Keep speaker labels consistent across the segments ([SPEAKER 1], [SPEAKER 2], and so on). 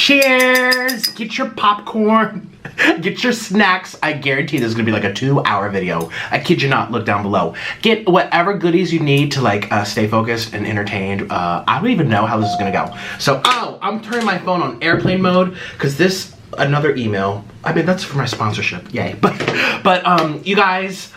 [SPEAKER 1] Cheers! Get your popcorn. Get your snacks. I guarantee this is gonna be like a 2-hour video. I kid you not, look down below. Get whatever goodies you need to like stay focused and entertained. I don't even know how this is gonna go. So, oh, I'm turning my phone on airplane mode because this, another email. I mean, that's for my sponsorship, yay. But you guys,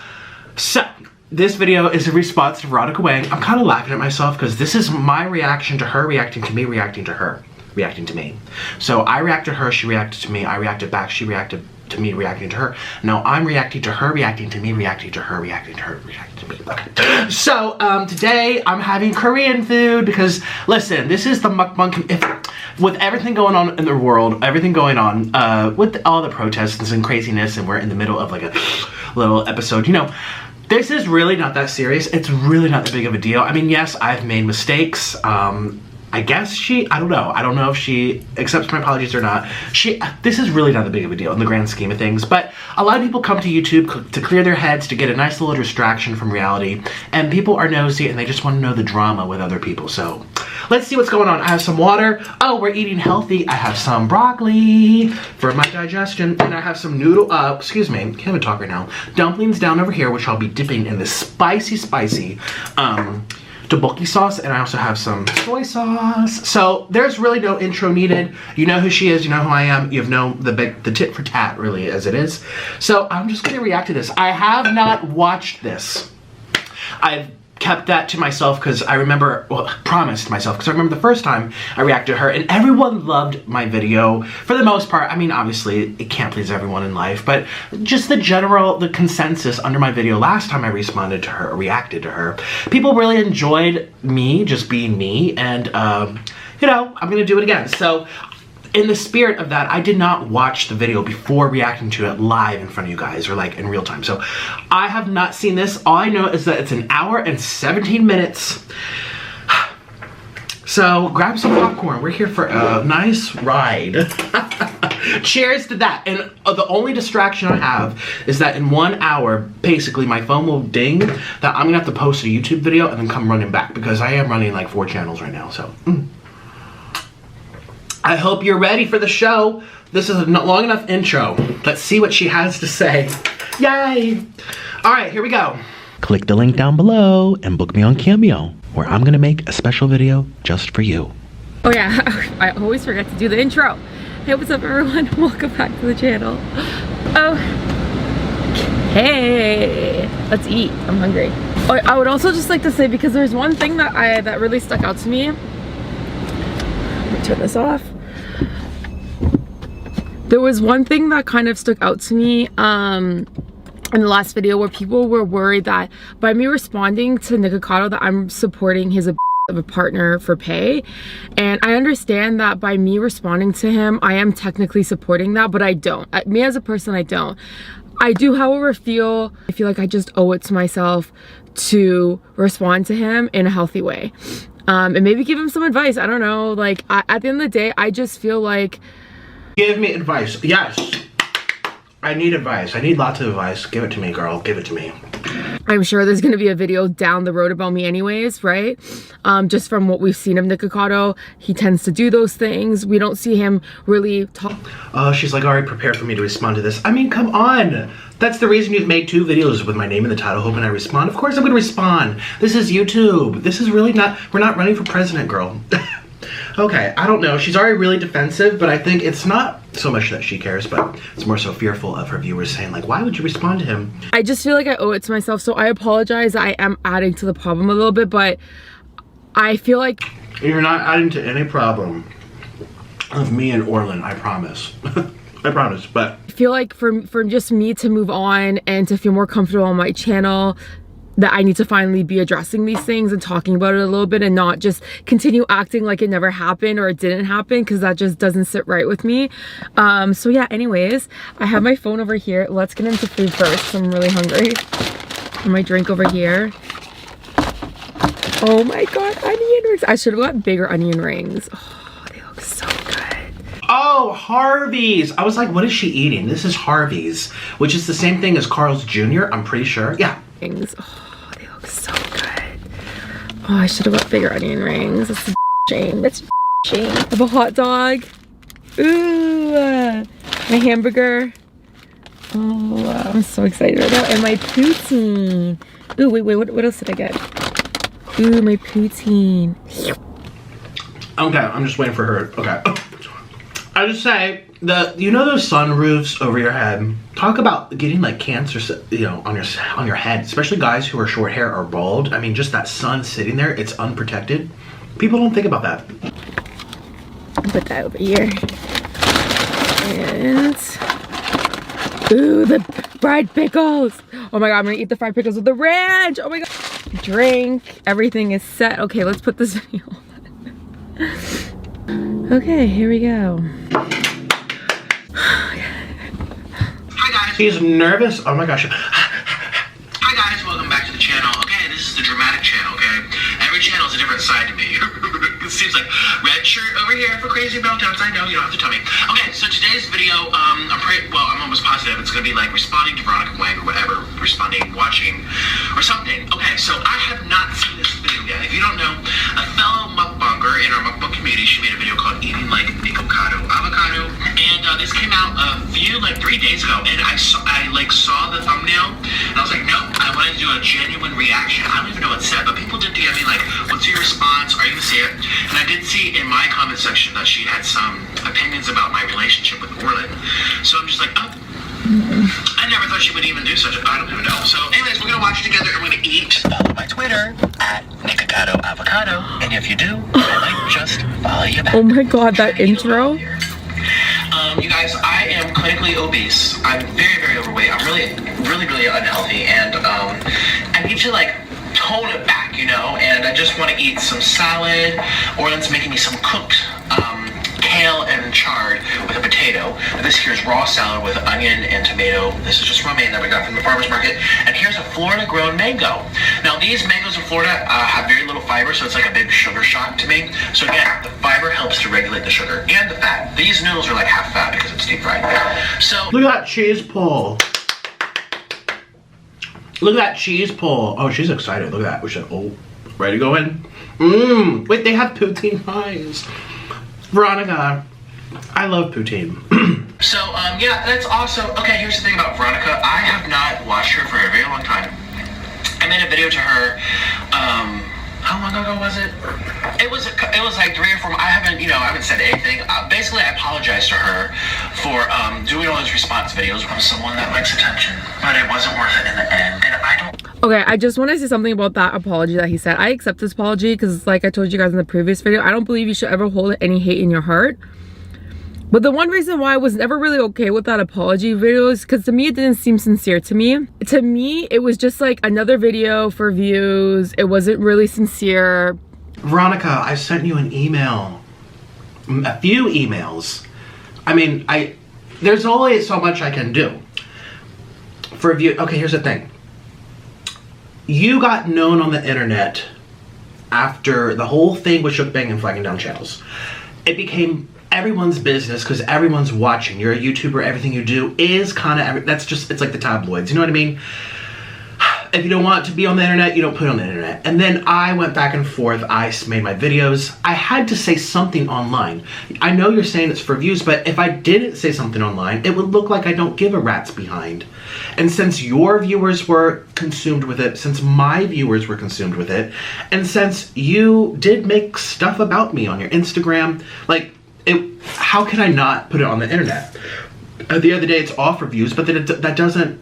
[SPEAKER 1] so this video is a response to Veronica Wang. I'm kind of laughing at myself because this is my reaction to her reacting to me, reacting to her. Reacting to me. So I reacted to her, she reacted to me, I reacted back, she reacted to me, reacting to her. Now I'm reacting to her, reacting to me, reacting to her, reacting to her, reacting to me. Okay. So today I'm having Korean food because listen, this is the mukbang. With everything going on in the world, everything going on with all the protests and craziness, and we're in the middle of like a little episode, you know, this is really not that serious. It's really not that big of a deal. I mean, yes, I've made mistakes. I guess I don't know. I don't know if she accepts my apologies or not. This is really not that big of a deal in the grand scheme of things, but a lot of people come to YouTube to clear their heads, to get a nice little distraction from reality, and people are nosy and they just want to know the drama with other people. So let's see what's going on. I have some water. Oh, we're eating healthy. I have some broccoli for my digestion, and I have some excuse me, can't even talk right now. Dumplings down over here, which I'll be dipping in this spicy, tteokbokki sauce, and I also have some soy sauce. So there's really no intro needed. You know who she is, you know who I am, you know the tit for tat really as it is. So I'm just gonna react to this. I have not watched this. I've kept that to myself because I remember, well, promised myself, because I remember the first time I reacted to her and everyone loved my video for the most part. I mean, obviously it can't please everyone in life, but just the consensus under my video last time I responded to her or reacted to her, people really enjoyed me just being me, and you know, I'm gonna do it again. So in the spirit of that, I did not watch the video before reacting to it live in front of you guys, or like in real time. So I have not seen this. All I know is that it's 1 hour and 17 minutes. So grab some popcorn. We're here for a nice ride. Cheers to that. And the only distraction I have is that in 1 hour, basically my phone will ding that I'm gonna have to post a YouTube video and then come running back because I am running like 4 channels right now, so. I hope you're ready for the show. This is a long enough intro. Let's see what she has to say. Yay! All right, here we go. Click the link down below and book me on Cameo, where I'm gonna make a special video just for you.
[SPEAKER 2] Oh yeah, I always forget to do the intro. Hey, what's up everyone? Welcome back to the channel. Oh, hey, let's eat. I'm hungry. Oh, I would also just like to say, because there's one thing that really stuck out to me. Turn this off. There was one thing that kind of stuck out to me in the last video, where people were worried that by me responding to Nikocado that I'm supporting his of a partner for pay, and I understand that by me responding to him I am technically supporting that, but I don't. Me as a person, I don't. I do, however, I feel like I just owe it to myself to respond to him in a healthy way. And maybe give him some advice. I don't know, like at the end of the day, I just feel like,
[SPEAKER 1] give me advice. Yes, I need advice. I need lots of advice. Give it to me, girl. Give it to me.
[SPEAKER 2] I'm sure there's gonna be a video down the road about me anyways, right? Just from what we've seen of Nikocado, he tends to do those things. We don't see him really talk. Oh,
[SPEAKER 1] she's like already prepared for me to respond to this. I mean, come on. That's the reason you've made 2 videos with my name in the title, hoping I respond. Of course I'm gonna respond. This is YouTube. This is really not, we're not running for president, girl. Okay, I don't know. She's already really defensive, but I think it's not so much that she cares, but it's more so fearful of her viewers saying like, why would you respond to him?
[SPEAKER 2] I just feel like I owe it to myself, so I apologize. I am adding to the problem a little bit, but I feel like...
[SPEAKER 1] You're not adding to any problem of me and Orlin, I promise. I promise, but...
[SPEAKER 2] I feel like for just me to move on and to feel more comfortable on my channel, that I need to finally be addressing these things and talking about it a little bit, and not just continue acting like it never happened or it didn't happen, because that just doesn't sit right with me. So yeah, anyways, I have my phone over here. Let's get into food first. I'm really hungry. And my drink over here. Oh my god, onion rings. I should have got bigger onion rings. Oh, they look so good.
[SPEAKER 1] Oh, Harvey's. I was like, what is she eating? This is Harvey's, which is the same thing as Carl's Jr., I'm pretty sure. Yeah.
[SPEAKER 2] Oh, they look so good. Oh, I should have got bigger onion rings. That's a shame. That's a shame. I have a hot dog. Ooh, my hamburger. Oh, I'm so excited right now. And my poutine. Ooh, wait, what else did I get? Ooh, my poutine.
[SPEAKER 1] Okay, I'm just waiting for her. Okay. I just say you know those sunroofs over your head. Talk about getting like cancer, you know, on your head, especially guys who are short hair or bald. I mean, just that sun sitting there, it's unprotected. People don't think about that.
[SPEAKER 2] I'll put that over here. And ooh, the fried pickles. Oh my god, I'm gonna eat the fried pickles with the ranch. Oh my god. Drink. Everything is set. Okay, let's put this video on. Okay, here we go.
[SPEAKER 1] Hi guys. He's nervous. Oh my gosh. Hi guys, welcome back to the channel. Okay, this is the dramatic channel, okay? Every channel is a different side to me. It seems like red shirt over here for crazy meltdowns. I know, you don't have to tell me. Okay, so today's video, I'm almost positive it's gonna be like responding to Veronica Wang or whatever. Responding, watching, or something. Okay, so I have not seen this video yet. If you don't know, a fellow mukbanger in our mukbang community, she made a video called Eating Like Nikocado, Avocado. And this came out a few, like 3 days ago. And I saw the thumbnail, and I was like, no, I wanted to do a genuine reaction. I don't even know what it said, but people did DM me like, what's your response? Are you gonna see it? And I did see in my comment section that she had some opinions about my relationship with Orlin. So I'm just like, oh, I never thought she would even do such a, I don't even know. So anyways, we're gonna watch it together and we're gonna eat. Follow my Twitter at Nikocado Avocado. And if you do, I might just follow you back.
[SPEAKER 2] Oh my god, that intro.
[SPEAKER 1] You guys, I am clinically obese. I'm very, very overweight. I'm really, really, really unhealthy, and I need to like tone it back, you know. And I just want to eat some salad. Orlin's making me some cooked kale and chard with a potato. And this here is raw salad with onion and tomato. This is just romaine that we got from the farmer's market. And here's a Florida-grown mango. Now these mangoes in Florida have very little fiber, so it's like a big sugar shock to me. So again, the fiber helps to regulate the sugar and the fat. These noodles are like half fat because it's deep fried. So look at that cheese pull. Look at that cheese pull. Oh, she's excited. Look at that. We should. Oh, ready to go in? Wait, they have poutine fries. Veronica, I love poutine. So, yeah, that's also, okay, here's the thing about Veronica. I have not watched her for a very long time. I made a video to her, how long ago was it? It was like 3 or 4, I haven't said anything. Basically, I apologized to her for doing all those response videos from someone that likes attention, but it wasn't worth it in the end, and I don't.
[SPEAKER 2] Okay, I just want to say something about that apology that he said. I accept this apology because, like I told you guys in the previous video, I don't believe you should ever hold any hate in your heart. But the one reason why I was never really okay with that apology video is because to me, it didn't seem sincere to me. To me, it was just like another video for views. It wasn't really sincere.
[SPEAKER 1] Veronica, I sent you an email. A few emails. I mean, there's only so much I can do. For a view, okay, here's the thing. You got known on the internet after the whole thing with Shook Bang and flagging down channels. It became everyone's business because everyone's watching. You're a YouTuber, everything you do is kind of, that's just, it's like the tabloids, you know what I mean? If you don't want to be on the internet, you don't put it on the internet. And then I went back and forth, I made my videos. I had to say something online. I know you're saying it's for views, but if I didn't say something online, it would look like I don't give a rat's behind. And since your viewers were consumed with it, since my viewers were consumed with it, and since you did make stuff about me on your Instagram, like, how can I not put it on the internet? The other day, it's all for views, but that doesn't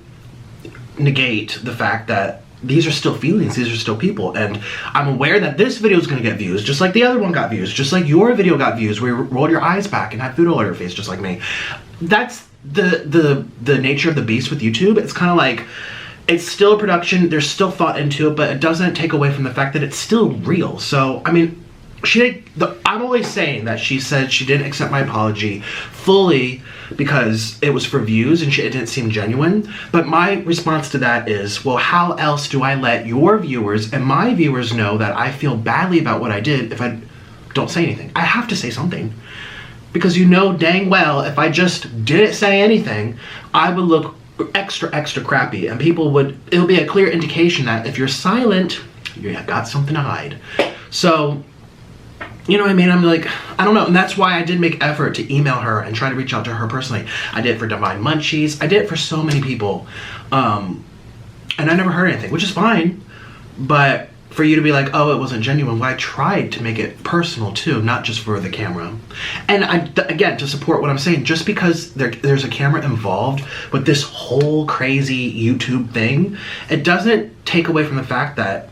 [SPEAKER 1] negate the fact that these are still feelings, these are still people, and I'm aware that this video is going to get views just like the other one got views, just like your video got views where you rolled your eyes back and had food all over your face just like me. That's the nature of the beast with YouTube. It's kind of like, it's still a production, there's still thought into it, but it doesn't take away from the fact that it's still real. So I mean, I'm always saying that she said she didn't accept my apology fully because it was for views and it didn't seem genuine. But my response to that is, well, how else do I let your viewers and my viewers know that I feel badly about what I did if I don't say anything? I have to say something. Because you know dang well, if I just didn't say anything, I would look extra crappy, and it'll be a clear indication that if you're silent, you got something to hide. So You know what I mean? I'm like, I don't know. And that's why I did make effort to email her and try to reach out to her personally. I did it for Divine Munchies. I did it for so many people. And I never heard anything, which is fine. But for you to be like, oh, it wasn't genuine. Well, I tried to make it personal too, not just for the camera. And again, to support what I'm saying, just because there's a camera involved with this whole crazy YouTube thing, it doesn't take away from the fact that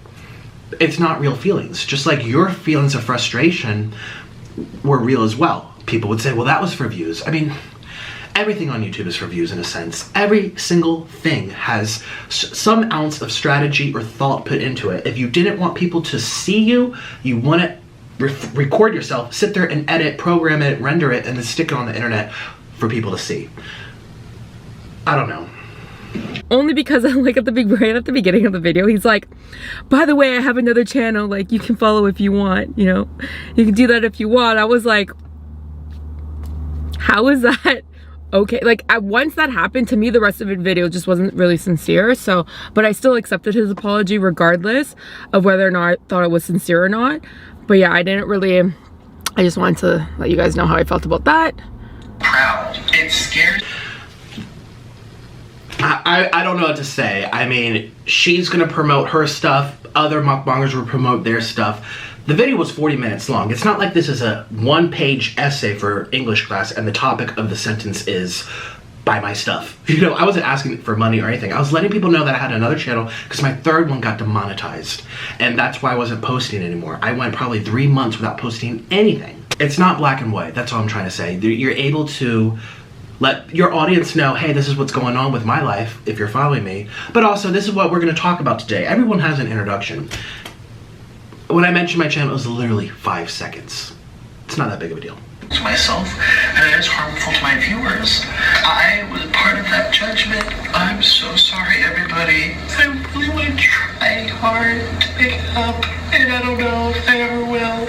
[SPEAKER 1] it's not real feelings. Just like your feelings of frustration were real as well. People would say, well, that was for views. I mean, everything on YouTube is for views in a sense. Every single thing has some ounce of strategy or thought put into it. If you didn't want people to see you, you want to record yourself, sit there and edit, program it, render it, and then stick it on the internet for people to see. I don't know.
[SPEAKER 2] Only because like right at the beginning of the video, he's like, by the way, I have another channel, like you can follow if you want, you know, you can do that if you want. I was like, how is that okay? Like once that happened to me, the rest of the video just wasn't really sincere. So, but I still accepted his apology regardless of whether or not I thought it was sincere or not. But yeah, I just wanted to let you guys know how I felt about that.
[SPEAKER 3] Proud. It scares.
[SPEAKER 1] I don't know what to say. I mean, she's gonna promote her stuff. Other mukbangers will promote their stuff. The video was 40 minutes long. It's not like this is a one-page essay for English class and the topic of the sentence is buy my stuff. You know, I wasn't asking for money or anything. I was letting people know that I had another channel because my third one got demonetized. And that's why I wasn't posting anymore. I went probably 3 months without posting anything. It's not black and white. That's all I'm trying to say. You're able to let your audience know, hey, this is what's going on with my life if you're following me. But also, this is what we're going to talk about today. Everyone has an introduction. When I mentioned my channel, it was literally 5 seconds. It's not that big of a deal.
[SPEAKER 3] To myself, and it is harmful to my viewers. I was part of that judgment. I'm so sorry, everybody. I really want to try hard to pick it up, and I don't know if I ever will.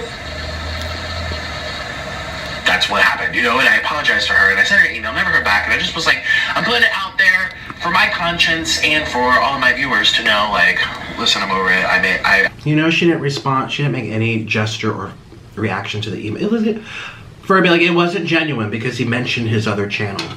[SPEAKER 3] That's what happened, you know, and I apologized to her, and I sent her an email, never heard back, and I just was like, I'm putting it out there for my conscience and for all of my viewers to know, like, listen, I'm over it.
[SPEAKER 1] You know, she didn't respond, she didn't make any gesture or reaction to the email. It was, for her to be like, it wasn't genuine because he mentioned his other channel.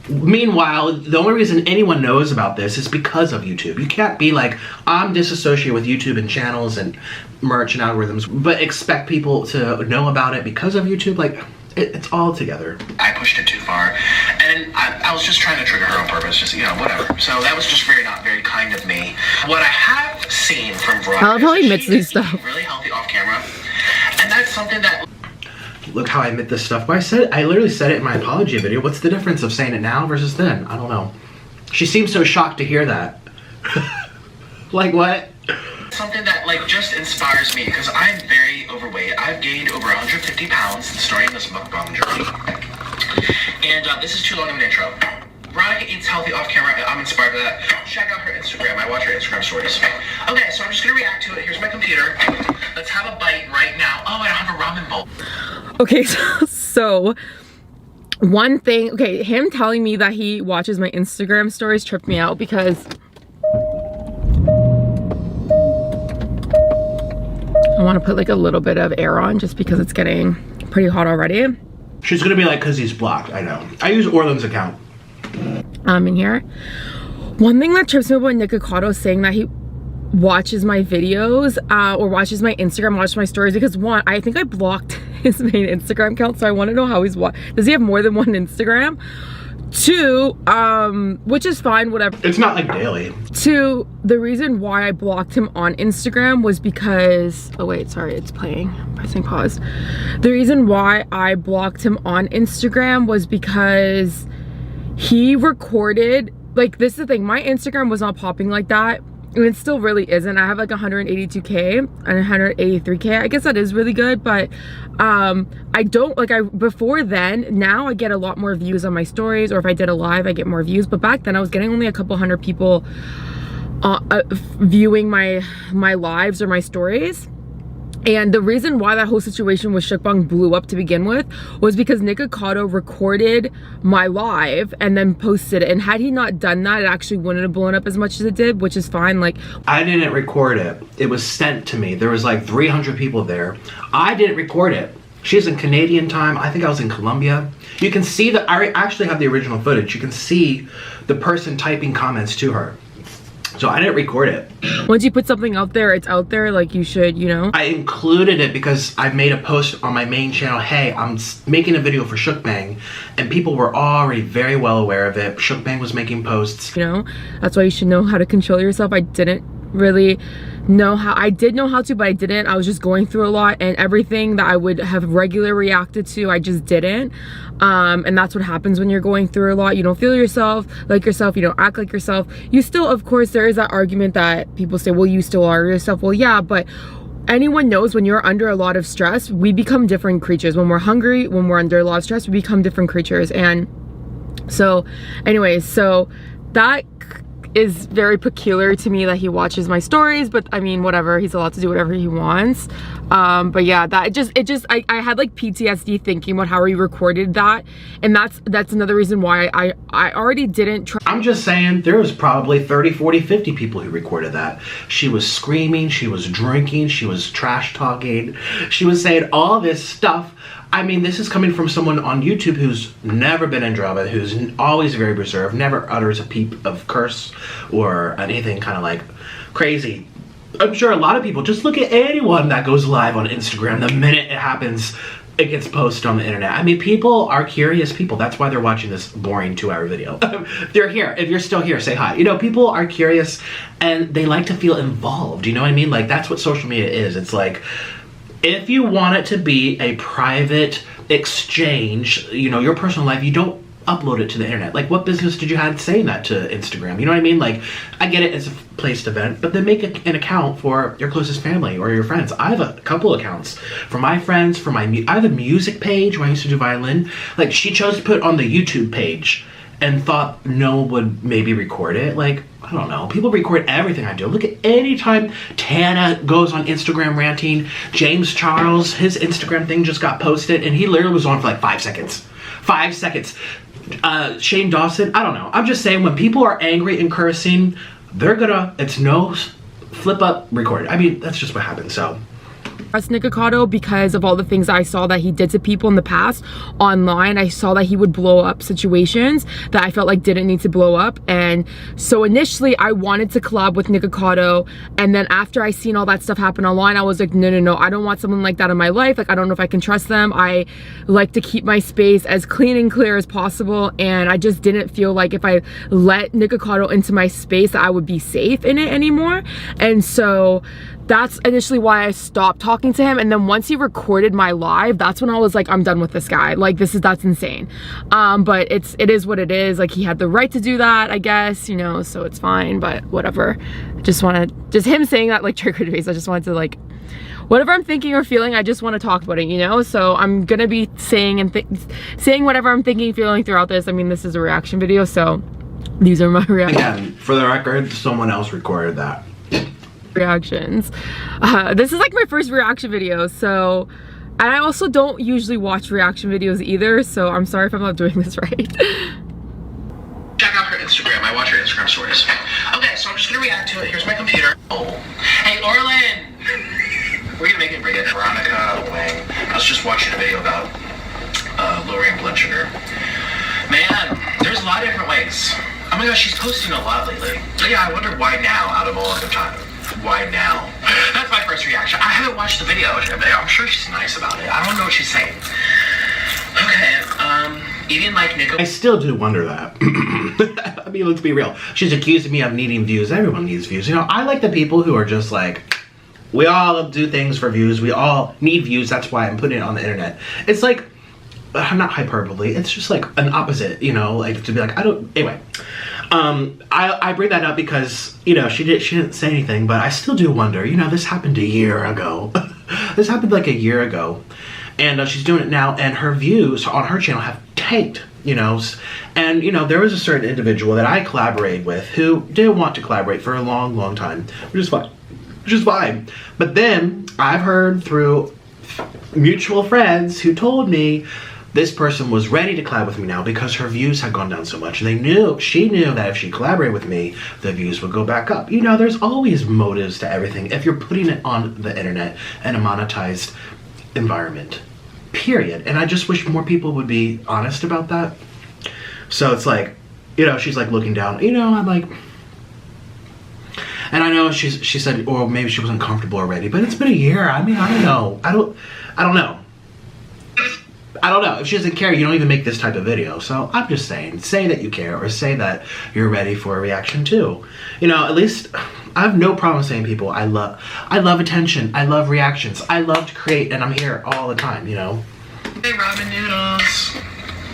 [SPEAKER 1] Meanwhile, the only reason anyone knows about this is because of YouTube. You can't be like, I'm disassociated with YouTube and channels and merch and algorithms, but expect people to know about it because of YouTube. Like, it's all together.
[SPEAKER 3] I pushed it too far, and I was just trying to trigger her on purpose, just, you know, whatever. So that was just not very kind of me. What I have seen from Veronica,
[SPEAKER 2] I love how he admits these stuff.
[SPEAKER 3] Really healthy off camera, and that's something that.
[SPEAKER 1] Look how I admit this stuff. Well, I literally said it in my apology video. What's the difference of saying it now versus then? I don't know. She seems so shocked to hear that. Like what?
[SPEAKER 3] Something that like just inspires me because I'm very overweight. I've gained over 150 pounds since starting this mukbang journey. And this is too long of an intro. Veronica eats healthy off camera. I'm inspired by that. Check out her Instagram. I watch her Instagram stories. Okay, so I'm just gonna react to it. Here's my computer. Let's have a bite right now. Oh, I don't have a ramen bowl.
[SPEAKER 2] Okay, so one thing, okay, him telling me that he watches my Instagram stories tripped me out because I want to put like a little bit of air on just because it's getting pretty hot already.
[SPEAKER 1] She's gonna be like, cause he's blocked. I know. I use Orland's account.
[SPEAKER 2] In here. One thing that trips me about Nikocado saying that he watches my videos or watches my Instagram, watches my stories, because one, I think I blocked his main Instagram account, so I want to know how he's does he have more than one Instagram? Two, which is fine, whatever.
[SPEAKER 1] It's not like daily.
[SPEAKER 2] Two, the reason why I blocked him on Instagram was because, oh wait, sorry, it's playing, pressing pause. The reason why I blocked him on Instagram was because he recorded, like, this is the thing, my Instagram was not popping like that, and it still really isn't. I have like 182k and 183k. I guess that is really good, but I don't, like, before then, now I get a lot more views on my stories, or if I did a live, I get more views, but back then I was getting only a couple hundred people viewing my lives or my stories. And the reason why that whole situation with Shukbang blew up to begin with was because Nikocado recorded my live and then posted it. And had he not done that, it actually wouldn't have blown up as much as it did, which is fine. Like,
[SPEAKER 1] I didn't record it. It was sent to me. There was like 300 people there. I didn't record it. She's in Canadian time. I think I was in Colombia. You can see that I actually have the original footage. You can see the person typing comments to her. So I didn't record it.
[SPEAKER 2] Once you put something out there, it's out there. Like, you should, you know.
[SPEAKER 1] I included it because I made a post on my main channel. Hey, I'm making a video for Shukbang, and people were already very well aware of it. Shukbang was making posts.
[SPEAKER 2] You know, that's why you should know how to control yourself. I didn't really know how. I did know how to, but I didn't. I was just going through a lot, and everything that I would have regularly reacted to, I just didn't. And that's what happens when you're going through a lot. You don't feel yourself, you don't act like yourself. You still, of course, there is that argument that people say, well, you still are yourself. Well, yeah, but anyone knows when you're under a lot of stress, we become different creatures. When we're hungry, when we're under a lot of stress, we become different creatures. And so anyways, so that is very peculiar to me that he watches my stories, but I mean, whatever, he's allowed to do whatever he wants. But yeah, that I had like PTSD thinking about how he recorded that, and that's another reason why I already didn't try.
[SPEAKER 1] I'm just saying, there was probably 30, 40, 50 people who recorded that. She was screaming, she was drinking, she was trash talking, she was saying all this stuff. I mean, this is coming from someone on YouTube who's never been in drama, who's always very reserved, never utters a peep of curse or anything kind of like crazy. I'm sure a lot of people, just look at anyone that goes live on Instagram, the minute it happens, it gets posted on the internet. I mean, people are curious people. That's why they're watching this boring 2-hour video. They're here. If you're still here, say hi. You know, people are curious and they like to feel involved. You know what I mean? Like, that's what social media is. It's like, if you want it to be a private exchange, you know, your personal life, you don't upload it to the internet. Like, what business did you have saying that to Instagram? You know what I mean? Like, I get it, it's a placed event, but then make an account for your closest family or your friends. I have a couple accounts for my friends, for I have a music page where I used to do violin. Like, she chose to put on the YouTube page and thought no one would maybe record it. Like, I don't know. People record everything I do. Look at any time Tana goes on Instagram ranting. James Charles, his Instagram thing just got posted, and he literally was on for like 5 seconds. 5 seconds. Shane Dawson, I don't know. I'm just saying, when people are angry and cursing, they're gonna, it's no flip up record. I mean, that's just what happens, so.
[SPEAKER 2] Nikocado, because of all the things I saw that he did to people in the past online. I saw that he would blow up situations that I felt like didn't need to blow up, and so initially I wanted to collab with Nikocado, and then after I seen all that stuff happen online, I was like, no, I don't want someone like that in my life. Like, I don't know if I can trust them. I like to keep my space as clean and clear as possible, and I just didn't feel like if I let Nikocado into my space that I would be safe in it anymore. And so that's initially why I stopped talking to him. And then once he recorded my live, that's when I was like, I'm done with this guy. Like, that's insane. But it is what it is. Like, he had the right to do that, I guess, you know, so it's fine, but whatever. Just him saying that, like, triggered me. So I just wanted to, like, whatever I'm thinking or feeling, I just want to talk about it, you know? So I'm gonna be saying whatever I'm thinking, feeling throughout this. I mean, this is a reaction video, so these are my reactions.
[SPEAKER 1] Again, for the record, someone else recorded that.
[SPEAKER 2] Reactions. This is like my first reaction video, so, and I also don't usually watch reaction videos either, so I'm sorry if I'm not doing this right.
[SPEAKER 3] Check out her Instagram. I watch her Instagram stories. Okay, so I'm just gonna react to it. Here's my computer. Oh, hey Orlin! We're gonna make it bring it. Veronica Wang. I was just watching a video about lowering blood sugar. Man, there's a lot of different ways. Oh my gosh, she's posting a lot lately. So yeah, I wonder why now, out of all other time. Why now? That's my first reaction. I haven't watched the video. I'm sure she's nice about it. I don't know what she's saying. Okay, eating like Nico.
[SPEAKER 1] I still do wonder that. I mean, let's be real. She's accusing me of needing views. Everyone needs views. You know, I like the people who are just like, we all do things for views. We all need views. That's why I'm putting it on the internet. It's like, not hyperbole. It's just like an opposite, you know, like to be like, anyway. I bring that up because, you know, she didn't say anything, but I still do wonder, you know, this happened a year ago. This happened like a year ago, and she's doing it now, and her views on her channel have tanked, you know. And, you know, there was a certain individual that I collaborated with who didn't want to collaborate for a long time, which is fine. which is fine. But then I've heard through mutual friends who told me this person was ready to collab with me now because her views had gone down so much. She knew that if she collaborated with me, the views would go back up. You know, there's always motives to everything if you're putting it on the internet in a monetized environment, period. And I just wish more people would be honest about that. So it's like, you know, she's like looking down, you know, I'm like, and I know she said, or maybe she wasn't comfortable already, but it's been a year. I mean, I don't know. I don't know. If she doesn't care, you don't even make this type of video. So I'm just saying, say that you care, or say that you're ready for a reaction too. You know, at least I have no problem saying people, I love attention, I love reactions, I love to create, and I'm here all the time, you know.
[SPEAKER 3] Hey, ramen noodles.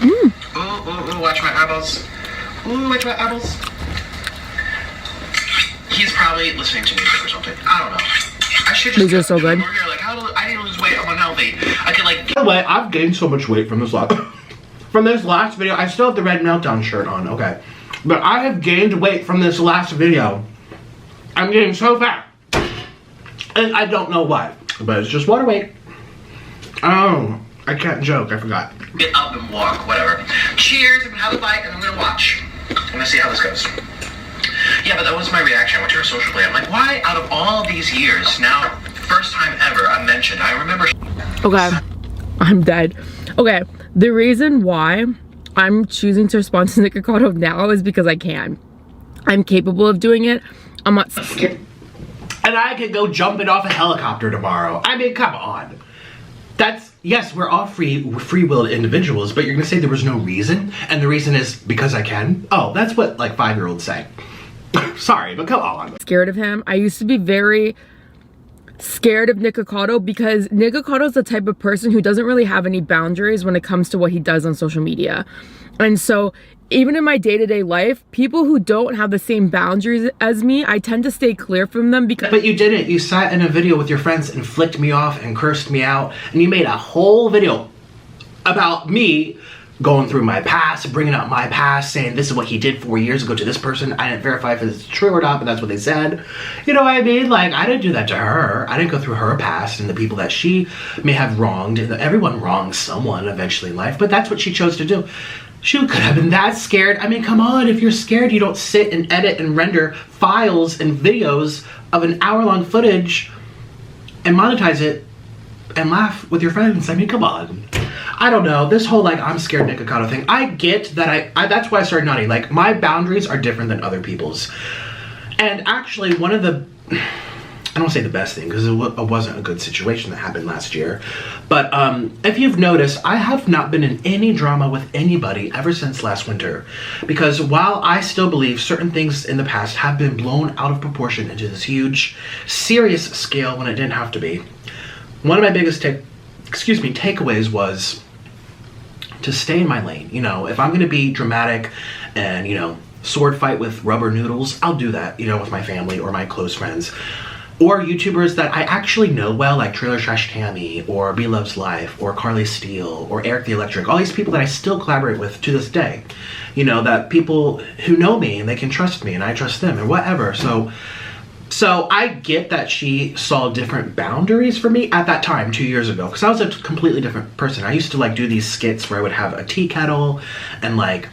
[SPEAKER 3] Ooh, watch my eyeballs. Ooh, watch my eyeballs. He's probably listening to music or something. I don't know. I should just.
[SPEAKER 2] These are so good.
[SPEAKER 3] Like, I need to lose weight. I'm unhealthy. I could like.
[SPEAKER 1] By the way, I've gained so much weight from this last video. I still have the red meltdown shirt on, okay, but I have gained weight from this last video. I'm getting so fat, and I don't know why, but it's just water weight. Oh, I can't joke. I forgot.
[SPEAKER 3] Get up and walk, whatever. Cheers. I'm gonna have a bite, and I'm gonna watch. I'm gonna see how this goes. Yeah, but that was my reaction. I went to her social media. I'm like, why out of all these years, now, first time ever I'm mentioned. I remember.
[SPEAKER 2] Okay, I'm dead. Okay, the reason why I'm choosing to respond to Nikocado now is because I can. I'm capable of doing it. I'm not scared.
[SPEAKER 1] And I could go jumping off a helicopter tomorrow. I mean, come on. Yes, we're all free-willed individuals, but you're gonna say there was no reason, and the reason is because I can? Oh, that's what like 5-year-olds say. Sorry, but come on.
[SPEAKER 2] Scared of him. I used to be very scared of Nikocado because Nikocado is the type of person who doesn't really have any boundaries when it comes to what he does on social media. And so even in my day-to-day life, people who don't have the same boundaries as me, I tend to stay clear from them because—
[SPEAKER 1] But you didn't. You sat in a video with your friends and flicked me off and cursed me out, and you made a whole video about me going through my past, bringing up my past, saying this is what he did 4 years ago to this person. I didn't verify if it's true or not, but that's what they said. You know what I mean? Like, I didn't do that to her. I didn't go through her past and the people that she may have wronged. Everyone wrongs someone eventually in life, but that's what she chose to do. She could have been that scared. I mean, come on, if you're scared, you don't sit and edit and render files and videos of an hour-long footage and monetize it and laugh with your friends. I mean, come on. I don't know, this whole like I'm scared Nikocado thing, I get that I that's why I started naughty. Like, my boundaries are different than other people's. And actually one of the, I don't say the best thing because it wasn't a good situation that happened last year, but if you've noticed, I have not been in any drama with anybody ever since last winter, because while I still believe certain things in the past have been blown out of proportion into this huge, serious scale when it didn't have to be, one of my biggest takeaways was to stay in my lane. You know, if I'm gonna be dramatic and, you know, sword fight with rubber noodles, I'll do that, you know, with my family or my close friends. Or YouTubers that I actually know well, like Trailer Trash Tammy, or B Loves Life, or Carly Steele, or Eric the Electric, all these people that I still collaborate with to this day. You know, that people who know me and they can trust me and I trust them or whatever. So I get that she saw different boundaries for me at that time 2 years ago, because I was a completely different person. I used to like do these skits where I would have a tea kettle and like,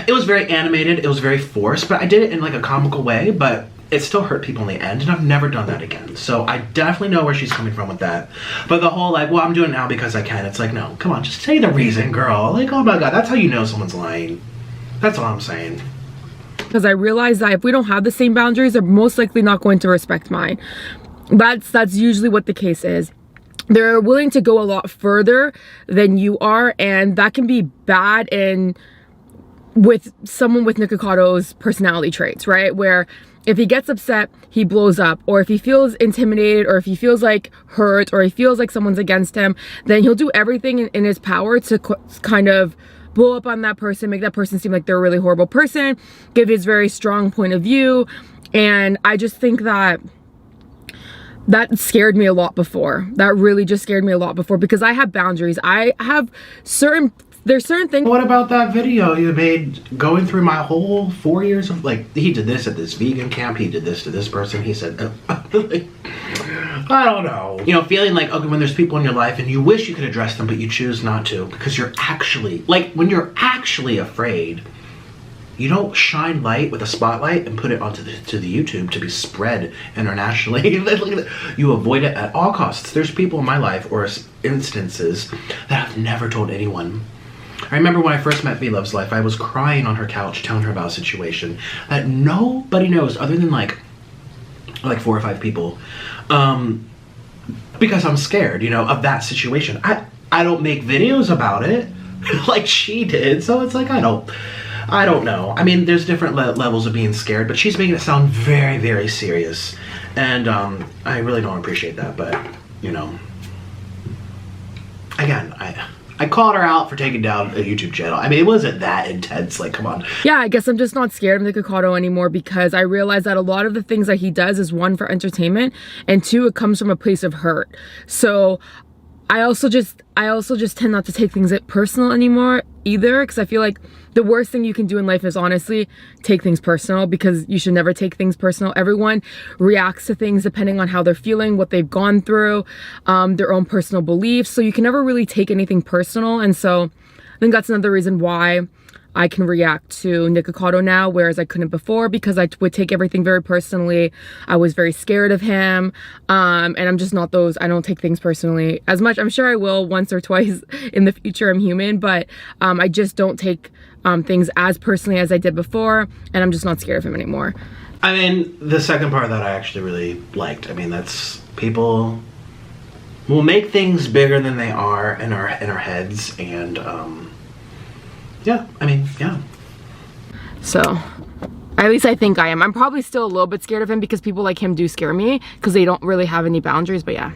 [SPEAKER 1] it was very animated, it was very forced, but I did it in like a comical way, but it still hurt people in the end, and I've never done that again. So I definitely know where she's coming from with that. But the whole like, well, I'm doing it now because I can, it's like, no, come on, just say the reason, girl. Like, oh my God, that's how you know someone's lying. That's all I'm saying.
[SPEAKER 2] because I realized that if we don't have the same boundaries, they're most likely not going to respect mine. That's usually what the case is. They're willing to go a lot further than you are, and that can be bad with someone with Nikocado's personality traits, right? Where if he gets upset, he blows up, or if he feels intimidated, or if he feels like hurt, or he feels like someone's against him, then he'll do everything in his power to kind of blow up on that person, make that person seem like they're a really horrible person, give his very strong point of view. And I just think that scared me a lot before. That really just scared me a lot before, because I have boundaries. I have certain there's certain things.
[SPEAKER 1] What about that video you made going through my whole 4 years of, like, he did this at this vegan camp, he did this to this person, he said, like, I don't know. You know, feeling like, okay, when there's people in your life and you wish you could address them, but you choose not to because you're actually, like, when you're actually afraid, you don't shine light with a spotlight and put it onto the YouTube to be spread internationally. You avoid it at all costs. There's people in my life or instances that I've never told anyone. I remember when I first met V Love's Life, I was crying on her couch telling her about a situation that nobody knows other than like 4 or 5 people, because I'm scared, you know, of that situation. I don't make videos about it like she did, so it's like I don't know. I mean, there's different levels of being scared, but she's making it sound very, very serious, and I really don't appreciate that. But you know, again, I called her out for taking down a YouTube channel. I mean, it wasn't that intense. Like, come on.
[SPEAKER 2] Yeah, I guess I'm just not scared of Nikocado anymore because I realize that a lot of the things that he does is, 1, for entertainment, and 2, it comes from a place of hurt. So I also just tend not to take things personal anymore either, because I feel like the worst thing you can do in life is honestly take things personal, because you should never take things personal. Everyone reacts to things depending on how they're feeling, what they've gone through, their own personal beliefs. So you can never really take anything personal. And so I think that's another reason why I can react to Nikocado now, whereas I couldn't before, because I would take everything very personally. I was very scared of him, and I'm just not those. I don't take things personally as much. I'm sure I will once or twice in the future. I'm human, but I just don't take things as personally as I did before, and I'm just not scared of him anymore.
[SPEAKER 1] I mean, the second part that I actually really liked. I mean, that's people will make things bigger than they are in our heads, and yeah, I mean, yeah. So,
[SPEAKER 2] at least I think I am. I'm probably still a little bit scared of him because people like him do scare me because they don't really have any boundaries, but yeah.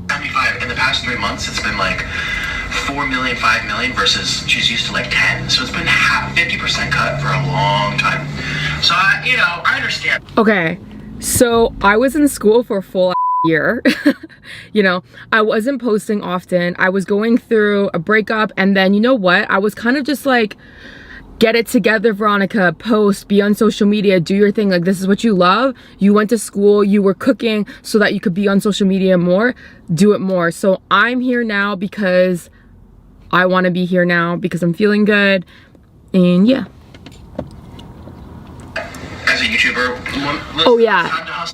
[SPEAKER 3] 75. In the past 3 months, it's been like 4 million, 5 million versus she's used to like 10. So it's been 50% cut for a long time. So, you know, I understand.
[SPEAKER 2] Okay, so I was in school for a full year. You know, I wasn't posting often. I was going through a breakup, and then you know what? I was kind of just like, get it together, Veronica, post, be on social media, do your thing. Like, this is what you love. You went to school, you were cooking so that you could be on social media more, do it more. So I'm here now because I want to be here now because I'm feeling good, and yeah.
[SPEAKER 3] As a YouTuber,
[SPEAKER 2] oh yeah,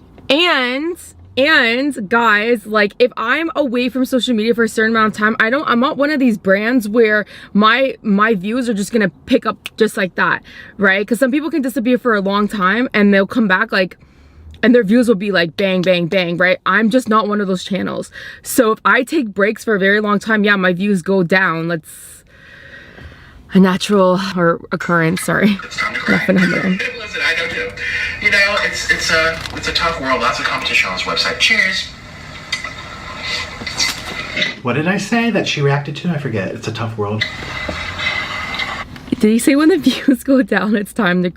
[SPEAKER 2] and guys, like, if I'm away from social media for a certain amount of time, I'm not one of these brands where my views are just gonna pick up just like that, right? Because some people can disappear for a long time and they'll come back like, and their views will be like bang, bang, bang, right? I'm just not one of those channels. So if I take breaks for a very long time, yeah, my views go down. That's a natural or occurrence, sorry.
[SPEAKER 3] It's time to cry. Listen, I know too. You know, it's a tough world. Lots of competition on this website. Cheers.
[SPEAKER 1] What did I say that she reacted to? I forget. It's a tough world.
[SPEAKER 2] Did he say when the views go down, it's time to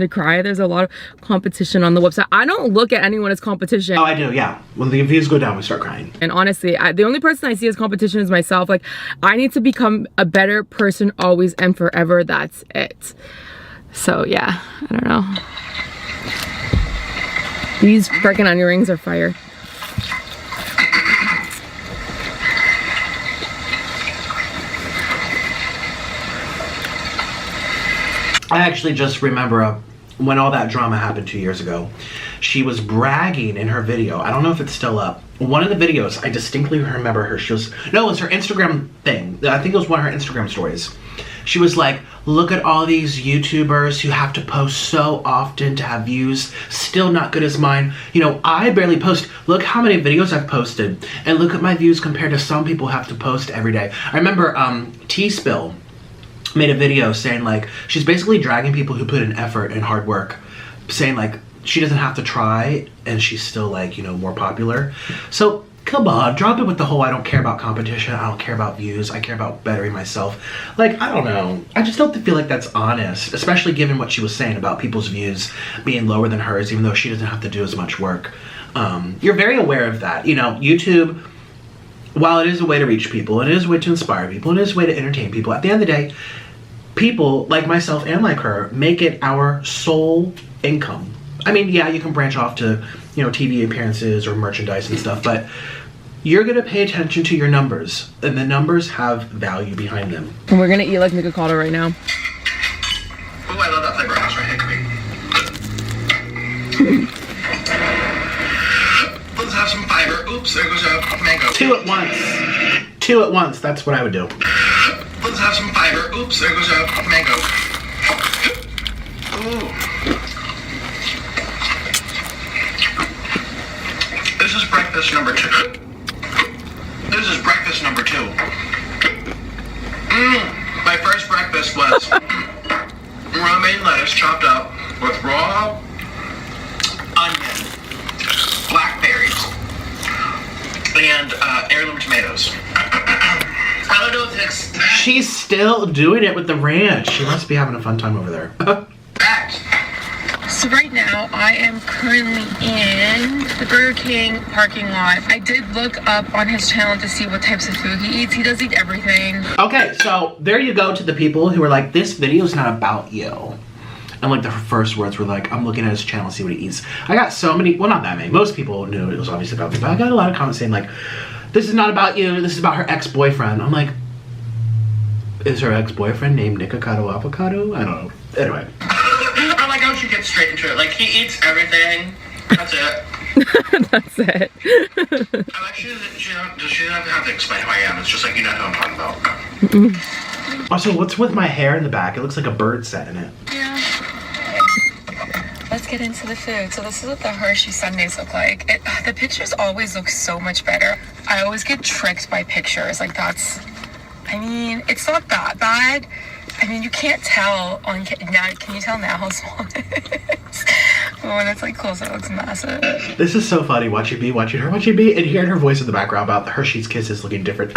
[SPEAKER 2] cry? There's a lot of competition on the website. I don't look at anyone as competition.
[SPEAKER 1] Oh, I do, yeah. When the views go down, we start crying.
[SPEAKER 2] And honestly, the only person I see as competition is myself. Like, I need to become a better person always and forever. That's it. So yeah, I don't know. These freaking onion rings are fire.
[SPEAKER 1] I actually just remember when all that drama happened 2 years ago, she was bragging in her video. I don't know if it's still up. One of the videos, I distinctly remember her. No, it was her Instagram thing. I think it was one of her Instagram stories. She was like, look at all these YouTubers who have to post so often to have views, still not good as mine. You know, I barely post. Look how many videos I've posted, and look at my views compared to some people who have to post every day. I remember T-Spill made a video saying, like, she's basically dragging people who put in effort and hard work, saying like she doesn't have to try and she's still, like, you know, more popular. So come on, drop it with the whole I don't care about competition, I don't care about views, I care about bettering myself. Like, I don't know, I just don't feel like that's honest, especially given what she was saying about people's views being lower than hers, even though she doesn't have to do as much work. You're very aware of that. You know, YouTube, while it is a way to reach people, it is a way to inspire people, it is a way to entertain people, at the end of the day, people like myself and like her make it our sole income. I mean, yeah, you can branch off to, you know, TV appearances or merchandise and stuff, but you're gonna pay attention to your numbers, and the numbers have value behind them.
[SPEAKER 2] And we're gonna eat like Nikocado right now.
[SPEAKER 3] Oh, I love that flavor. That's right, hickory. Let's have some fiber. Oops, there goes a mango.
[SPEAKER 1] Two at once. Two at once, that's what I would do.
[SPEAKER 3] Let's have some fiber. Oops, there goes a mango. Ooh. This is breakfast number 2. This is breakfast number 2. My first breakfast was romaine lettuce chopped up with raw onion, blackberries, and heirloom tomatoes. I don't know if it's
[SPEAKER 1] She's still doing it with the ranch. She must be having a fun time over there.
[SPEAKER 3] that.
[SPEAKER 2] So right now, I am currently in the Burger King parking lot. I did look up on his channel to see what types of food he eats. He does eat everything.
[SPEAKER 1] Okay, so there you go to the people who are like, this video is not about you. And like the first words were like, I'm looking at his channel to see what he eats. I got so many, well, not that many. Most people knew it was obviously about me, but I got a lot of comments saying like, this is not about you, this is about her ex-boyfriend. I'm like, is her ex-boyfriend named Nikocado Avocado? I don't know. Anyway.
[SPEAKER 3] I like how she gets straight into it. Like, he eats everything. That's it.
[SPEAKER 2] That's it.
[SPEAKER 3] I like she doesn't have to explain who I am. It's just like, you know who I'm talking about.
[SPEAKER 1] Also, what's with my hair in the back? It looks like a bird sat in it.
[SPEAKER 2] Yeah. Let's get into the food. So this is what the Hershey sundaes look like. The pictures always look so much better. I always get tricked by pictures. Like that's, I mean, it's not that bad. I mean, you can't tell on now. Can you tell now how small it is? But when it's like close, it looks massive.
[SPEAKER 1] This is so funny watching me, watching her, watching me, and hearing her voice in the background about the Hershey's Kisses looking different.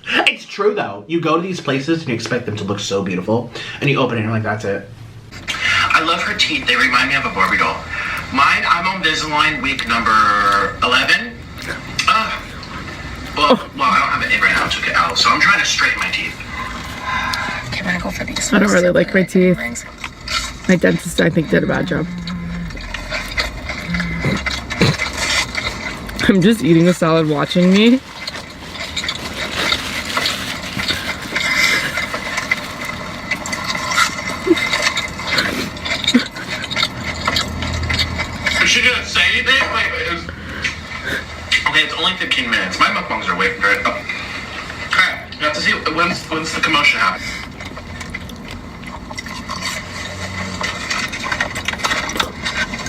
[SPEAKER 1] It's true though. You go to these places and you expect them to look so beautiful, and you open it and you're like, that's it.
[SPEAKER 3] I love her teeth. They remind me of a Barbie doll. Mine, I'm on Invisalign week number 11. Well, I don't have it in right now. I took it out. So I'm trying to straighten my teeth.
[SPEAKER 2] Okay, I'm gonna go for these. I don't really like my teeth. My dentist, I think, did a bad job. I'm just eating a salad watching me.
[SPEAKER 3] Is she gonna say anything? Wait. Okay, it's only 15 minutes. My mukbangs are waiting for it. Oh. Okay, you have to see when's the commotion happen.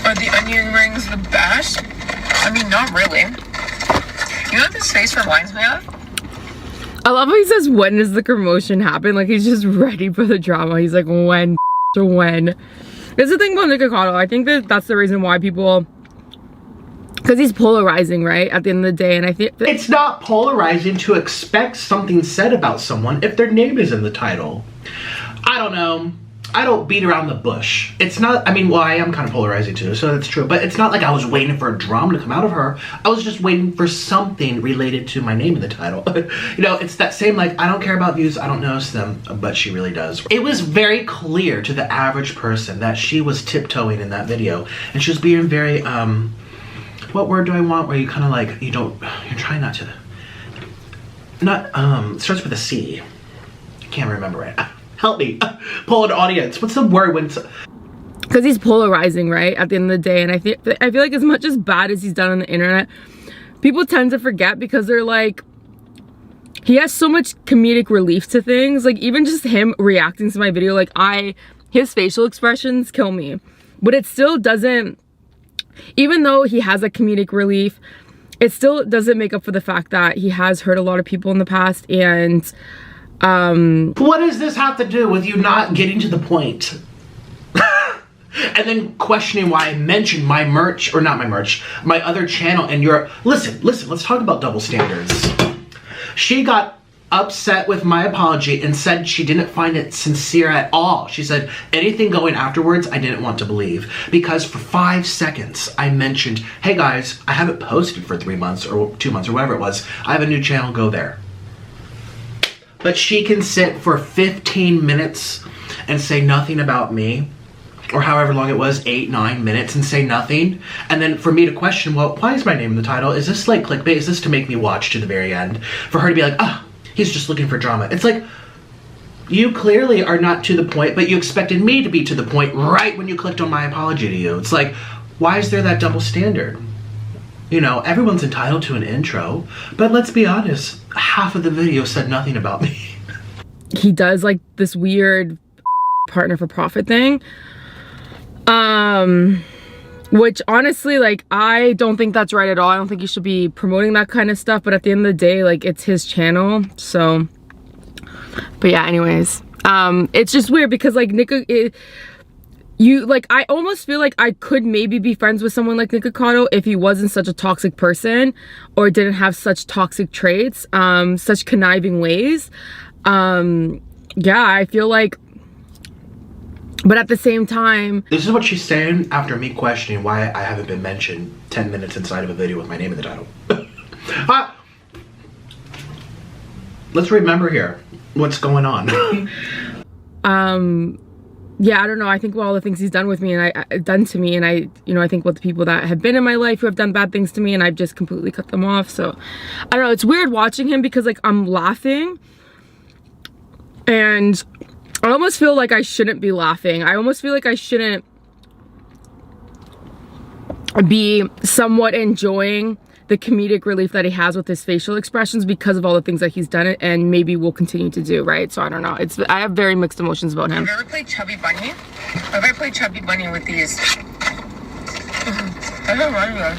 [SPEAKER 2] Are the onion rings the best? I mean, not really. You know what this face reminds me of? I love how he says, when does the commotion happen? Like, he's just ready for the drama. He's like, when? When? That's the thing about Nikocado. I think that's the reason why people... Because he's polarizing, right? At the end of the day. And I think...
[SPEAKER 1] It's not polarizing to expect something said about someone if their name is in the title. I don't know. I don't beat around the bush. It's not, I mean, well, I am kind of polarizing too, so that's true. But it's not like I was waiting for a drama to come out of her. I was just waiting for something related to my name in the title. You know, it's that same like, I don't care about views, I don't notice them, but she really does. It was very clear to the average person that she was tiptoeing in that video. And she was being very, what word do I want? Where you kind of like, you're trying not to, it starts with a C. I can't remember it. Help me. Pull an audience. What's the word when it's...
[SPEAKER 2] Because he's polarizing, right? At the end of the day. And I feel like as much as bad as he's done on the internet, people tend to forget because they're like... He has so much comedic relief to things. Like, even just him reacting to my video, like, his facial expressions kill me. But it still doesn't... Even though he has a comedic relief, it still doesn't make up for the fact that he has hurt a lot of people in the past. And...
[SPEAKER 1] What does this have to do with you not getting to the point? And then questioning why I mentioned my merch, or not my merch, my other channel, and listen, let's talk about double standards. She got upset with my apology and said she didn't find it sincere at all. She said anything going afterwards I didn't want to believe, because for 5 seconds I mentioned, hey guys, I haven't posted for 3 months or 2 months or whatever it was. I have a new channel, go there. But she can sit for 15 minutes and say nothing about me, or however long it was, 8, 9 minutes, and say nothing. And then for me to question, well, why is my name in the title? Is this like clickbait? Is this to make me watch to the very end? For her to be like, ah, he's just looking for drama. It's like, you clearly are not to the point, but you expected me to be to the point right when you clicked on my apology to you. It's like, why is there that double standard? You know, everyone's entitled to an intro, but let's be honest, half of the video said nothing about me.
[SPEAKER 2] He does like this weird partner for profit thing. Which honestly, like, I don't think that's right at all. I don't think you should be promoting that kind of stuff, but at the end of the day, like, it's his channel, so. But yeah, anyways, it's just weird because like I almost feel like I could maybe be friends with someone like Nikocado if he wasn't such a toxic person or didn't have such toxic traits, such conniving ways. Yeah, I feel like, but at the same time,
[SPEAKER 1] this is what she's saying after me questioning why I haven't been mentioned 10 minutes inside of a video with my name in the title. Let's remember here what's going on.
[SPEAKER 2] Yeah, I don't know. I think with all the things he's done with me and done to me, and I think with the people that have been in my life who have done bad things to me, and I've just completely cut them off. So I don't know. It's weird watching him because like I'm laughing, and I almost feel like I shouldn't be laughing. I almost feel like I shouldn't be somewhat enjoying the comedic relief that he has with his facial expressions because of all the things that he's done and maybe will continue to do, right? So I don't know. I have very mixed emotions about him.
[SPEAKER 4] Have you ever played Chubby Bunny? Have I played Chubby Bunny with these? I don't know.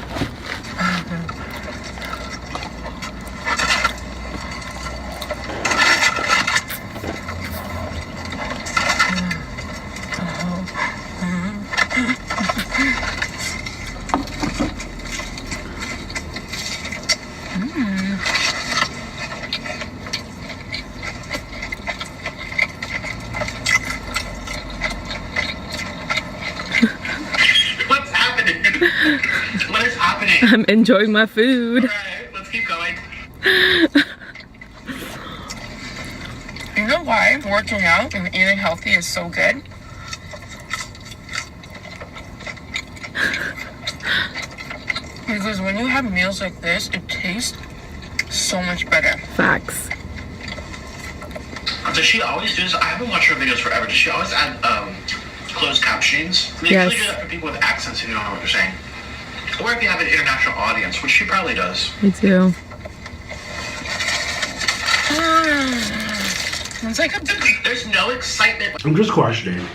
[SPEAKER 3] What is happening?
[SPEAKER 2] I'm enjoying my food.
[SPEAKER 3] Alright, let's keep going.
[SPEAKER 4] You know why working out and eating healthy is so good? Because when you have meals like this, it tastes so much better.
[SPEAKER 2] Facts.
[SPEAKER 3] Does she always do this? I haven't watched her videos forever. Does she always add closed captions? They
[SPEAKER 2] Yes.
[SPEAKER 3] usually do that for people with accents who don't know what they're saying. Or if you have an international audience, which she probably does.
[SPEAKER 2] Me too.
[SPEAKER 4] It's like
[SPEAKER 3] There's no excitement.
[SPEAKER 1] I'm just questioning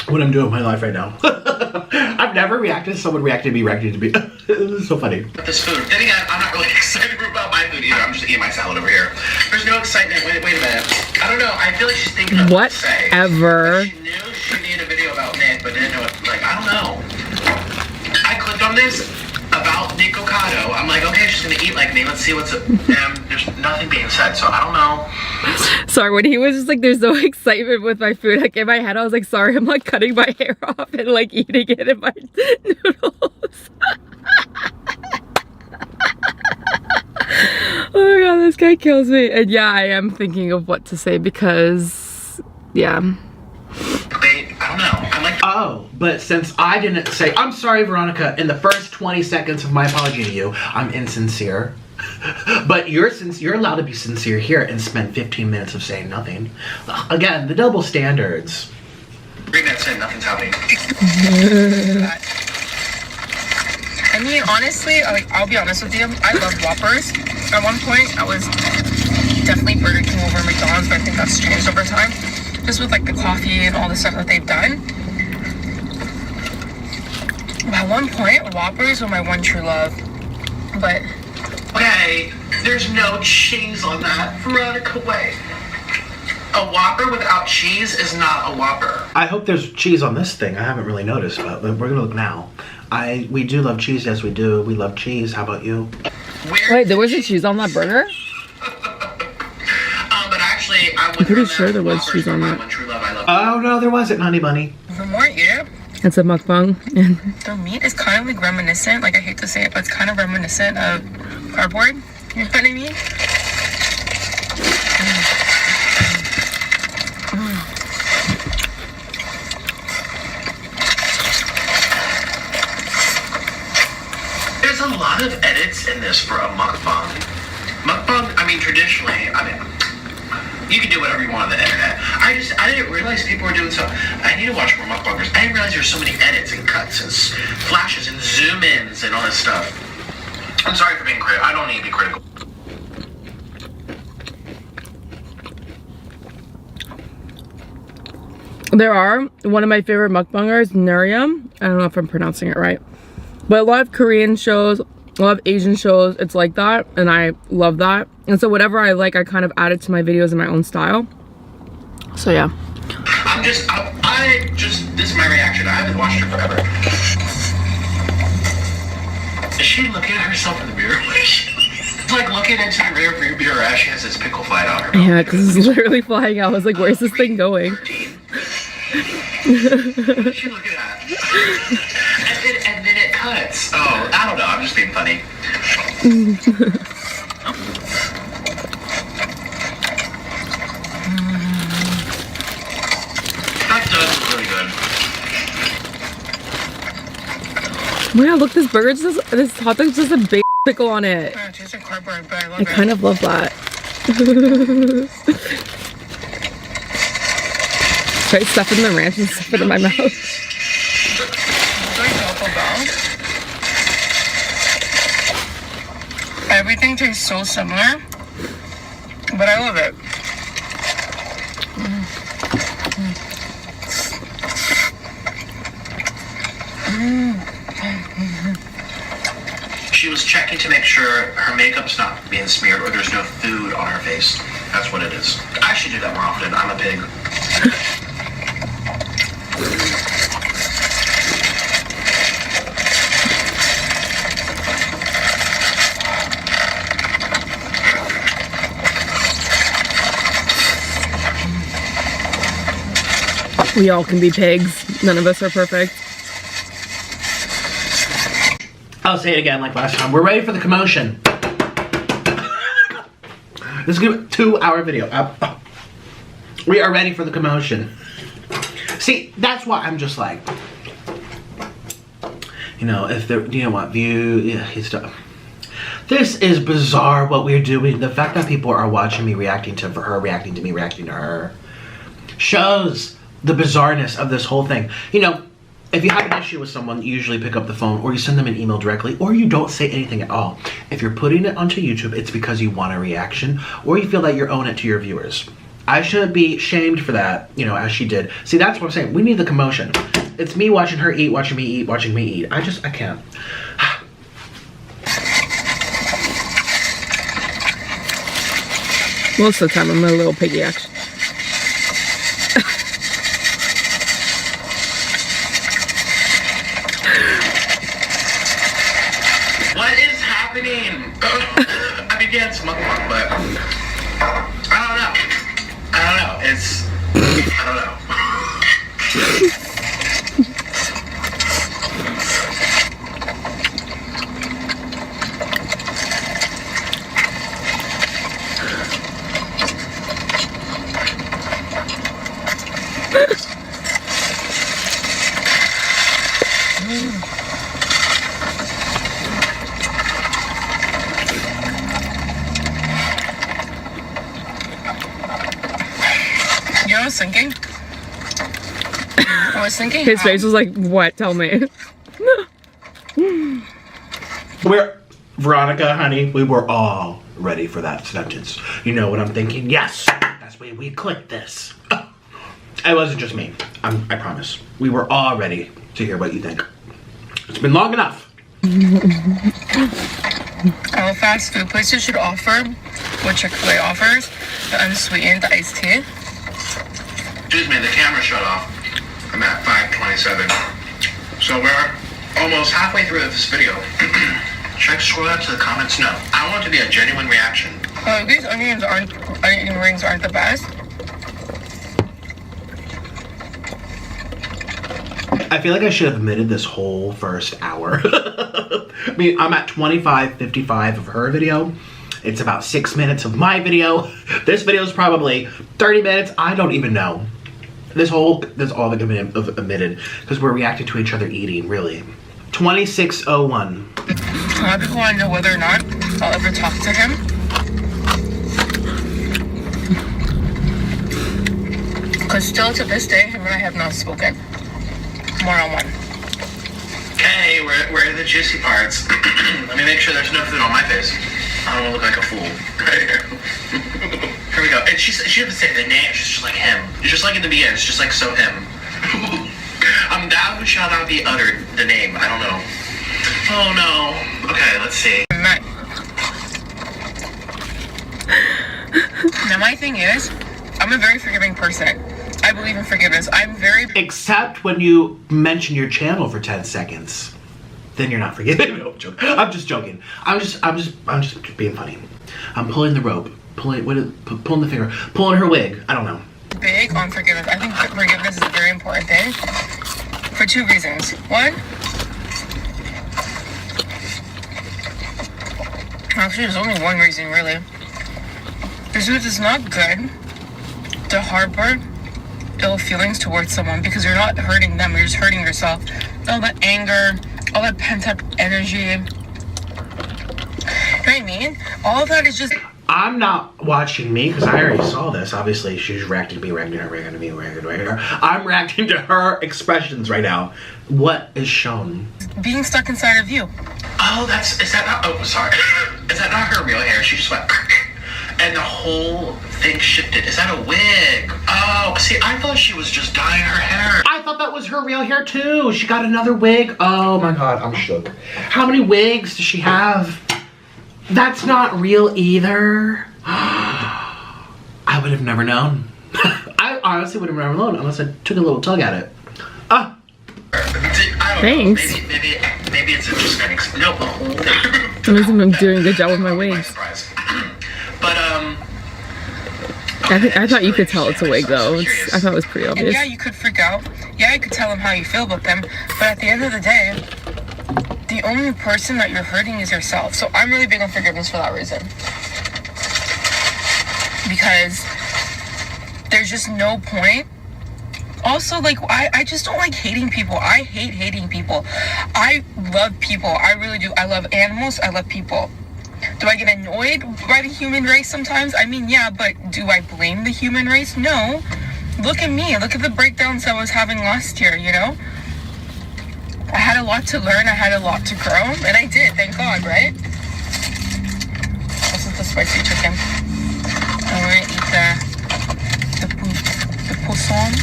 [SPEAKER 1] what I'm doing with my life right now. I've never reacted to someone reacting to me reacting to me. This is so funny.
[SPEAKER 3] With this food. Then again, I'm not really excited about my food either. I'm just eating my salad over here. There's no excitement. Wait a minute. I don't know. I feel like she's thinking of what to say.
[SPEAKER 2] Whatever.
[SPEAKER 3] She knew she needed a video about Nick, but didn't know it. Like, I don't know. I clicked on this about Nikocado. I'm like, okay, she's gonna eat like me. Let's see what's up. And there's nothing being said, so I don't know.
[SPEAKER 2] Sorry, when he was just like, there's no excitement with my food, like in my head I was like, sorry, I'm like cutting my hair off and like eating it in my noodles. Oh my god, this guy kills me. And yeah, I am thinking of what to say because, yeah.
[SPEAKER 3] I don't know. I'm like,
[SPEAKER 1] Oh, but since I didn't say, I'm sorry, Veronica, in the first 20 seconds of my apology to you, I'm insincere. But you're allowed to be sincere here and spend 15 minutes of saying nothing. Again, the double standards.
[SPEAKER 3] bring that in, nothing's happening.
[SPEAKER 4] I mean, honestly, I'll be honest with you. I love Whoppers. At one point, I was definitely Burger King over McDonald's, but I think that's changed over time. Just with like the coffee and all the stuff that they've done. At one point, Whoppers were my one true love. But
[SPEAKER 3] Okay, there's no cheese on that. Veronica Wang. A Whopper without cheese is not a Whopper.
[SPEAKER 1] I hope there's cheese on this thing. I haven't really noticed, but we're gonna look now. We do love cheese, yes we do. We love cheese. How about you?
[SPEAKER 2] Wait, there wasn't cheese on that burger?
[SPEAKER 3] But
[SPEAKER 2] I'm pretty sure there was cheese on that.
[SPEAKER 1] Oh no, there wasn't, honey bunny.
[SPEAKER 4] The more I eat it,
[SPEAKER 2] It's a mukbang.
[SPEAKER 4] the meat is kind of like reminiscent, like I hate to say it, but it's kind of reminiscent of cardboard. You know what I mean?
[SPEAKER 3] There's a lot of edits in this for a mukbang. Mukbang, I mean, traditionally, you can do whatever you want on the internet. I didn't realize people were doing so. I need to watch more mukbangers. I didn't realize there's so many edits and cuts and flashes and zoom ins and all this stuff. I'm sorry for being critical. I don't need to be critical.
[SPEAKER 2] There are one of my favorite mukbangers, Nuryam. I don't know if I'm pronouncing it right. But a lot of Korean shows, a lot of Asian shows, it's like that. And I love that. And so whatever I like, I kind of add it to my videos in my own style. So yeah.
[SPEAKER 3] This is my reaction. I haven't watched her forever. Is she looking at herself in the mirror? It's like looking into the rear view mirror as she has this pickle flying out her mouth.
[SPEAKER 2] Yeah, because it's literally flying out. I was like, where's this thing going?
[SPEAKER 3] What is she looking at? and then it cuts. Oh, I don't know. I'm just being funny. That does look really good.
[SPEAKER 2] Oh my god, look, this burger just, this hot dog's just a big pickle on it.
[SPEAKER 4] Yeah, it tastes like cardboard, but I love
[SPEAKER 2] I
[SPEAKER 4] it.
[SPEAKER 2] kind of love that. Try stuffing the ranch and stuff it in my mouth.
[SPEAKER 4] It's like Taco Bell. Everything tastes so similar, but I love it.
[SPEAKER 3] She was checking to make sure her makeup's not being smeared or there's no food on her face. That's what it is. I should do that more often. I'm a pig.
[SPEAKER 2] We all can be pigs. None of us are perfect.
[SPEAKER 1] I'll say it again like last time. We're ready for the commotion. This is gonna be a 2-hour video. We are ready for the commotion. See, that's why I'm just like, you know, if there, you know what, view, yeah, stuff. This is bizarre what we're doing. The fact that people are watching me reacting to her, reacting to me, reacting to her, shows the bizarreness of this whole thing. You know, if you have an issue with someone, you usually pick up the phone or you send them an email directly or you don't say anything at all. If you're putting it onto YouTube, it's because you want a reaction or you feel that you're owing it to your viewers. I shouldn't be shamed for that, you know, as she did. See, that's what I'm saying. We need the commotion. It's me watching her eat, watching me eat, watching me eat. I can't.
[SPEAKER 2] Most of the time, I'm a little piggy, actually.
[SPEAKER 3] What is happening? I mean, yeah, it's mukbang, but I don't know. I don't know.
[SPEAKER 4] You know what I was thinking? I was thinking
[SPEAKER 2] His face was like, what? Tell me.
[SPEAKER 1] Veronica, honey, we were all ready for that sentence. You know what I'm thinking? Yes, that's why we clicked this. It wasn't just me. I promise. We were all ready to hear what you think. It's been long enough.
[SPEAKER 4] all fast food places should offer what Chick-fil-A offers, the unsweetened iced tea.
[SPEAKER 3] Excuse me, the camera shut off. I'm at 5:27. So we're almost halfway through this video. Should I scroll down to the comments? No. I want it to be a genuine reaction.
[SPEAKER 4] These onion rings aren't the best.
[SPEAKER 1] I feel like I should have omitted this whole first hour. I mean, I'm at 25:55 of her video. It's about 6 minutes of my video. This video is probably 30 minutes. I don't even know. This all of it omitted because we're reacting to each other eating, really. 26:01.
[SPEAKER 4] A lot of people want to know whether or not I'll ever talk to him. Because still to this day, him and I have not spoken one-on-one.
[SPEAKER 3] Okay, where are the juicy parts? Let me make sure there's no food on my face. I don't want to look like a fool. Right here. Here we go. And she doesn't say the name, she's just like him. It's just like in the beginning, it's just like so him. I'm down to shout out the name. I don't know. Oh no. Okay, let's see.
[SPEAKER 4] Now my thing is, I'm a very forgiving person. I believe in forgiveness. I'm very...
[SPEAKER 1] Except when you mention your channel for 10 seconds. Then you're not forgiving. No, I'm just joking. I'm just being funny. I'm pulling the rope. Pulling the finger. Pulling her wig. I don't know.
[SPEAKER 4] Big on forgiveness. I think forgiveness is a very important thing for 2 reasons. One, actually there's only one reason really. Because it's not good to harbor ill feelings towards someone because you're not hurting them, you're just hurting yourself. All that anger, all that pent-up energy. You know what I mean? All of that is just...
[SPEAKER 1] I'm not watching me because I already saw this. Obviously, she's reacting to me, reacting to her. I'm reacting to her expressions right now. What is shown?
[SPEAKER 4] Being stuck inside of you.
[SPEAKER 3] Oh, is that not, oh, sorry. Is that not her real hair? She just went, and the whole thing shifted. Is that a wig? Oh, see, I thought she was just dyeing her hair.
[SPEAKER 1] I thought that was her real hair too. She got another wig. Oh my God, I'm shook. How many wigs does she have? That's not real either. I would have never known. I honestly would have never known unless I took a little tug at it. Ah.
[SPEAKER 2] Thanks.
[SPEAKER 3] Maybe it's just an no.
[SPEAKER 2] I'm doing a good job with my wigs.
[SPEAKER 3] But
[SPEAKER 2] I thought you could tell it's a wig though. I thought it was pretty obvious.
[SPEAKER 4] And yeah, you could freak out. Yeah, you could tell them how you feel about them. But at the end of the day, the only person that you're hurting is yourself. So I'm really big on forgiveness for that reason. Because there's just no point. Also, like, I just don't like hating people. I hate hating people. I love people. I really do. I love animals. I love people. Do I get annoyed by the human race sometimes? I mean, yeah, but do I blame the human race? No. Look at me. Look at the breakdowns I was having last year, you know? I had a lot to learn. I had a lot to grow. And I did, thank God, right? This is the spicy chicken. I'm going to eat the poisson.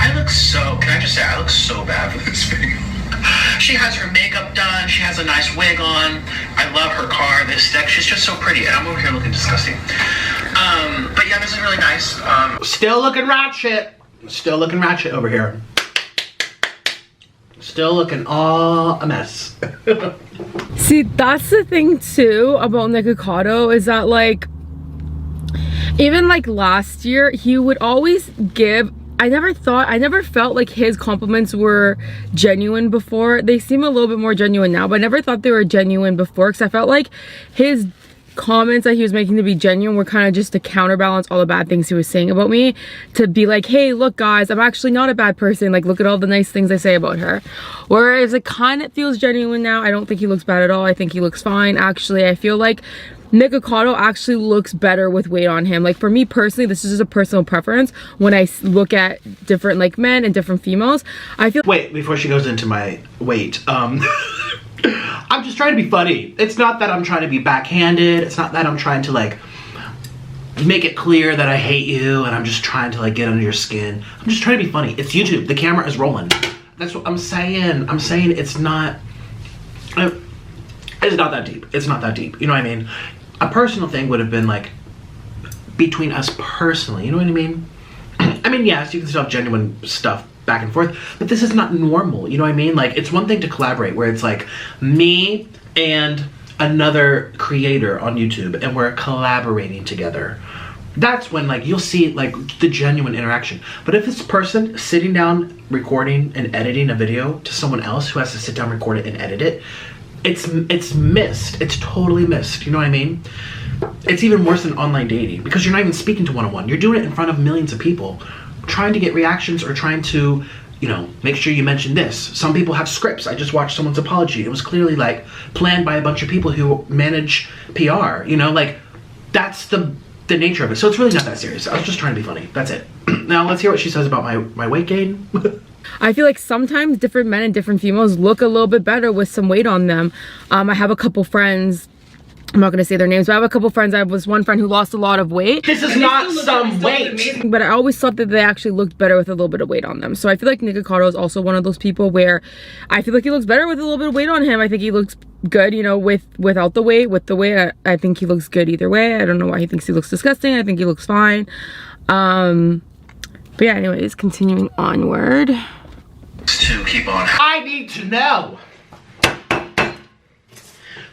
[SPEAKER 3] I look so, can I just say, I look so bad for this video. She has her makeup done. She has a nice wig on. I love her car, this deck. She's just so pretty. And I'm over here looking disgusting. But yeah, this is really nice.
[SPEAKER 1] Still looking ratchet. Still looking ratchet over here. Still looking all a mess.
[SPEAKER 2] See, that's the thing too about Nikocado is that like, even like last year, he would always give, I never felt like his compliments were genuine before. They seem a little bit more genuine now, but I never thought they were genuine before because I felt like his comments that he was making to be genuine were kind of just to counterbalance all the bad things he was saying about me, to be like, hey, look guys, I'm actually not a bad person, like look at all the nice things I say about her. Whereas it kind of feels genuine now. I don't think he looks bad at all. I think he looks fine. Actually, I feel like Nikocado actually looks better with weight on him. Like for me personally, this is just a personal preference. When I look at different like men and different females, I feel—
[SPEAKER 1] Wait, before she goes into my weight, I'm just trying to be funny. It's not that I'm trying to be backhanded. It's not that I'm trying to like make it clear that I hate you and I'm just trying to like get under your skin. I'm just trying to be funny. It's YouTube. The camera is rolling. That's what I'm saying. I'm saying it's not that deep. It's not that deep. You know what I mean? A personal thing would have been like between us personally. You know what I mean? I mean, yes, you can still have genuine stuff back and forth, but this is not normal. You know what I mean? Like, it's one thing to collaborate where it's like me and another creator on YouTube and we're collaborating together. That's when like you'll see like the genuine interaction. But if this person sitting down recording and editing a video to someone else who has to sit down, record it, and edit it, it's missed. It's totally missed. You know what I mean? It's even worse than online dating because you're not even speaking to one-on-one. You're doing it in front of millions of people, trying to get reactions or trying to, you know, make sure you mention this. Some people have scripts. I just watched someone's apology. It was clearly like planned by a bunch of people who manage PR. You know, like that's the nature of it. So it's really not that serious. I was just trying to be funny. That's it. Now let's hear what she says about my weight gain.
[SPEAKER 2] I feel like sometimes different men and different females look a little bit better with some weight on them. I have a couple friends, I'm not gonna say their names, but I have a couple friends. I was one friend who lost a lot of weight.
[SPEAKER 1] This is not some weight.
[SPEAKER 2] But I always thought that they actually looked better with a little bit of weight on them. So I feel like Nikocado is also one of those people where I feel like he looks better with a little bit of weight on him. I think he looks good, you know, without the weight. With the weight, I think he looks good either way. I don't know why he thinks he looks disgusting. I think he looks fine. But yeah, anyways, continuing onward.
[SPEAKER 3] To keep on.
[SPEAKER 1] I need to know.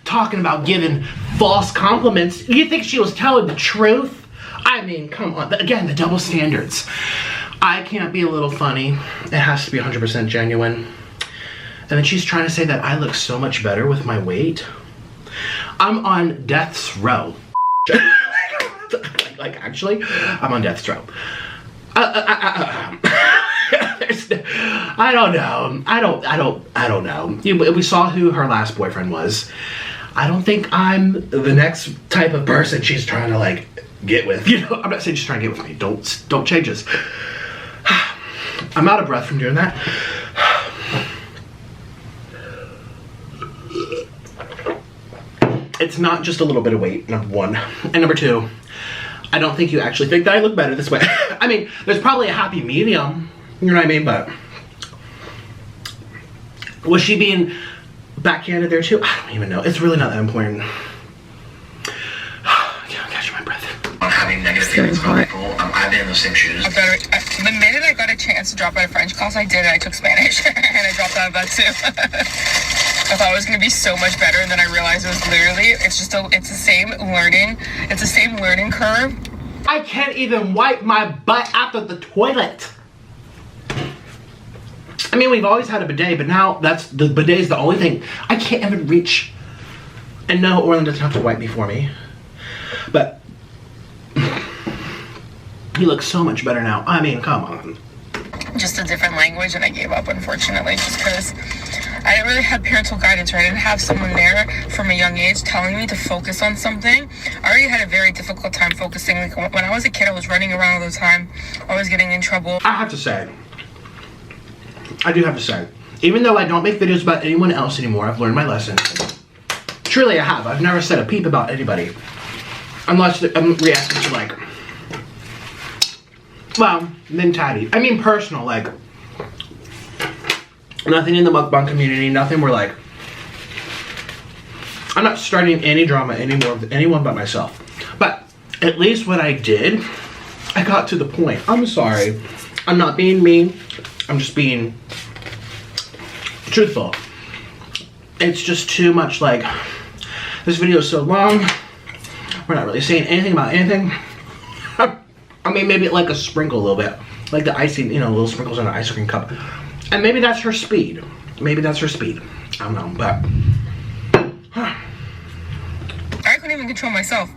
[SPEAKER 1] Talking about giving false compliments. You think she was telling the truth? I mean, come on. Again, the double standards. I can't be a little funny. It has to be 100% genuine. And then she's trying to say that I look so much better with my weight. I'm on death's row. like actually, I'm on death's row. I don't know. I don't know. We saw who her last boyfriend was. I don't think I'm the next type of person she's trying to like get with. You know, I'm not saying she's trying to get with me. Don't change this. I'm out of breath from doing that. It's not just a little bit of weight, number one. And number two, I don't think you actually think that I look better this way. I mean, there's probably a happy medium, you know what I mean? But was she being backhanded there too? I don't even know. It's really not that important. I can't catch my breath.
[SPEAKER 3] On having negative feelings about people, I've been in those same shoes.
[SPEAKER 4] The minute I got a chance to drop out of French class, I did it. I took Spanish and I dropped out of that too. I thought it was gonna be so much better, and then I realized it was literally, it's the same learning curve.
[SPEAKER 1] I can't even wipe my butt after the toilet. I mean, we've always had a bidet, but now the bidet is the only thing. I can't even reach. And no, Orlin doesn't have to wipe me for me. But he looks so much better now. I mean, come on.
[SPEAKER 4] Just a different language, and I gave up, unfortunately, just because I didn't really have parental guidance, or I didn't have someone there from a young age telling me to focus on something. I already had a very difficult time focusing. Like when I was a kid, I was running around all the time. I was getting in trouble.
[SPEAKER 1] I do have to say, even though I don't make videos about anyone else anymore, I've learned my lesson. Truly, I have. I've never said a peep about anybody. Unless I'm reacting to like, well, then tatty. I mean personal, like, nothing in the mukbang community, nothing where like, I'm not starting any drama anymore with anyone but myself. But at least when I did, I got to the point. I'm sorry. I'm not being mean. I'm just being truthful. It's just too much like, this video is so long, we're not really saying anything about anything. I mean, maybe like a sprinkle a little bit. Like the icing, you know, little sprinkles on an ice cream cup. And maybe that's her speed. Maybe that's her speed. I don't know, but.
[SPEAKER 4] I couldn't even control myself.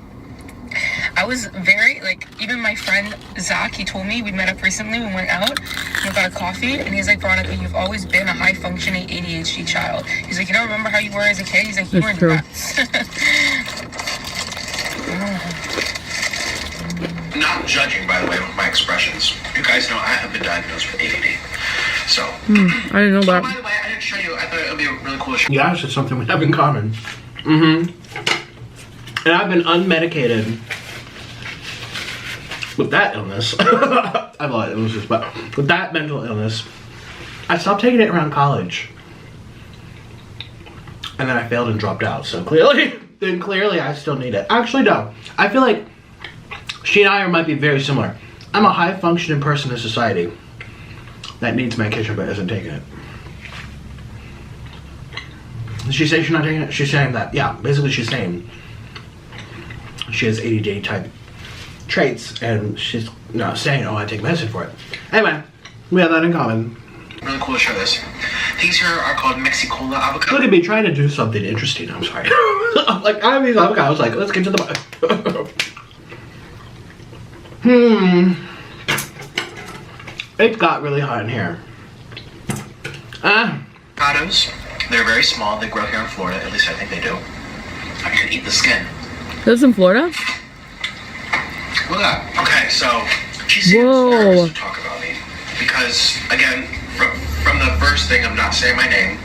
[SPEAKER 4] I was very, like, even my friend Zach, he told me, we met up recently, we went out, we got a coffee, and he's like, Veronica, you've always been a high-functioning ADHD child. He's like, you don't remember how you were as a kid? He's like, you were nuts.
[SPEAKER 3] Not judging, by the way, with my expressions. You guys know I have been diagnosed with ADD. So.
[SPEAKER 2] I didn't know that.
[SPEAKER 3] By the way, I didn't show you. I thought it would be a really cool show.
[SPEAKER 1] Yeah, it's just something we have in common. And I've been unmedicated with that illness. I have a lot of illnesses, but with that mental illness, I stopped taking it around college. And then I failed and dropped out. So clearly I still need it. Actually, no. I feel like she and I might be very similar. I'm a high-functioning person in society that needs medication but isn't taking it. Did she say she's not taking it? She's saying that, yeah, basically she's saying she has ADD type traits, and she's not saying, oh, I take medicine for it. Anyway, we have that in common.
[SPEAKER 3] Really cool to show this. These here are called Mexicola avocado.
[SPEAKER 1] Look at me trying to do something interesting. I'm sorry. I'm like, I have these avocados. Like, let's get to the It got really hot in here.
[SPEAKER 3] Avocados, they're very small. They grow here in Florida. At least I think they do. I can eat the skin.
[SPEAKER 2] Lives in Florida?
[SPEAKER 3] Look at that. Okay, so she seems nervous to talk about me because, again, from the first thing of not saying my name,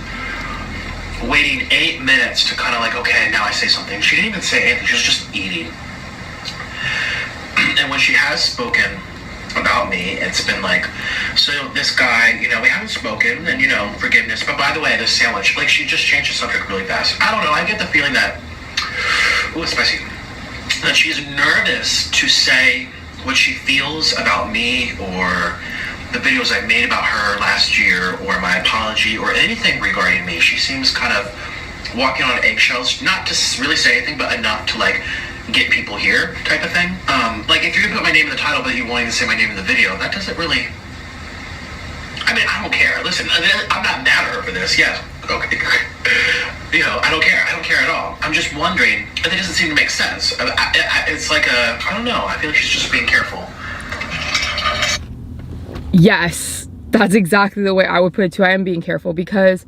[SPEAKER 3] waiting 8 minutes to kind of like, okay, now I say something. She didn't even say anything. She was just eating. And when she has spoken about me, it's been like, so this guy, you know, we haven't spoken, and you know, forgiveness, but by the way, this sandwich, like, she just changed the subject really fast. I don't know, I get the feeling that, ooh, it's spicy, that she's nervous to say what she feels about me, or the videos I made about her last year, or my apology, or anything regarding me. She seems kind of walking on eggshells, not to really say anything, but enough to like get people here type of thing. Like if you're gonna put my name in the title but you won't even say my name in the video, that doesn't really, I mean, I don't care. Listen, I'm not mad at her for this. Yes, okay. You know, I don't care at all. I'm just wondering, it doesn't seem to make sense. It's like I don't know, I feel like she's just being careful.
[SPEAKER 2] Yes, that's exactly the way I would put it too. I am being careful because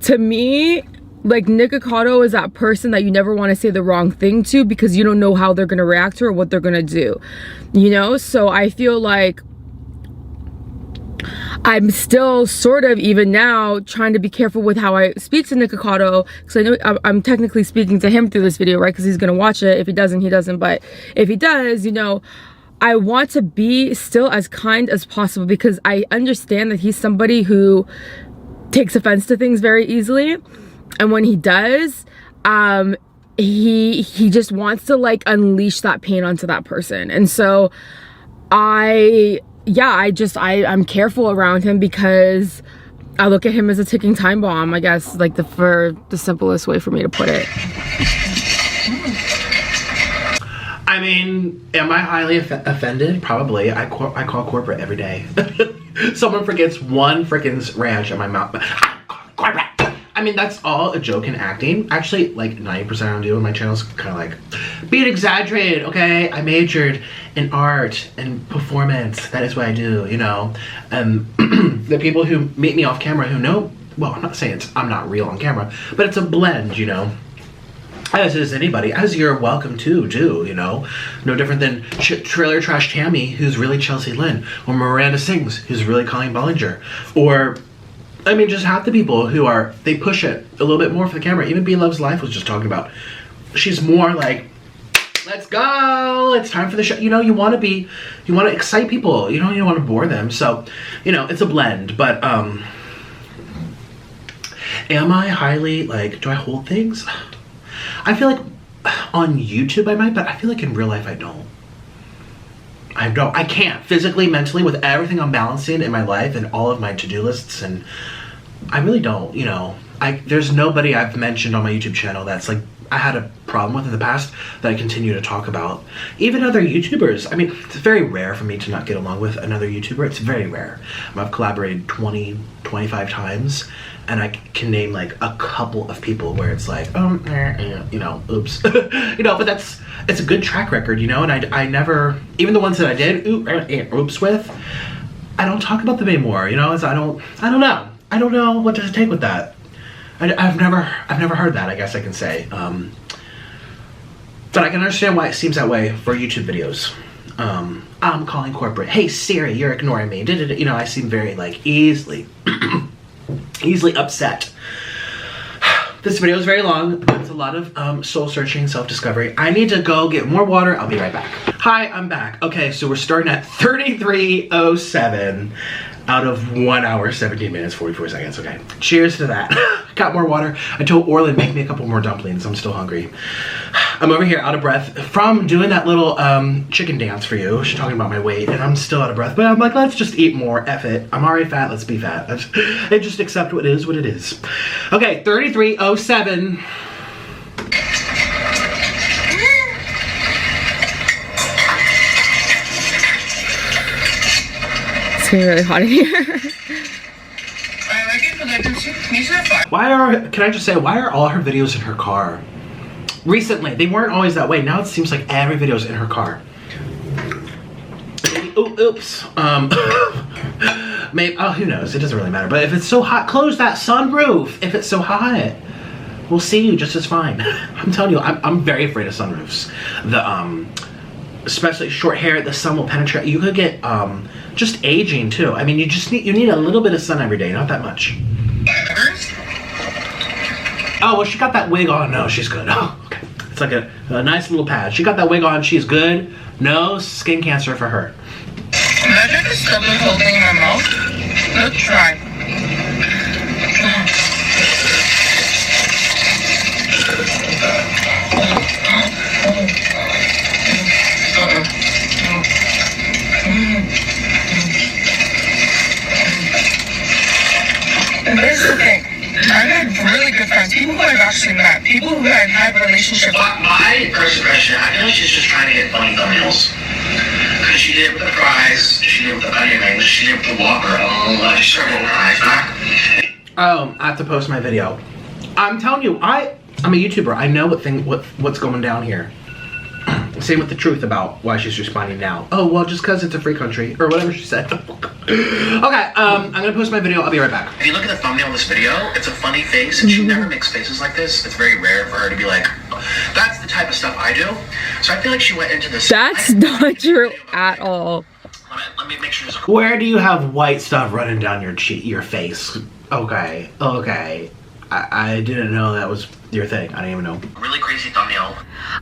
[SPEAKER 2] to me, like, Nikocado is that person that you never want to say the wrong thing to because you don't know how they're going to react to or what they're going to do, you know? So I feel like I'm still sort of, even now, trying to be careful with how I speak to Nikocado, because I know I'm technically speaking to him through this video, right? Because he's going to watch it. If he doesn't, he doesn't. But if he does, you know, I want to be still as kind as possible because I understand that he's somebody who takes offense to things very easily. And when he does, he just wants to like unleash that pain onto that person. And so I'm careful around him because I look at him as a ticking time bomb, I guess, like for the simplest way for me to put it.
[SPEAKER 1] I mean, am I highly offended? Probably. I call corporate every day. Someone forgets one freaking ranch in my mouth. Corporate. I mean, that's all a joke and acting. Actually, like 90% of what I do on my channel is kind of like being exaggerated, okay? I majored in art and performance. That is what I do, you know? The people who meet me off camera who know, well, I'm not saying I'm not real on camera, but it's a blend, you know? As is anybody, as you're welcome to do, you know? No different than Trailer Trash Tammy, who's really Chelsea Lynn, or Miranda Sings, who's really Colleen Bollinger, or I mean, just half the people who are, they push it a little bit more for the camera. Even B Loves Life was just talking about. She's more like, let's go, it's time for the show. You know, you want to excite people. You know, you don't want to bore them. So, you know, it's a blend. But, am I highly, like, do I hold things? I feel like on YouTube I might, but I feel like in real life I don't. I can't physically, mentally, with everything I'm balancing in my life and all of my to-do lists, and I really don't, you know. There's nobody I've mentioned on my YouTube channel that's like I had a problem with in the past that I continue to talk about. Even other YouTubers. I mean, it's very rare for me to not get along with another YouTuber. It's very rare. I've collaborated 20, 25 times, and I can name like a couple of people where it's like, you know, oops. You know, but it's a good track record, you know, and I never, even the ones that I did oops with, I don't talk about them anymore, you know, I don't know. I don't know what to take with that. I've never heard that, I guess I can say. But I can understand why it seems that way for YouTube videos. I'm calling corporate. Hey Siri, you're ignoring me. You know, I seem very like easily upset. This video is very long, but it's a lot of soul searching, self-discovery. I need to go get more water. I'll be right back. Hi, I'm back. Okay, so we're starting at 33:07 out of 1 hour, 17 minutes, 44 seconds. Okay, cheers to that. Got more water. I told Orlin, make me a couple more dumplings. I'm still hungry. I'm over here out of breath from doing that little chicken dance for you. She's talking about my weight, and I'm still out of breath. But I'm like, let's just eat more. F it. I'm already fat. Let's be fat. And just accept what it is. Okay, 33:07.
[SPEAKER 2] It's getting really hot in here.
[SPEAKER 4] I like it because these are fun.
[SPEAKER 1] Can I just say, why are all her videos in her car? Recently, they weren't always that way. Now it seems like every video's in her car. Oops. Maybe, who knows? It doesn't really matter. But if it's so hot, close that sunroof. If it's so hot, we'll see you just as fine. I'm telling you, I'm very afraid of sunroofs. Especially short hair, the sun will penetrate. You could get just aging too. I mean, you need a little bit of sun every day, not that much. Oh, well, she got that wig on. No, she's good. Oh, okay. It's like a nice little pad. She got that wig on. She's good. No skin cancer for her.
[SPEAKER 4] Imagine the stuff I'm holding in my mouth. Let's try. And this is the thing. I've had really good friends, people who I've actually met, people who I've had relationships with.
[SPEAKER 3] My first impression, I feel like she's just trying to get funny thumbnails. Because she did it with the fries, she did it with the onion rings, she did it with the Whopper. She started with her eyes back.
[SPEAKER 1] Oh, I have to post my video. I'm telling you, I'm a YouTuber. I know what's going down here. Same with the truth about why she's responding now. Oh, well, just because it's a free country, or whatever she said. Okay, I'm gonna post my video. I'll be right back.
[SPEAKER 3] If you look at the thumbnail of this video, it's a funny face, and she never makes faces like this. It's very rare for her to be like, that's the type of stuff I do. So I feel like she went into this.
[SPEAKER 2] That's not true at all.
[SPEAKER 3] Let me make sure there's a...
[SPEAKER 1] Where do you have white stuff running down your face? Okay. I didn't know that was your thing. I didn't even know.
[SPEAKER 3] Really crazy thumbnail.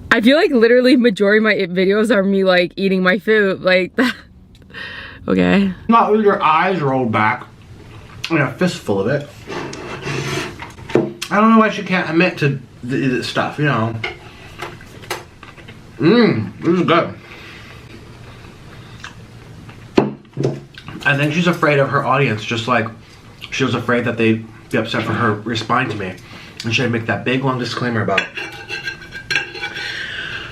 [SPEAKER 2] I feel like literally majority of my videos are me like eating my food like that. Okay.
[SPEAKER 1] Not with your eyes rolled back and a fistful of it. I don't know why she can't admit to this stuff, you know. This is good. I think she's afraid of her audience, just like she was afraid that they'd be upset for her responding to me. And she had to make that big long disclaimer about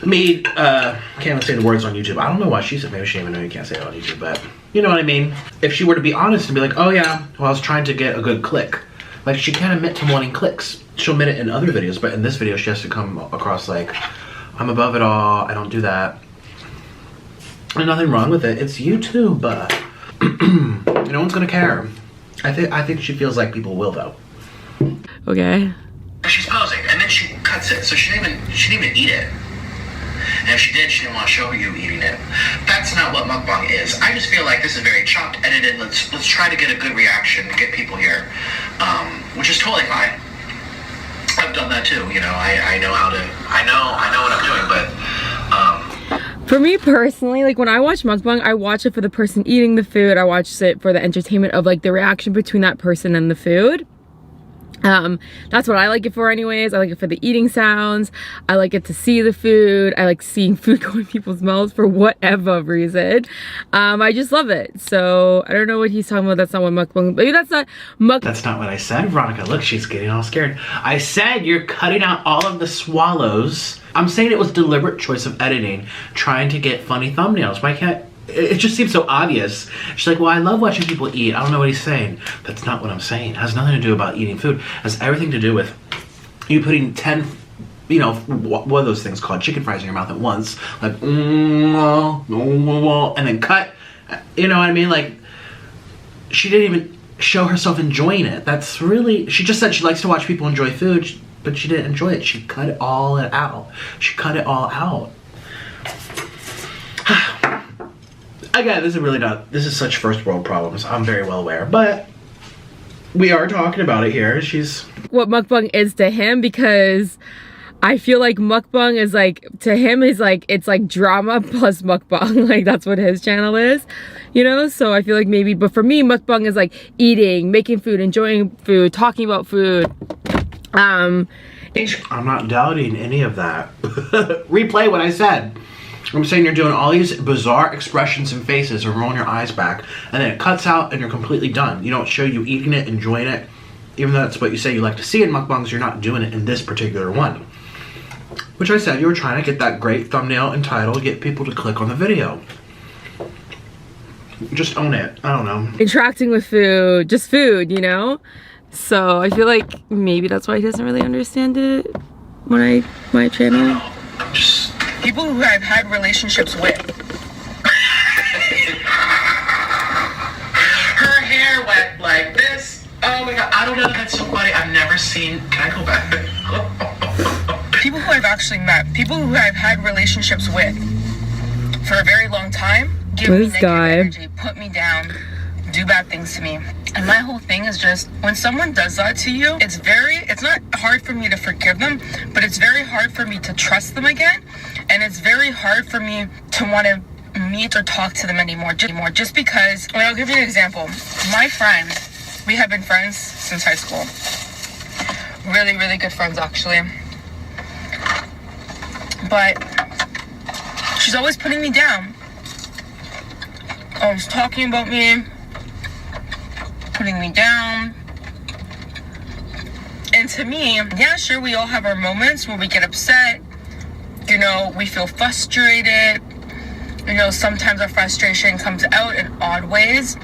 [SPEAKER 1] me, can't even say the words on YouTube. I don't know why she said, maybe she didn't even know you can't say it on YouTube, but you know what I mean? If she were to be honest and be like, oh yeah, well I was trying to get a good click. Like she can't admit to wanting clicks. She'll admit it in other videos, but in this video she has to come across like, I'm above it all, I don't do that. And nothing wrong with it, it's YouTube. No one's gonna care. I think she feels like people will though.
[SPEAKER 2] Okay.
[SPEAKER 3] She's posing, and then she cuts it, so she didn't even eat it. And if she did, she didn't want to show you eating it. That's not what mukbang is. I just feel like this is very chopped, edited. Let's try to get a good reaction to get people here, which is totally fine. I've done that too. You know, I know what I'm doing, but.
[SPEAKER 2] For me personally, like when I watch mukbang, I watch it for the person eating the food. I watch it for the entertainment of like the reaction between that person and the food. That's what I like it for anyways. I like it for the eating sounds. I like it to see the food. I like seeing food go in people's mouths for whatever reason. I just love it. So I don't know what he's talking about. That's not what mukbang, maybe that's not mukbang.
[SPEAKER 1] That's not what I said, Veronica. Look, she's getting all scared. I said you're cutting out all of the swallows. I'm saying it was deliberate choice of editing, trying to get funny thumbnails. Why can't, it just seems so obvious. She's like, well, I love watching people eat. I don't know what he's saying. That's not what I'm saying. It has nothing to do about eating food. It has everything to do with you putting 10, you know, what are those things called? Chicken fries in your mouth at once. Like, and then cut. You know what I mean? Like, she didn't even show herself enjoying it. That's really, she just said she likes to watch people enjoy food, but she didn't enjoy it. She cut it all out. She cut it all out. Again, this is really not, this is such first world problems. I'm very well aware, but we are talking about it here. She's...
[SPEAKER 2] What mukbang is to him, because I feel like mukbang is like, to him is like, it's like drama plus mukbang. Like that's what his channel is, you know? So I feel like maybe, but for me, mukbang is like eating, making food, enjoying food, talking about food.
[SPEAKER 1] I'm not doubting any of that. Replay what I said. I'm saying you're doing all these bizarre expressions and faces or rolling your eyes back, and then it cuts out and you're completely done. You don't show you eating it, enjoying it. Even though that's what you say you like to see in mukbangs, you're not doing it in this particular one. Which I said you were trying to get that great thumbnail and title to get people to click on the video. Just own it. I don't know.
[SPEAKER 2] Interacting with food, just food, you know? So I feel like maybe that's why he doesn't really understand it when my channel.
[SPEAKER 3] Just
[SPEAKER 4] People who I've had relationships with.
[SPEAKER 3] her hair went like this. Oh my god, I don't know. That's so funny. I've never seen. Can I go back?
[SPEAKER 4] People who I've actually met. People who I've had relationships with for a very long time. Give me
[SPEAKER 2] This
[SPEAKER 4] negative
[SPEAKER 2] guy.
[SPEAKER 4] energy, put me down, do bad things to me. And my whole thing is just, when someone does that to you, it's not hard for me to forgive them, but it's very hard for me to trust them again. And it's very hard for me to want to meet or talk to them anymore. Just because, and I'll give you an example. My friend, we have been friends since high school. Really, really good friends, actually. But she's always putting me down. Always talking about me, putting me down. And to me, yeah, sure, we all have our moments where we get upset. You know, we feel frustrated. You know, sometimes our frustration comes out in odd ways.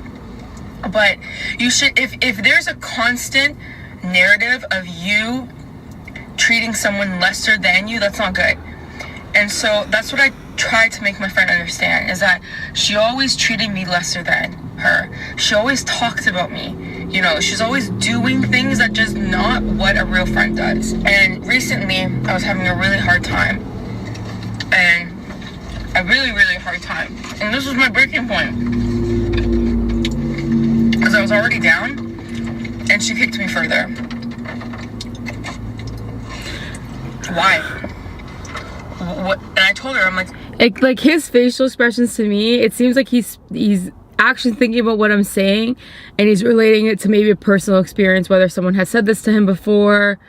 [SPEAKER 4] But you should, if there's a constant narrative of you treating someone lesser than you, that's not good. And so that's what I try to make my friend understand, is that she always treated me lesser than her. She always talked about me. You know, she's always doing things that just not what a real friend does. And recently, I was having a really hard time. And a really, really hard time. And this was my breaking point. Because I was already down, and she kicked me further. Why? What? And I told her, I'm
[SPEAKER 2] Like his facial expressions to me, it seems like he's actually thinking about what I'm saying, and he's relating it to maybe a personal experience, whether someone has said this to him before.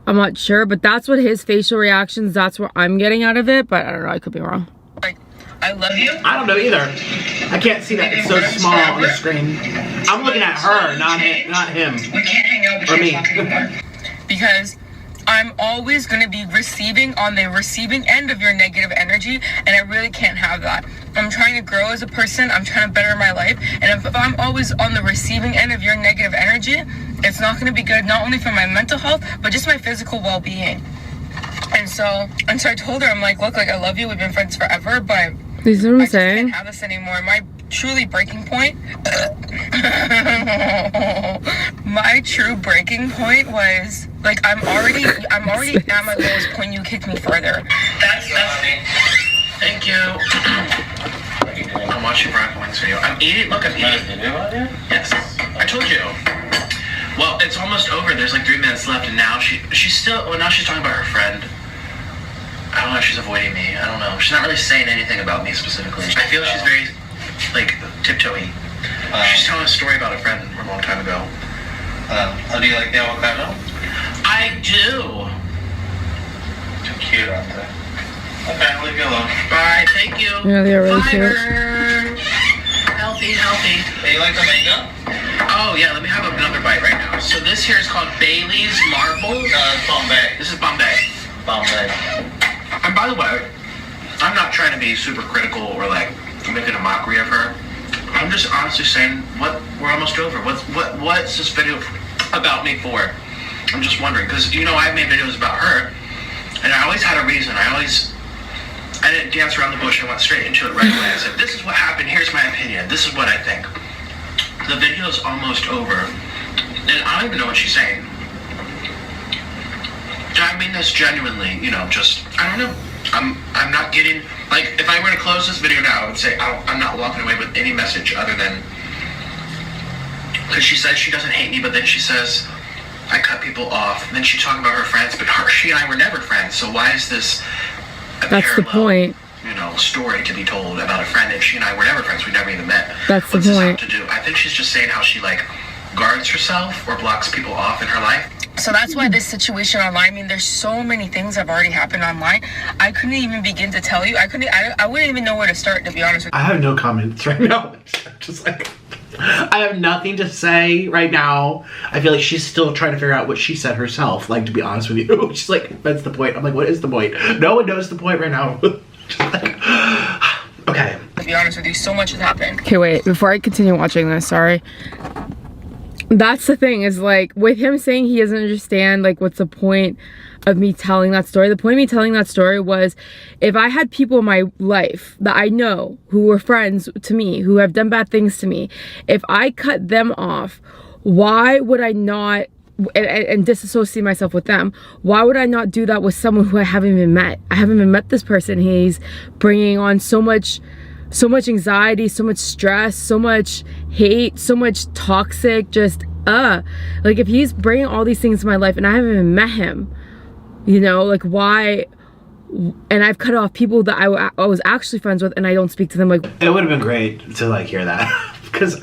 [SPEAKER 2] I'm not sure, but that's what his facial reactions, that's what I'm getting out of it, but I don't know, I could be wrong.
[SPEAKER 4] like, I love you.
[SPEAKER 1] I don't know either. I can't see that. It's so small on the screen. I'm looking at her, not him.
[SPEAKER 3] We can't hang out with
[SPEAKER 1] Or
[SPEAKER 3] you
[SPEAKER 1] me.
[SPEAKER 3] anymore.
[SPEAKER 4] Because I'm always going to be on the receiving end of your negative energy, and I really can't have that. I'm trying to grow as a person. I'm trying to better my life. And if I'm always on the receiving end of your negative energy, it's not going to be good, not only for my mental health, but just my physical well-being. And so I told her, I'm like, look, like, I love you. We've been friends forever, but
[SPEAKER 2] You see what I'm
[SPEAKER 4] I just
[SPEAKER 2] saying?
[SPEAKER 4] can't have this anymore. My truly breaking point, my true breaking point was, like, I'm already at my lowest point. You kicked me further.
[SPEAKER 3] That's Thank you. I'm watching Veronica Wang's video. I'm eating. Look, I'm eating. Yes. I told you. Well, it's almost over. There's like 3 minutes left, and now she's still. Well, now she's talking about her friend. I don't know if she's avoiding me. I don't know. She's not really saying anything about me specifically. I feel she's very, like, tiptoey. She's telling a story about a friend from a long time ago.
[SPEAKER 5] Do you like the avocado?
[SPEAKER 3] I do.
[SPEAKER 5] Too cute out there. Okay, I'll leave you alone.
[SPEAKER 3] Bye. Thank you.
[SPEAKER 2] Yeah, they are really cute.
[SPEAKER 3] Fiber. Healthy.
[SPEAKER 5] Hey, you like the mango?
[SPEAKER 3] Oh yeah, let me have another bite right now. So this here is called Bailey's Marbles.
[SPEAKER 5] No, it's Bombay.
[SPEAKER 3] This is Bombay.
[SPEAKER 5] Bombay.
[SPEAKER 3] And by the way, I'm not trying to be super critical or like making a mockery of her. I'm just honestly saying we're almost over. What's this video about me for? I'm just wondering, because you know I've made videos about her, and I always had a reason. I didn't dance around the bush. I went straight into it right away. I said, this is what happened. Here's my opinion. This is what I think. The video's almost over, and I don't even know what she's saying. I mean this genuinely, you know, just, I don't know. I'm not getting, like, if I were to close this video now, I would say I'm not walking away with any message other than, because she says she doesn't hate me, but then she says I cut people off. And then she talking about her friends, but she and I were never friends, so why is this a
[SPEAKER 2] That's the point.
[SPEAKER 3] you know, story to be told about a friend if she and I were never friends, we never even met?
[SPEAKER 2] That's the
[SPEAKER 3] What's this have
[SPEAKER 2] point.
[SPEAKER 3] to do? I think she's just saying how she, like, guards herself or blocks people off in her life.
[SPEAKER 4] So that's why this situation online, I mean, there's so many things that have already happened online. I couldn't even begin to tell you. I wouldn't even know where to start, to be honest with you.
[SPEAKER 1] I have no comments right now. Just like, I have nothing to say right now. I feel like she's still trying to figure out what she said herself. Like, to be honest with you, she's like, that's the point. I'm like, what is the point? No one knows the point right now. Just like, okay.
[SPEAKER 4] To be honest honest with you. So much has happened.
[SPEAKER 2] Okay, wait, before I continue watching this, sorry. That's the thing, is like, with him saying he doesn't understand, like, what's the point of me telling that story? The point of me telling that story was, if I had people in my life that I know who were friends to me, who have done bad things to me, if I cut them off, why would I not, and disassociate myself with them, why would I not do that with someone who I haven't even met? I haven't even met this person. He's bringing on so much anxiety, so much stress, so much hate, so much toxic, just like, if he's bringing all these things to my life and I haven't even met him, you know, like, why? And I've cut off people that I was actually friends with, and I don't speak to them. Like,
[SPEAKER 1] it would have been great to like hear that, because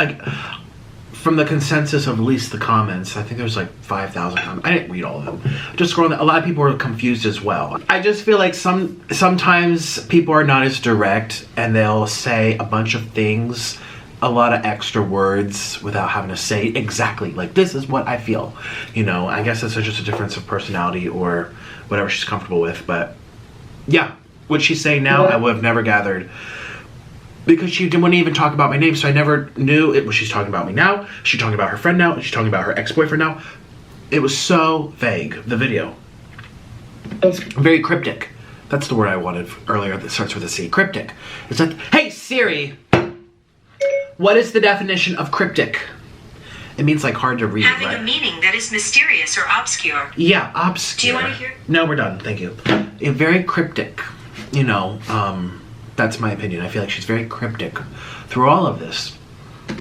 [SPEAKER 1] from the consensus of at least the comments, I think there's like 5,000 comments. I didn't read all of them. Just scrolling, a lot of people were confused as well. I just feel like sometimes people are not as direct, and they'll say a bunch of things, a lot of extra words without having to say exactly, like, this is what I feel. You know, I guess that's just a difference of personality or whatever she's comfortable with. But yeah, what she's saying now, I would have never gathered, because she wouldn't even talk about my name, so I never knew it was she's talking about me now, she's talking about her friend now, she's talking about her ex-boyfriend now. It was so vague, the video. Very cryptic. That's the word I wanted earlier that starts with a C. Cryptic. It's like, hey Siri, what is the definition of cryptic? It means like hard to read,
[SPEAKER 6] Having
[SPEAKER 1] right?
[SPEAKER 6] a meaning that is mysterious or obscure.
[SPEAKER 1] Yeah, obscure.
[SPEAKER 6] Do you want to hear?
[SPEAKER 1] No, we're done. Thank you. Very cryptic. You know, that's my opinion. I feel like she's very cryptic through all of this.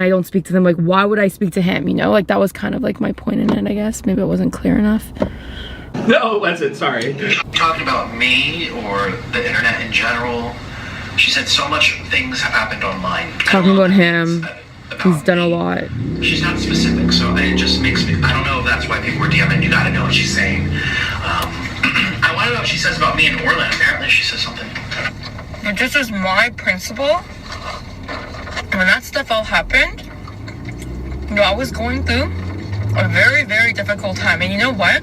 [SPEAKER 2] I don't speak to them. Like, why would I speak to him? You know, like, that was kind of like my point in it, I guess. Maybe it wasn't clear enough.
[SPEAKER 1] No, that's it. Sorry.
[SPEAKER 3] Talking about me or the internet in general, she said so much things have happened online.
[SPEAKER 2] Talking about him. He's done a lot.
[SPEAKER 3] She's not specific, so it just makes me, I don't know if that's why people were DMing. You gotta know what she's saying. I want to know what she says about me in Orland. Apparently she says something.
[SPEAKER 4] But this is my principle. When that stuff all happened, you know, I was going through a very, very difficult time. And you know what?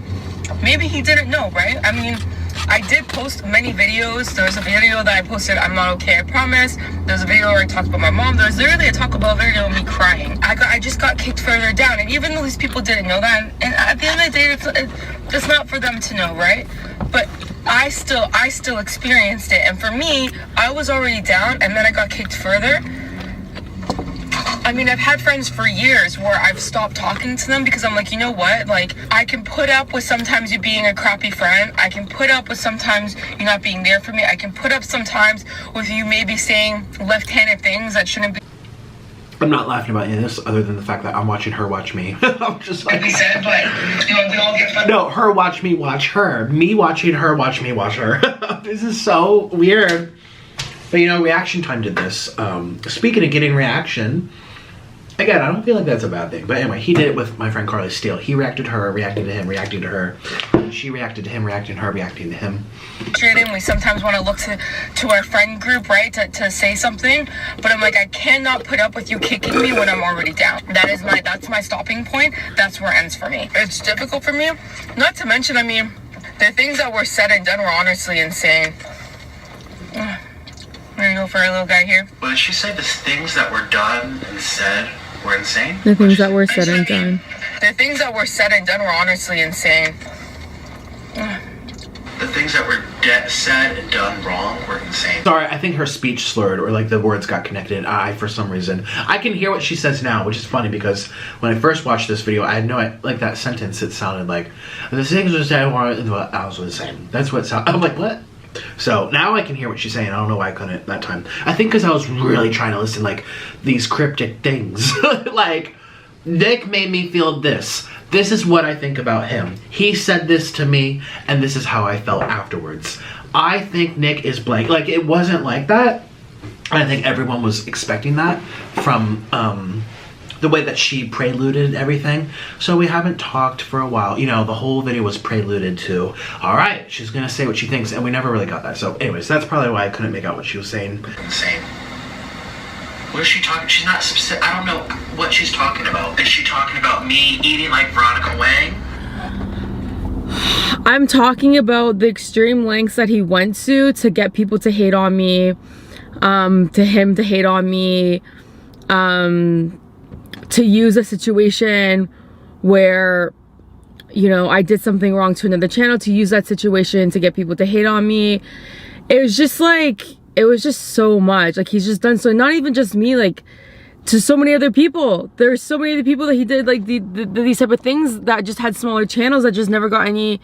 [SPEAKER 4] Maybe he didn't know, right? I mean, I did post many videos. There was a video that I posted, I'm not okay, I promise. There's a video where I talked about my mom. There's literally a Taco Bell video of me crying. I just got kicked further down. And even though these people didn't know that, and at the end of the day, it's not for them to know, right? But I still experienced it. And for me, I was already down, and then I got kicked further. I mean, I've had friends for years where I've stopped talking to them because I'm like, you know what? Like, I can put up with sometimes you being a crappy friend. I can put up with sometimes you not being there for me. I can put up sometimes with you maybe saying left-handed things that shouldn't be.
[SPEAKER 1] I'm not laughing about any of this other than the fact that I'm watching her watch me. I'm just like,
[SPEAKER 4] We said, but you know, we all get fun.
[SPEAKER 1] no, her watch me watch her. Me watching her watch me watch her. This is so weird. But you know, Reaction Time did this. Speaking of getting reaction, again, I don't feel like that's a bad thing. But anyway, he did it with my friend Carly Steele. He reacted to her, reacting to him, reacting to her. She reacted to him, reacting to her, reacting to him.
[SPEAKER 4] We sometimes want to look to our friend group, right, to say something. But I'm like, I cannot put up with you kicking me when I'm already down. That's my stopping point. That's where it ends for me. It's difficult for me. Not to mention, I mean, the things that were said and done were honestly insane. There you go for our little guy here.
[SPEAKER 3] What did she say? The things that were done and said were insane?
[SPEAKER 2] The things that were said and done.
[SPEAKER 4] The things that were said and done were honestly insane.
[SPEAKER 3] The things that were said and done wrong were insane.
[SPEAKER 1] Sorry, I think her speech slurred, or like the words got connected. For some reason, I can hear what she says now, which is funny because when I first watched this video, I had like that sentence. It sounded like the things were said and what I was the same. That's what it sounded. I'm like, what? So now I can hear what she's saying. I don't know why I couldn't that time. I think because I was really trying to listen, like these cryptic things. Like, Nick made me feel this. This is what I think about him. He said this to me, and this is how I felt afterwards. I think Nick is blank. Like, it wasn't like that. I think everyone was expecting that from the way that she preluded everything. So we haven't talked for a while. You know, the whole video was preluded to, all right, she's gonna say what she thinks, and we never really got that. So anyways, that's probably why I couldn't make out what she was saying.
[SPEAKER 3] Insane. What is she talking? She's not specific. I don't know what she's talking about. Is she talking about me eating like Veronica Wang?
[SPEAKER 2] I'm talking about the extreme lengths that he went to get people to hate on me. to him to hate on me, to use a situation where, you know, I did something wrong to another channel, to use that situation to get people to hate on me. It was just like, it was just so much. Like, he's just done so, not even just me, like, to so many other people. There's so many other people that he did, like, these type of things that just had smaller channels that just never got any,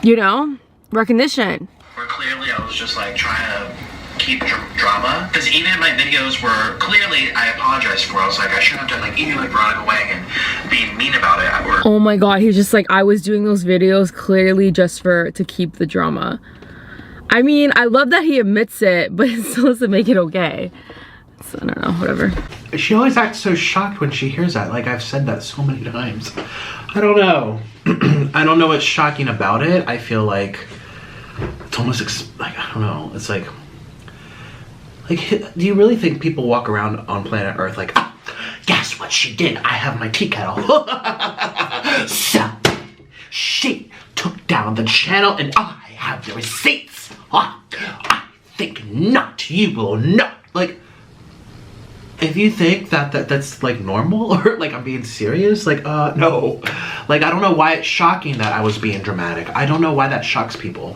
[SPEAKER 2] you know, recognition.
[SPEAKER 3] Where clearly I was just like trying to keep drama, because even in my videos where clearly I apologized for, I was like, I shouldn't have done like eating like Veronica Wang and being mean about it. Or,
[SPEAKER 2] oh my god, he's just like, I was doing those videos clearly just to keep the drama. I mean, I love that he admits it, but it still doesn't make it okay. So, I don't know, whatever.
[SPEAKER 1] She always acts so shocked when she hears that. Like, I've said that so many times. I don't know. I don't know what's shocking about it. I feel like it's almost like, I don't know. It's like, do you really think people walk around on planet Earth like, oh, guess what she did? I have my tea kettle. So, she took down the channel and I have the receipts. Oh, I think not. You will not. Like, if you think that's like normal, or like I'm being serious, like no. Like, I don't know why it's shocking that I was being dramatic. I don't know why that shocks people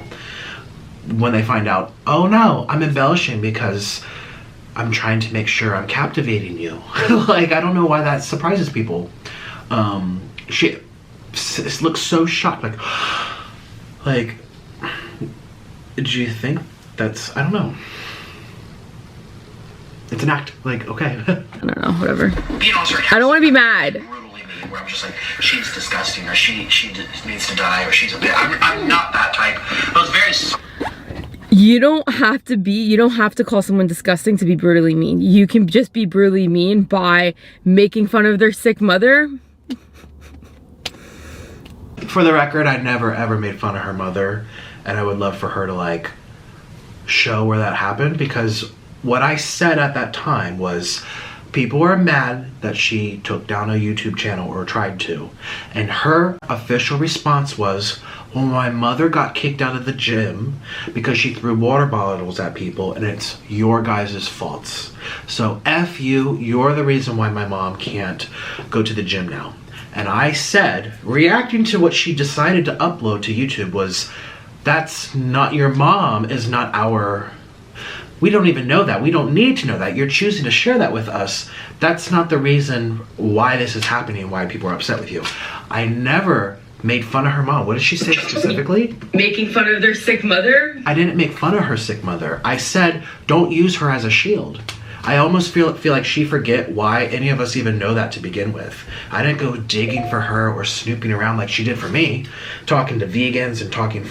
[SPEAKER 1] when they find out, oh no, I'm embellishing because I'm trying to make sure I'm captivating you. Like, I don't know why that surprises people. She looks so shocked, like, do you think that's, I don't know. It's an act, like, okay.
[SPEAKER 2] I don't know, whatever.
[SPEAKER 3] being all sarcastic,
[SPEAKER 2] I don't want to be mad.
[SPEAKER 3] brutally mean, where I'm just like, she's disgusting, or she needs to die, or she's a bitch. I'm not that type. I was very.
[SPEAKER 2] You don't have to call someone disgusting to be brutally mean. You can just be brutally mean by making fun of their sick mother.
[SPEAKER 1] For the record, I never ever made fun of her mother, and I would love for her to like show where that happened, because what I said at that time was people were mad that she took down a YouTube channel, or tried to, and her official response was, well, my mother got kicked out of the gym because she threw water bottles at people, and it's your guys' faults. So F you, you're the reason why my mom can't go to the gym now. And I said, reacting to what she decided to upload to YouTube, was, that's not, your mom is not our, we don't even know that. We don't need to know that. You're choosing to share that with us. That's not the reason why this is happening, why people are upset with you. I never made fun of her mom. What did she say specifically?
[SPEAKER 2] Making fun of their sick mother?
[SPEAKER 1] I didn't make fun of her sick mother. I said, don't use her as a shield. I almost feel like she forget why any of us even know that to begin with. I didn't go digging for her or snooping around like she did for me, talking to vegans and talking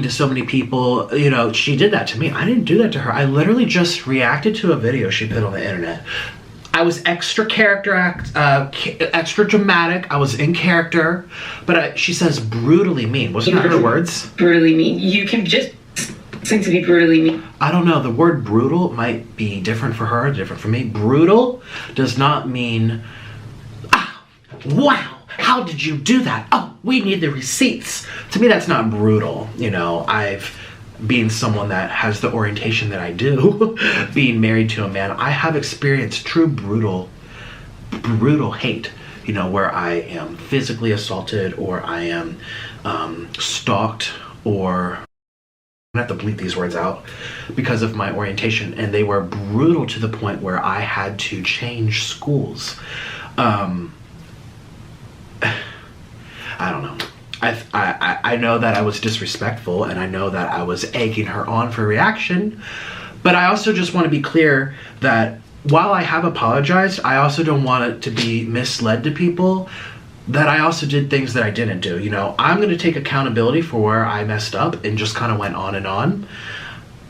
[SPEAKER 1] to so many people. You know, she did that to me. I didn't do that to her. I literally just reacted to a video she put on the internet. I was extra extra dramatic. I was in character, but she says brutally mean. Wasn't that her words?
[SPEAKER 2] Brutally mean. You can just seem to be brutally mean.
[SPEAKER 1] I don't know. The word brutal might be different for her, different for me. Brutal does not mean, wow, how did you do that? Oh, we need the receipts. To me, that's not brutal. You know, being someone that has the orientation that I do, being married to a man, I have experienced true brutal hate, you know, where I am physically assaulted, or I am stalked, or I have to bleep these words out because of my orientation, and they were brutal to the point where I had to change schools. I don't know. I know that I was disrespectful, and I know that I was egging her on for reaction, but I also just want to be clear that while I have apologized, I also don't want it to be misled to people that I also did things that I didn't do. You know, I'm going to take accountability for where I messed up and just kind of went on and on.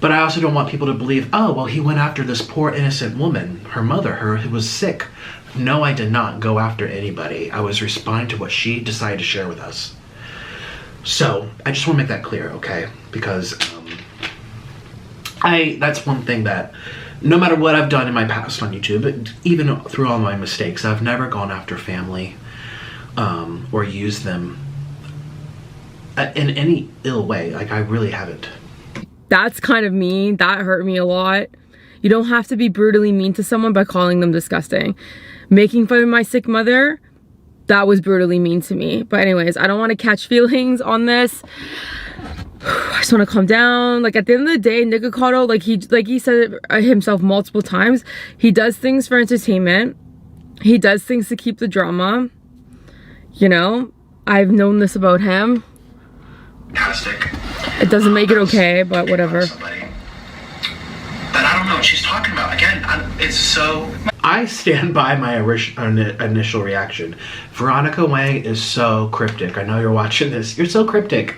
[SPEAKER 1] But I also don't want people to believe, oh, well, he went after this poor innocent woman, her mother, who was sick. No, I did not go after anybody. I was responding to what she decided to share with us. So I just want to make that clear, okay? Because that's one thing that, no matter what I've done in my past on YouTube, even through all my mistakes, I've never gone after family or used them in any ill way. Like, I really haven't.
[SPEAKER 2] that's kind of mean. That hurt me a lot. You don't have to be brutally mean to someone by calling them disgusting. Making fun of my sick mother, that was brutally mean to me. But anyways, I don't want to catch feelings on this. I just want to calm down. Like, at the end of the day, Nikocado, like he said it himself multiple times, he does things for entertainment. He does things to keep the drama. You know, I've known this about him.
[SPEAKER 3] Fantastic.
[SPEAKER 2] It doesn't make it okay, but whatever.
[SPEAKER 3] But I don't know what she's talking about. Again, it's so...
[SPEAKER 1] I stand by my initial reaction. Veronica Wang is so cryptic. I know you're watching this. You're so cryptic.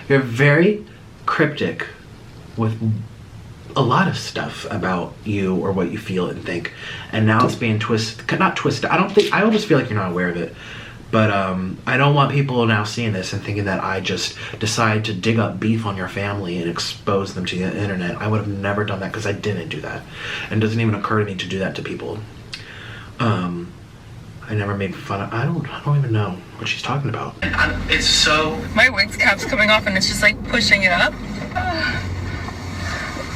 [SPEAKER 1] You're very cryptic with a lot of stuff about you or what you feel and think. And now it's being twisted. Not twisted. I almost feel like you're not aware of it. But I don't want people now seeing this and thinking that I just decide to dig up beef on your family and expose them to the internet. I would have never done that because I didn't do that. And it doesn't even occur to me to do that to people. I never made fun of... I don't even know what she's talking about.
[SPEAKER 3] It's so...
[SPEAKER 4] My wig cap's coming off and it's just like pushing it up.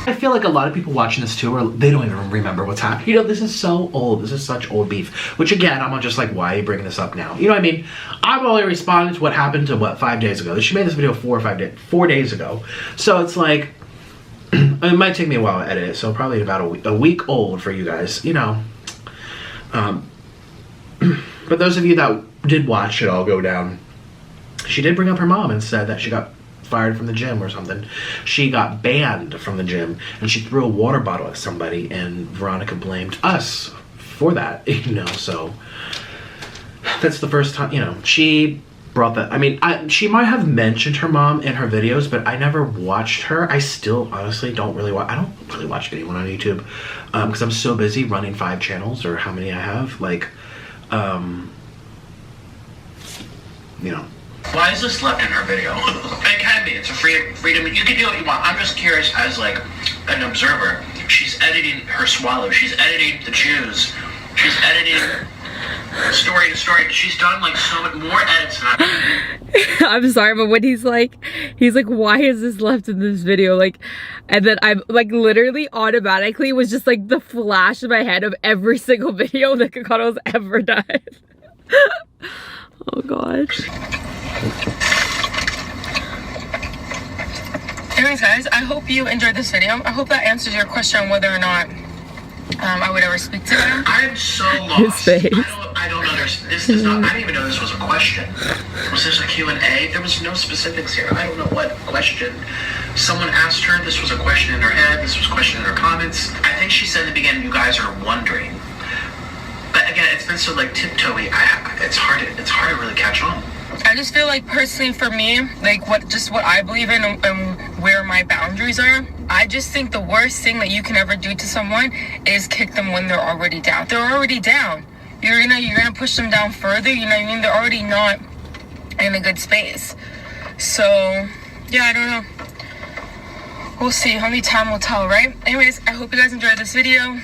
[SPEAKER 1] I feel like a lot of people watching this too, they don't even remember what's happening. You know, this is so old. This is such old beef. Which again, I'm just like, why are you bringing this up now? You know what I mean? I'm only responding to what happened to, 5 days ago? She made this video 4 days ago. So it's like, it might take me a while to edit it. So probably about a week old for you guys, you know. But those of you that did watch it all go down, she did bring up her mom and said that she got fired from the gym or something. She got banned from the gym and she threw a water bottle at somebody, and Veronica blamed us for that, you know. So that's the first time, you know, she brought that. I mean, she might have mentioned her mom in her videos, but I never watched her. I still honestly don't really watch. I don't really watch anyone on YouTube because I'm so busy running 5 channels or how many I have. Like, you know.
[SPEAKER 3] Why is this left in her video? It can be. It's a freedom. You can do what you want. I'm just curious as like an observer. She's editing her swallow. She's editing the chews. She's editing story to story. She's done like so much more edits than
[SPEAKER 2] I'm sorry, but when he's like, why is this left in this video? Like, and then I'm like, literally automatically was just like the flash in my head of every single video that Nikocado's ever done. Oh gosh.
[SPEAKER 4] Anyways, guys, I hope you enjoyed this video. I hope that answers your question on whether or not I would ever speak to him.
[SPEAKER 3] I'm so lost.
[SPEAKER 2] His face.
[SPEAKER 3] I don't understand. This is not... I didn't even know this was a question. Was this a Q&A? There was no specifics here. I don't know what question. Someone asked her. This was a question in her head. This was a question in her comments. I think she said in the beginning, you guys are wondering. But again, it's been so like tiptoey. It's hard to really catch on.
[SPEAKER 4] I just feel like personally for me, like what I believe in and where my boundaries are, I just think the worst thing that you can ever do to someone is kick them when they're already down. They're already down. You're gonna push them down further, you know what I mean? They're already not in a good space. So yeah, I don't know. We'll see. Only time will tell, right? Anyways, I hope you guys enjoyed this video.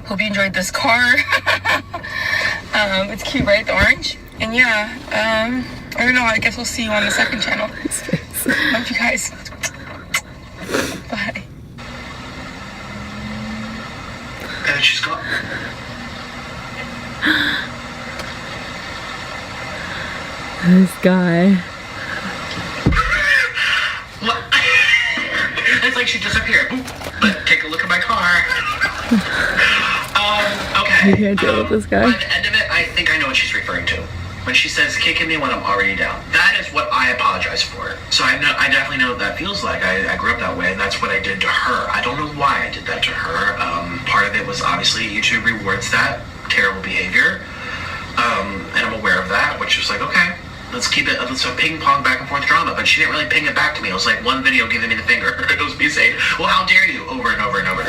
[SPEAKER 4] Hope you enjoyed this car. It's cute, right? The orange. And yeah, I don't know, I guess we'll see you on the second channel. Love you guys. Bye.
[SPEAKER 3] And she's gone.
[SPEAKER 2] This guy.
[SPEAKER 3] What? It's like she disappeared. But take a look at my car. Okay.
[SPEAKER 2] You can't deal with this guy.
[SPEAKER 3] By the end of it, I think I know what she's referring to. When she says kicking me when I'm already down. That is what I apologize for. So I definitely know what that feels like. I grew up that way, and that's what I did to her. I don't know why I did that to her. Part of it was obviously YouTube rewards that terrible behavior. And I'm aware of that, which was like, okay, let's keep it, let's ping pong back and forth drama. But she didn't really ping it back to me. It was like one video giving me the finger. It was me saying, well, how dare you, over and over and over.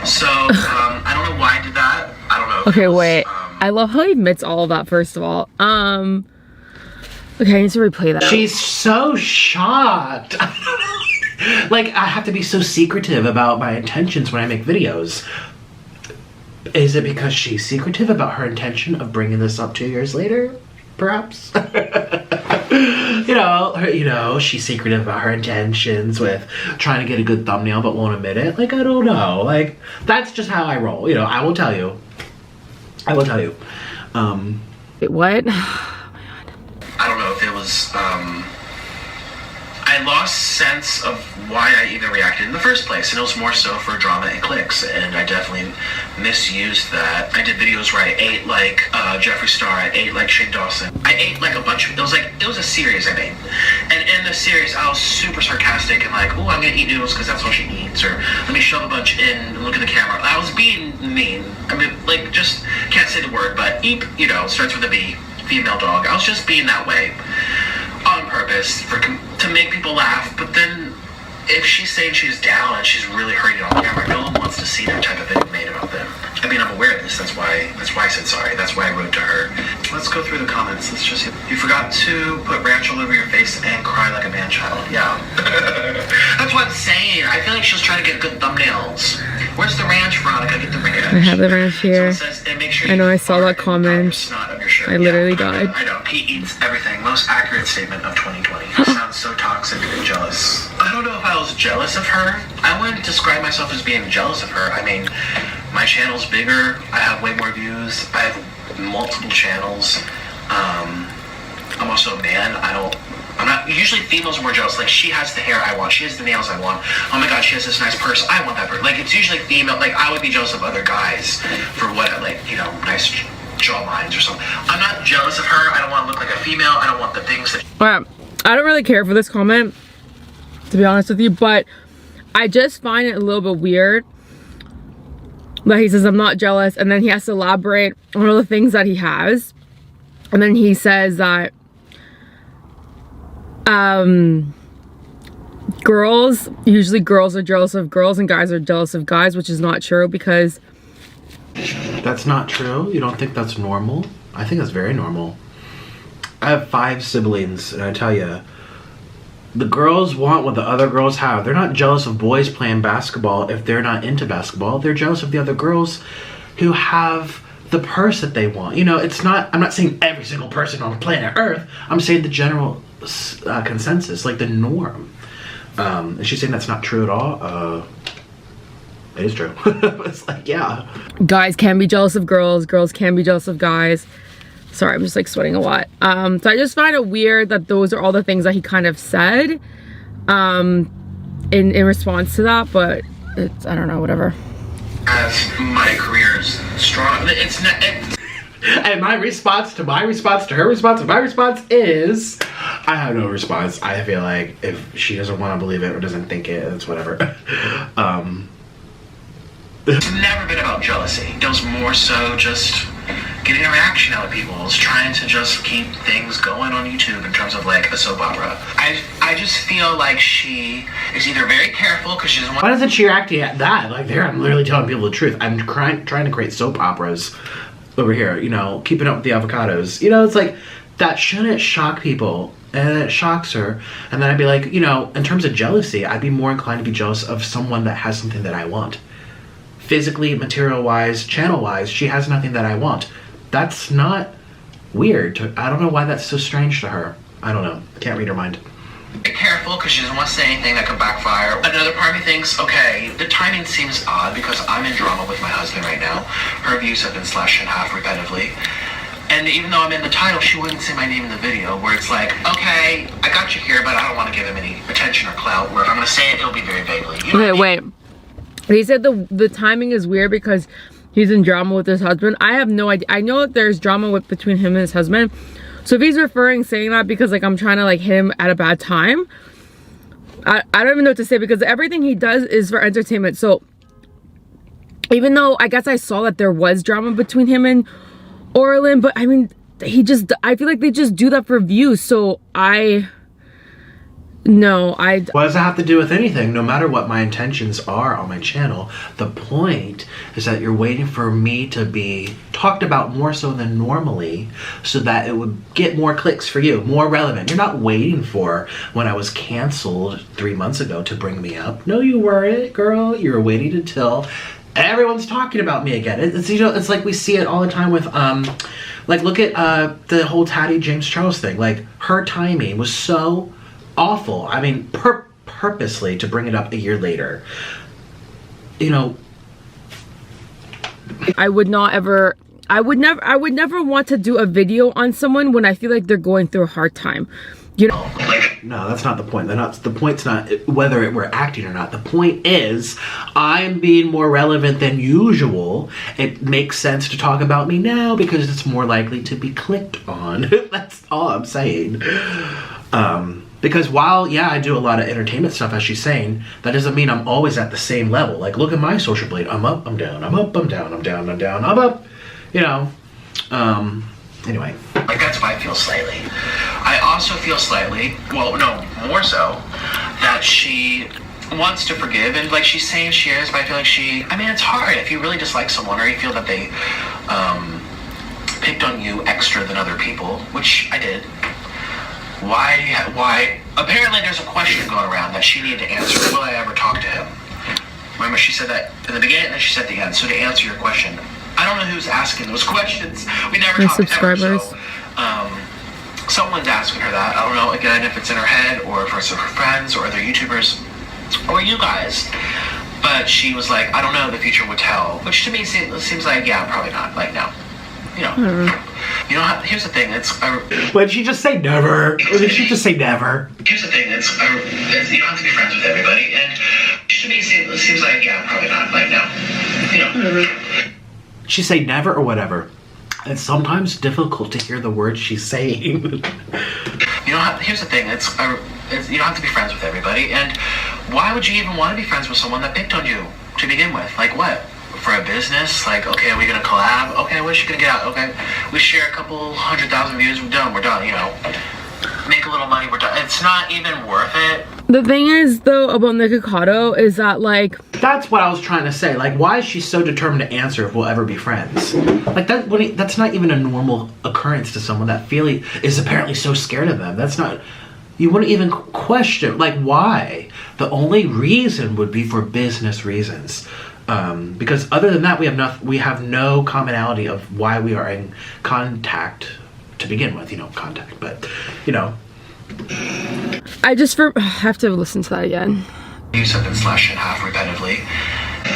[SPEAKER 3] So I don't know why I did that. I don't know.
[SPEAKER 2] Okay, wait. I love how he admits all of that, first of all. Okay, I need to replay that.
[SPEAKER 1] She's so shocked. Like, I have to be so secretive about my intentions when I make videos. Is it because she's secretive about her intention of bringing this up 2 years later? Perhaps? You know, her, you know, she's secretive about her intentions with trying to get a good thumbnail but won't admit it. Like, I don't know. Like, that's just how I roll. You know, I will tell you. I will tell you.
[SPEAKER 2] Wait, what?
[SPEAKER 3] I don't know if it was, I lost sense of why I even reacted in the first place, and it was more so for drama and clicks, and I definitely misused that. I did videos where I ate like Jeffree Star, I ate like Shane Dawson, I ate like a bunch of, it was a series I made, and in the series I was super sarcastic and like, oh, I'm gonna eat noodles because that's what she eats, or let me shove a bunch in and look at the camera. I was being mean. I mean, like, just can't say the word, but eep, you know, starts with a B, female dog. I was just being that way on purpose to make people laugh. But then if she's saying she's down and she's really hurting on camera, no one wants to see that type of video made about them. I mean, I'm aware of this. That's why I said sorry. That's why I wrote to her. Let's go through the comments. Let's just see. You forgot to put ranch all over your face and cry like a man-child. Yeah. That's what I'm saying. I feel like she was trying to get good thumbnails. Where's the ranch, Veronica? Get the ranch.
[SPEAKER 2] I have the ranch here.
[SPEAKER 3] Says, and make sure
[SPEAKER 2] I know, I saw that
[SPEAKER 3] fart
[SPEAKER 2] comment.
[SPEAKER 3] snot of your shirt.
[SPEAKER 2] I literally died.
[SPEAKER 3] I know. He eats everything. Most accurate statement of 2020. Sounds so toxic and jealous. I don't know if I was jealous of her. I wouldn't describe myself as being jealous of her. I mean, my channel's bigger. I have way more views. I have multiple channels. I'm also a man. I'm not, usually females are more jealous. Like, she has the hair I want. She has the nails I want. Oh my god, she has this nice purse. I want that purse. Like, it's usually female. Like, I would be jealous of other guys for what, like, you know, nice jaw lines or something. I'm not jealous of her. I don't want to look like a female. I don't want the things that...
[SPEAKER 2] Alright, I don't really care for this comment, to be honest with you, but I just find it a little bit weird that he says I'm not jealous, and then he has to elaborate on all the things that he has, and then he says that usually girls are jealous of girls and guys are jealous of guys, which is not true, because
[SPEAKER 1] That's not true? You don't think that's normal? I think that's very normal. I have 5 siblings, and I tell you, the girls want what the other girls have. They're not jealous of boys playing basketball if they're not into basketball. They're jealous of the other girls who have the purse that they want. You know, it's not, I'm not saying every single person on planet Earth. I'm saying the general consensus, like the norm. Is she saying that's not true at all? It is true. It's like, yeah.
[SPEAKER 2] Guys can be jealous of girls. Girls can be jealous of guys. Sorry, I'm just like sweating a lot. So I just find it weird that those are all the things that he kind of said in response to that, but it's, I don't know, whatever.
[SPEAKER 3] As my career is strong, it's not...
[SPEAKER 1] And my response to her response to my response is, I have no response. I feel like if she doesn't want to believe it or doesn't think it, it's whatever.
[SPEAKER 3] It's never been about jealousy. It was more so just getting a reaction out of people. I was trying to just keep things going on YouTube in terms of like a soap opera. I just feel like she is either very careful because she doesn't want...
[SPEAKER 1] Why doesn't she react at that? Like, there, I'm literally telling people the truth. I'm trying to create soap operas over here, you know, keeping up with the avocados. You know, it's like, that shouldn't shock people. And it shocks her. And then I'd be like, you know, in terms of jealousy, I'd be more inclined to be jealous of someone that has something that I want. Physically, material-wise, channel-wise, she has nothing that I want. That's not weird. I don't know why that's so strange to her. I don't know. I can't read her mind.
[SPEAKER 3] Be careful because she doesn't want to say anything that could backfire. Another part of me thinks, okay, the timing seems odd because I'm in drama with my husband right now. Her views have been slashed in half repetitively. And even though I'm in the title, she wouldn't say my name in the video, where it's like, okay, I got you here, but I don't want to give him any attention or clout, where if I'm going to say it, it'll be very vaguely. You know
[SPEAKER 2] Wait. He said the timing is weird because he's in drama with his husband. I have no idea. I know that there's drama between him and his husband. So if he's saying that because like I'm trying to like hit him at a bad time, I don't even know what to say, because everything he does is for entertainment. So even though I guess I saw that there was drama between him and Orlin, but I mean, I feel like they just do that for views. So what
[SPEAKER 1] does that have to do with anything? No matter what my intentions are on my channel, the point is that you're waiting for me to be talked about more so than normally so that it would get more clicks for you, more relevant. You're not waiting for when I was canceled 3 months ago to bring me up. No, you weren't, girl. You were waiting until everyone's talking about me again. It's, you know, it's like we see it all the time with like, look at the whole Tatty James Charles thing. Like, her timing was so awful. I mean, purposely to bring it up a year later. You know, I would never want to do a video on someone when I feel like they're going through a hard time. You know, like, no, that's not the point. The point's not whether we're acting or not. The point is, I'm being more relevant than usual. It makes sense to talk about me now because it's more likely to be clicked on. That's all I'm saying. Because while, yeah, I do a lot of entertainment stuff, as she's saying, that doesn't mean I'm always at the same level. Like, look at my social blade. I'm up, I'm down, I'm up, I'm down, I'm down, I'm down, I'm up. You know, anyway.
[SPEAKER 3] Like, that's why I feel slightly. I also feel slightly, well, no, more so, that she wants to forgive, and like she's saying she is, but I feel like I mean, it's hard if you really dislike someone or you feel that they picked on you extra than other people, which I did. Why? Apparently there's a question going around that she needed to answer. Will I ever talk to him? Remember, she said that in the beginning and then she said at the end. So to answer your question, I don't know who's asking those questions. We never talked
[SPEAKER 2] subscribers.
[SPEAKER 3] Ever, so, someone's asking her that. I don't know, again, if it's in her head or if it's her friends or other YouTubers or you guys. But she was like, I don't know, the future would tell. Which to me seems like, yeah, probably not. Like, no. You know. You know, here's the thing.
[SPEAKER 1] What did she just say? Never. Or did she just say never?
[SPEAKER 3] Here's the thing. You don't have to be friends with everybody. And to me, it seems like, yeah, probably not. Like, no. You know.
[SPEAKER 1] She say never or whatever. It's sometimes difficult to hear the words she's saying.
[SPEAKER 3] Here's the thing. You don't have to be friends with everybody. And why would you even want to be friends with someone that picked on you to begin with? Like, what? For a business? Like, okay, are we gonna collab? Okay, what's she gonna get out? Okay, we share a couple 100,000 views, we're done, you know. Make a little money, we're done. It's not even worth it.
[SPEAKER 2] The thing is, though, about Nikocado is that, like...
[SPEAKER 1] That's what I was trying to say. Like, why is she so determined to answer if we'll ever be friends? Like, that's not even a normal occurrence to someone that is apparently so scared of them. That's not... You wouldn't even question, like, why? The only reason would be for business reasons. Because other than that, we have no commonality of why we are in contact to begin with, you know, contact, but, you know.
[SPEAKER 2] I have to listen to that again.
[SPEAKER 3] Use have been slashed in half repetitively.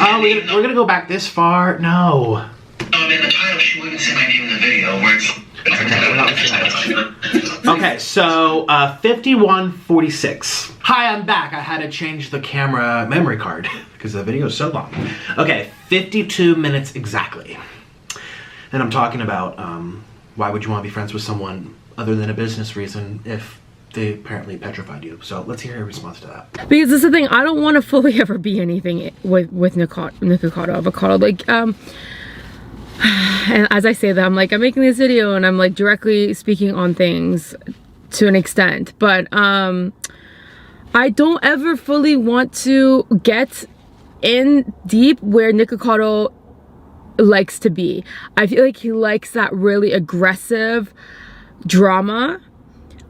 [SPEAKER 1] Oh, we're gonna go back this far? No.
[SPEAKER 3] In the title, she wouldn't say my name in the video, where it's...
[SPEAKER 1] Okay, so 51:46. Hi, I'm back. I had to change the camera memory card because the video is so long. Okay, 52 minutes exactly. And I'm talking about why would you want to be friends with someone other than a business reason if they apparently petrified you. So let's hear her response to that.
[SPEAKER 2] Because this is the thing, I don't want to fully ever be anything with Nikocado, Avocado. Like, and as I say that, I'm like, I'm making this video and I'm like directly speaking on things to an extent, but I don't ever fully want to get in deep where Nikocado likes to be. I feel like he likes that really aggressive drama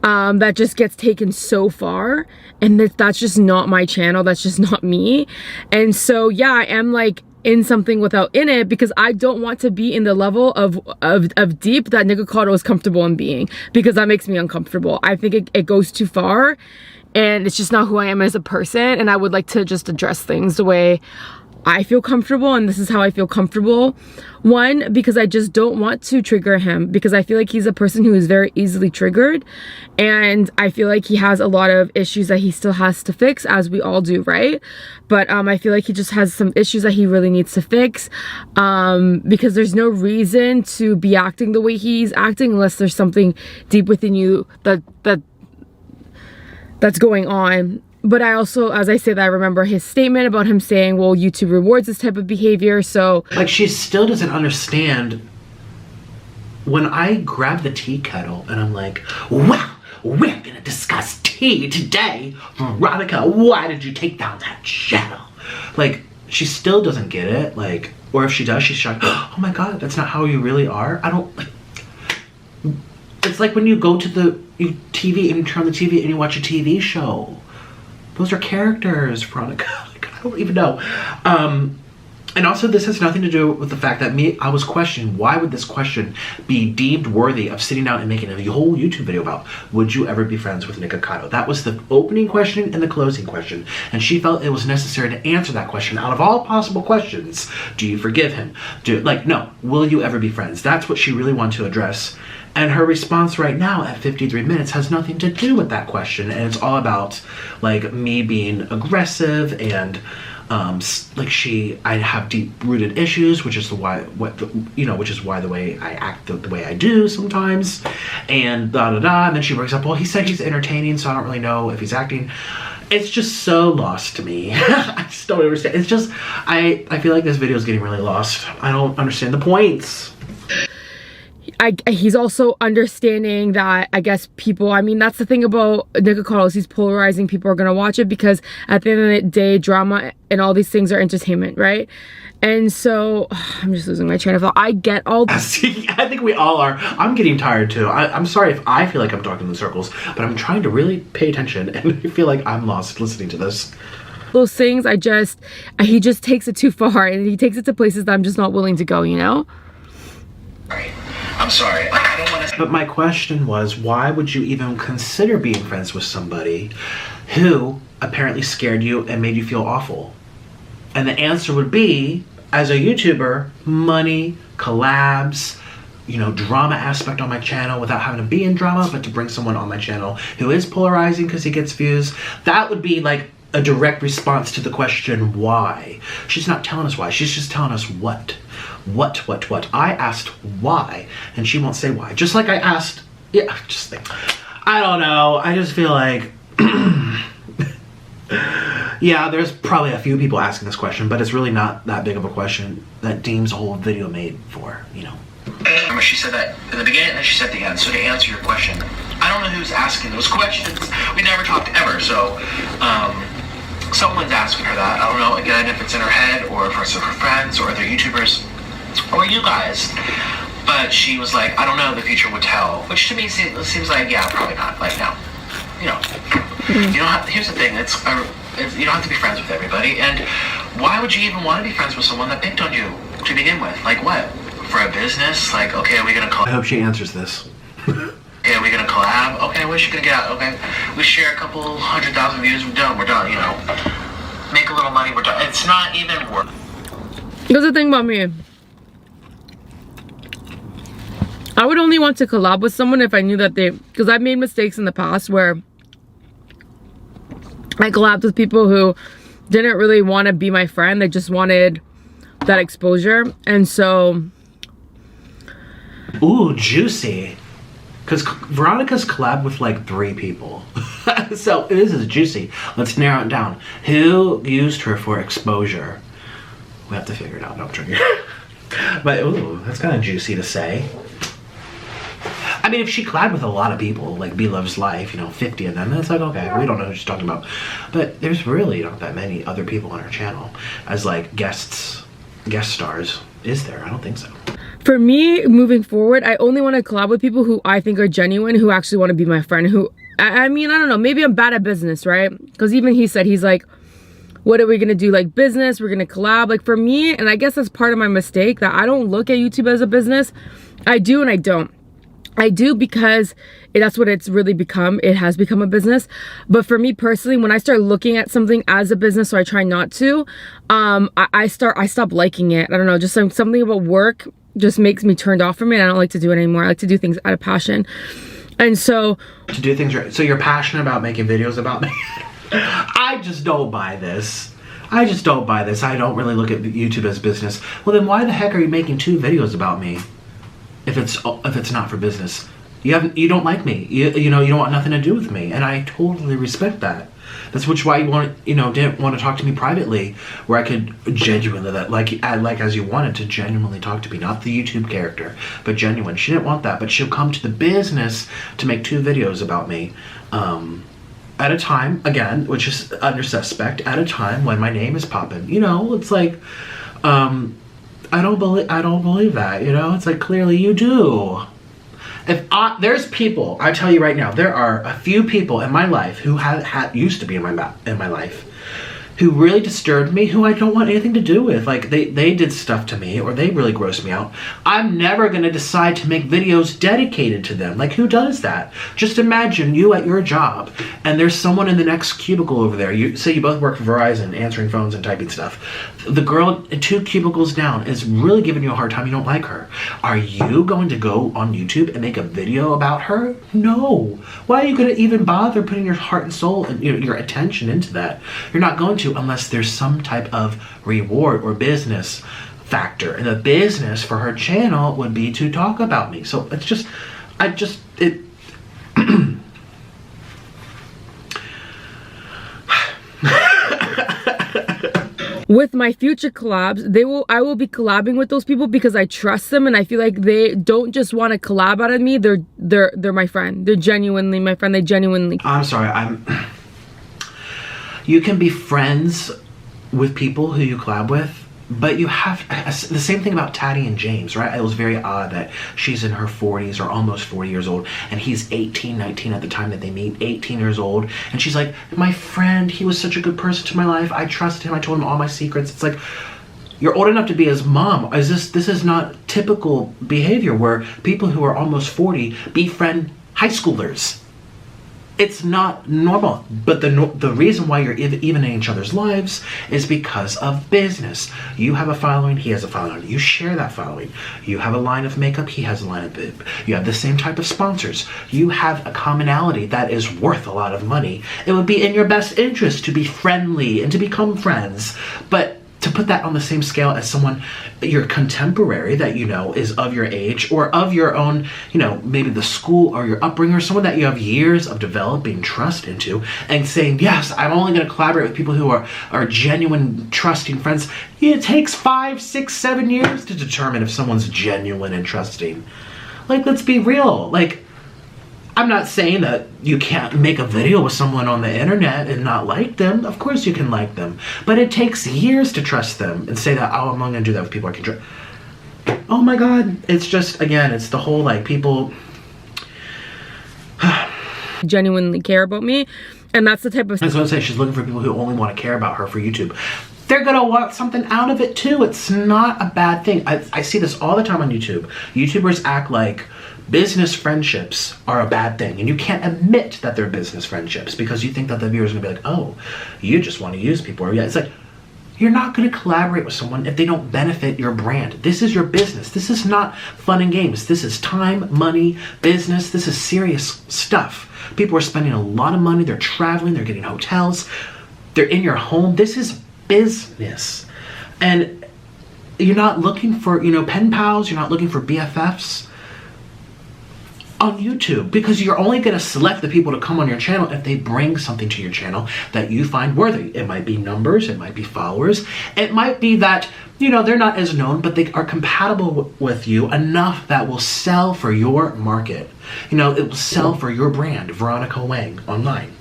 [SPEAKER 2] that just gets taken so far, and that's just not my channel. That's just not me. And so yeah, I am like in something without in it because I don't want to be in the level of deep that Nikocado is comfortable in being, because that makes me uncomfortable. I think it goes too far and it's just not who I am as a person, and I would like to just address things the way I feel comfortable, and this is how I feel comfortable. One, because I just don't want to trigger him, because I feel like he's a person who is very easily triggered, and I feel like he has a lot of issues that he still has to fix, as we all do, right? But I feel like he just has some issues that he really needs to fix, because there's no reason to be acting the way he's acting unless there's something deep within you that's going on. But I also, as I say that, I remember his statement about him saying, well, YouTube rewards this type of behavior, so...
[SPEAKER 1] Like, she still doesn't understand when I grab the tea kettle and I'm like, wow, we're gonna discuss tea today. Veronica, why did you take down that channel? Like, she still doesn't get it, like, or if she does, she's shocked, oh my god, that's not how you really are? I don't, like... It's like when you go to the TV and you turn on the TV and you watch a TV show. Those are characters, Veronica. Like, I don't even know. And also, this has nothing to do with the fact that I was questioned, why would this question be deemed worthy of sitting down and making a whole YouTube video about, would you ever be friends with Nikocado? That was the opening question and the closing question. And she felt it was necessary to answer that question. Out of all possible questions, do you forgive him? No, will you ever be friends? That's what she really wanted to address. And her response right now at 53 minutes has nothing to do with that question. And it's all about, like, me being aggressive and... I have deep-rooted issues, which is why the way I act the way I do sometimes, and and then she brings up, well, he said he's entertaining, so I don't really know if he's acting. It's just so lost to me. I just don't understand. It's just, I feel like this video is getting really lost. I don't understand the points.
[SPEAKER 2] He's also understanding that, I guess, people, I mean, that's the thing about Nikocado, is he's polarizing. People are going to watch it because at the end of the day, drama and all these things are entertainment, right? And so, I'm just losing my train of thought. I get all this.
[SPEAKER 1] I think we all are. I'm getting tired too. I'm sorry if I feel like I'm talking in circles, but I'm trying to really pay attention, and I feel like I'm lost listening to this.
[SPEAKER 2] Those things, he just takes it too far, and he takes it to places that I'm just not willing to go, you know?
[SPEAKER 3] I'm sorry. I don't want to.
[SPEAKER 1] But my question was, why would you even consider being friends with somebody who apparently scared you and made you feel awful? And the answer would be, as a YouTuber, money, collabs, drama aspect on my channel without having to be in drama, but to bring someone on my channel who is polarizing because he gets views. That would be like a direct response to the question, why? She's not telling us why. She's just telling us what. What? I asked why, and she won't say why. Just like I asked, I don't know. I just feel like, yeah, there's probably a few people asking this question, but it's really not that big of a question that deems a whole video made for,
[SPEAKER 3] Remember, she said that in the beginning, and then she said at the end. So to answer your question, I don't know who's asking those questions. We never talked ever, so someone's asking her that. I don't know, again, if it's in her head or if it's her friends or other YouTubers or you guys. But she was like, I don't know, the future would tell. Which to me seems like, yeah, probably not. Like, no. You don't have, here's the thing, you don't have to be friends with everybody. And why would you even want to be friends with someone that picked on you to begin with? Like what? For a business? Like, okay, are we going to collab?
[SPEAKER 1] I hope she answers this.
[SPEAKER 3] Okay, are we going to collab? Okay, where's she going to get out? Okay, we share a couple 100,000 views, we're done, Make a little money, we're done. It's not even worth.
[SPEAKER 2] Here's the thing about me. I would only want to collab with someone if I knew that because I've made mistakes in the past where I collabed with people who didn't really want to be my friend. They just wanted that exposure. And so...
[SPEAKER 1] Ooh, juicy. Because Veronica's collabed with like 3 people. So this is juicy. Let's narrow it down. Who used her for exposure? We have to figure it out. No, I'm joking. But ooh, that's kind of juicy to say. I mean, if she collabed with a lot of people, like B Loves Life, 50 of them, it's like, okay, we don't know who she's talking about. But there's really not that many other people on her channel as like guest stars. Is there? I don't think so.
[SPEAKER 2] For me, moving forward, I only want to collab with people who I think are genuine, who actually want to be my friend, who, I mean, I don't know, maybe I'm bad at business, right? Because even he said, he's like, what are we going to do? Like business, we're going to collab. Like for me, and I guess that's part of my mistake, that I don't look at YouTube as a business. I do and I don't. I do because that's what it's really become. It has become a business. But for me personally, when I start looking at something as a business, so I try not to, I stop liking it. I don't know, just something about work just makes me turned off from it. I don't like to do it anymore. I like to do things out of passion. And so... To do things right.
[SPEAKER 1] So you're passionate about making videos about me? I just don't buy this. I don't really look at YouTube as business. Well, then why the heck are you making 2 videos about me? If it's not for business, you don't like me. You don't want nothing to do with me, and I totally respect that. That's why you didn't want to talk to me privately, where I could genuinely as you wanted to genuinely talk to me, not the YouTube character, but genuine. She didn't want that, but she'll come to the business to make 2 videos about me, at a time again, which is under suspect, at a time when my name is popping. It's like, I don't believe that, It's like, clearly you do. There's people, I tell you right now, there are a few people in my life who used to be in my life, who really disturbed me, who I don't want anything to do with. Like, they did stuff to me, or they really grossed me out. I'm never going to decide to make videos dedicated to them. Like, who does that? Just imagine you at your job, and there's someone in the next cubicle over there. You say you both work for Verizon, answering phones and typing stuff. The girl 2 cubicles down is really giving you a hard time. You don't like her. Are you going to go on YouTube and make a video about her? No. Why are you going to even bother putting your heart and soul and your attention into that? You're not going to, unless there's some type of reward or business factor. And the business for her channel would be to talk about me. So it's just,
[SPEAKER 2] With my future collabs, I will be collabing with those people because I trust them, and I feel like they don't just want to collab out of me. They're my friend. They're genuinely my friend. They genuinely.
[SPEAKER 1] I'm sorry. You can be friends with people who you collab with, but you have the same thing about Tati and James, right? It was very odd that she's in her 40s or almost 40 years old, and he's 18, 19 at the time that they meet, 18 years old, and she's like, my friend, he was such a good person to my life. I trusted him. I told him all my secrets. It's like, you're old enough to be his mom. This is not typical behavior where people who are almost 40 befriend high schoolers. It's not normal, but the reason why you're even in each other's lives is because of business. You have a following, he has a following. You share that following. You have a line of makeup, he has a line of bib. You have the same type of sponsors. You have a commonality that is worth a lot of money. It would be in your best interest to be friendly and to become friends, but to put that on the same scale as someone, your contemporary that you know is of your age or of your own, maybe the school or your upbringing, or someone that you have years of developing trust into, and saying, yes, I'm only going to collaborate with people who are genuine, trusting friends. It takes 5, 6, 7 years to determine if someone's genuine and trusting. Like, let's be real. Like, I'm not saying that you can't make a video with someone on the internet and not like them. Of course you can like them. But it takes years to trust them and say that, oh, I'm only going to do that with people I can trust. Oh my God. It's just, again, it's the whole, like, people
[SPEAKER 2] genuinely care about me. And that's the type of...
[SPEAKER 1] I was going to say, she's looking for people who only want to care about her for YouTube. They're going to want something out of it too. It's not a bad thing. I see this all the time on YouTube. YouTubers act like business friendships are a bad thing, and you can't admit that they're business friendships because you think that the viewers are going to be like, oh, you just want to use people. Or, yeah, it's like, you're not going to collaborate with someone if they don't benefit your brand. This is your business. This is not fun and games. This is time, money, business. This is serious stuff. People are spending a lot of money. They're traveling. They're getting hotels. They're in your home. This is business. And you're not looking for, pen pals. You're not looking for BFFs on YouTube, because you're only going to select the people to come on your channel if they bring something to your channel that you find worthy. It might be numbers, it might be followers, it might be that, they're not as known, but they are compatible with you enough that will sell for your market. It will sell for your brand, Veronica Wang, online.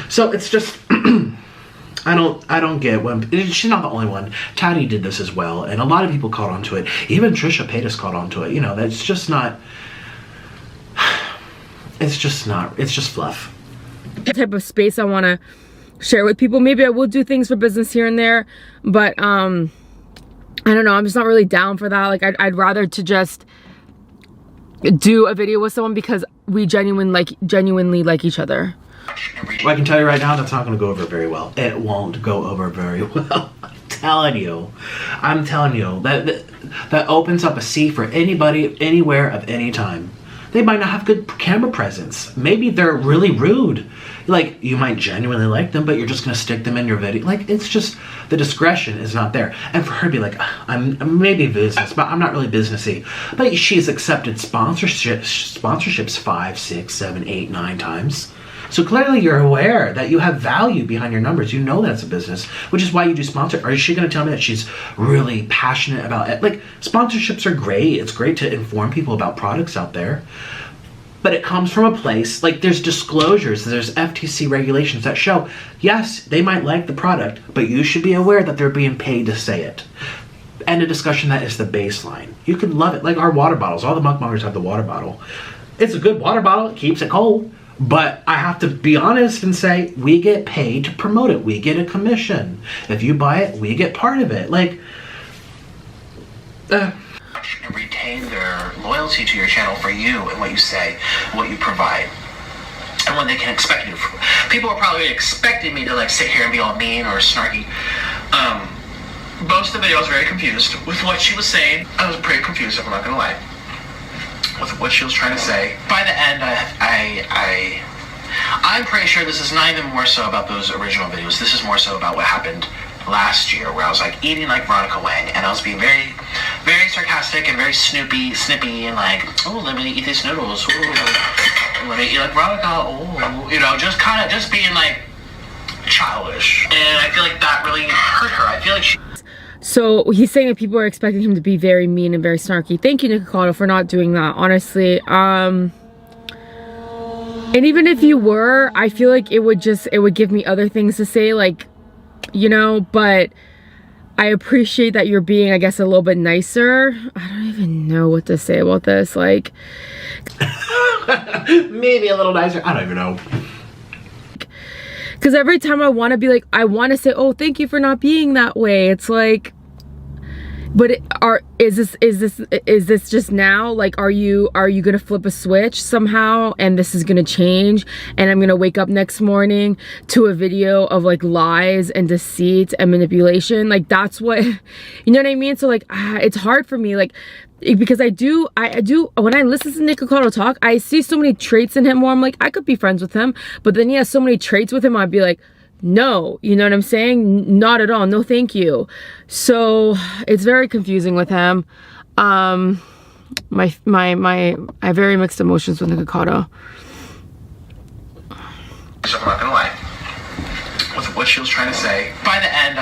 [SPEAKER 1] So it's just, I don't get when she's not the only one. Tati did this as well, and a lot of people caught on to it. Even Trisha Paytas caught on to it. That's just not. It's just fluff.
[SPEAKER 2] The type of space I want to share with people. Maybe I will do things for business here and there, but I don't know. I'm just not really down for that. Like, I'd rather to just do a video with someone because we genuinely like each other.
[SPEAKER 1] Well, I can tell you right now, that's not going to go over very well. It won't go over very well. I'm telling you. That opens up a sea for anybody, anywhere, of any time. They might not have good camera presence. Maybe they're really rude. Like, you might genuinely like them, but you're just going to stick them in your video. Like, it's just, the discretion is not there. And for her to be like, I'm maybe business, but I'm not really businessy. But she's accepted sponsorships 5, 6, 7, 8, 9 times. So clearly you're aware that you have value behind your numbers. You know that's a business, which is why you do sponsor. Or is she going to tell me that she's really passionate about it? Like, sponsorships are great. It's great to inform people about products out there. But it comes from a place, like, there's disclosures, there's FTC regulations that show, yes, they might like the product, but you should be aware that they're being paid to say it. And a discussion that is the baseline. You could love it. Like our water bottles. All the mukbangers have the water bottle. It's a good water bottle. It keeps it cold. But I have to be honest and say, we get paid to promote it. We get a commission. If you buy it, we get part of it. Like,
[SPEAKER 3] retain their loyalty to your channel for you and what you say, what you provide, and what they can expect you to. People are probably expecting me to like sit here and be all mean or snarky. Most of the video I was very confused with what she was saying. I was pretty confused, if I'm not gonna lie, with what she was trying to say. By the end, I'm pretty sure this is not even more so about those original videos. This is more so about what happened last year, where I was like eating like Veronica Wang, and I was being very, very sarcastic and very snippy, and like, oh, let me eat these noodles. Ooh, let me eat like Veronica. Oh, you know, just being like childish, and I feel like that really hurt her. I feel like she.
[SPEAKER 2] So he's saying that people are expecting him to be very mean and very snarky. Thank you, Nikocado, for not doing that, honestly. And even if you were, I feel like it would give me other things to say, like, you know, but I appreciate that you're being, I guess, a little bit nicer. I don't even know what to say about this, like.
[SPEAKER 1] Maybe a little nicer, I don't even know.
[SPEAKER 2] Because every time I want to be like, I want to say, oh, thank you for not being that way. It's like, but is this just now? Like, are you gonna flip a switch somehow and this is gonna change and I'm gonna wake up next morning to a video of like lies and deceit and manipulation? Like, that's what, you know what I mean? So like, it's hard for me, like, because I do when I listen to Nikocado talk, I see so many traits in him where I'm like, I could be friends with him, but then he has so many traits with him, I'd be like, no, you know what I'm saying? Not at all, no thank you. So it's very confusing with him. I have very mixed emotions with Nikocado.
[SPEAKER 3] So I'm not gonna lie, with what she was trying to say. By the end,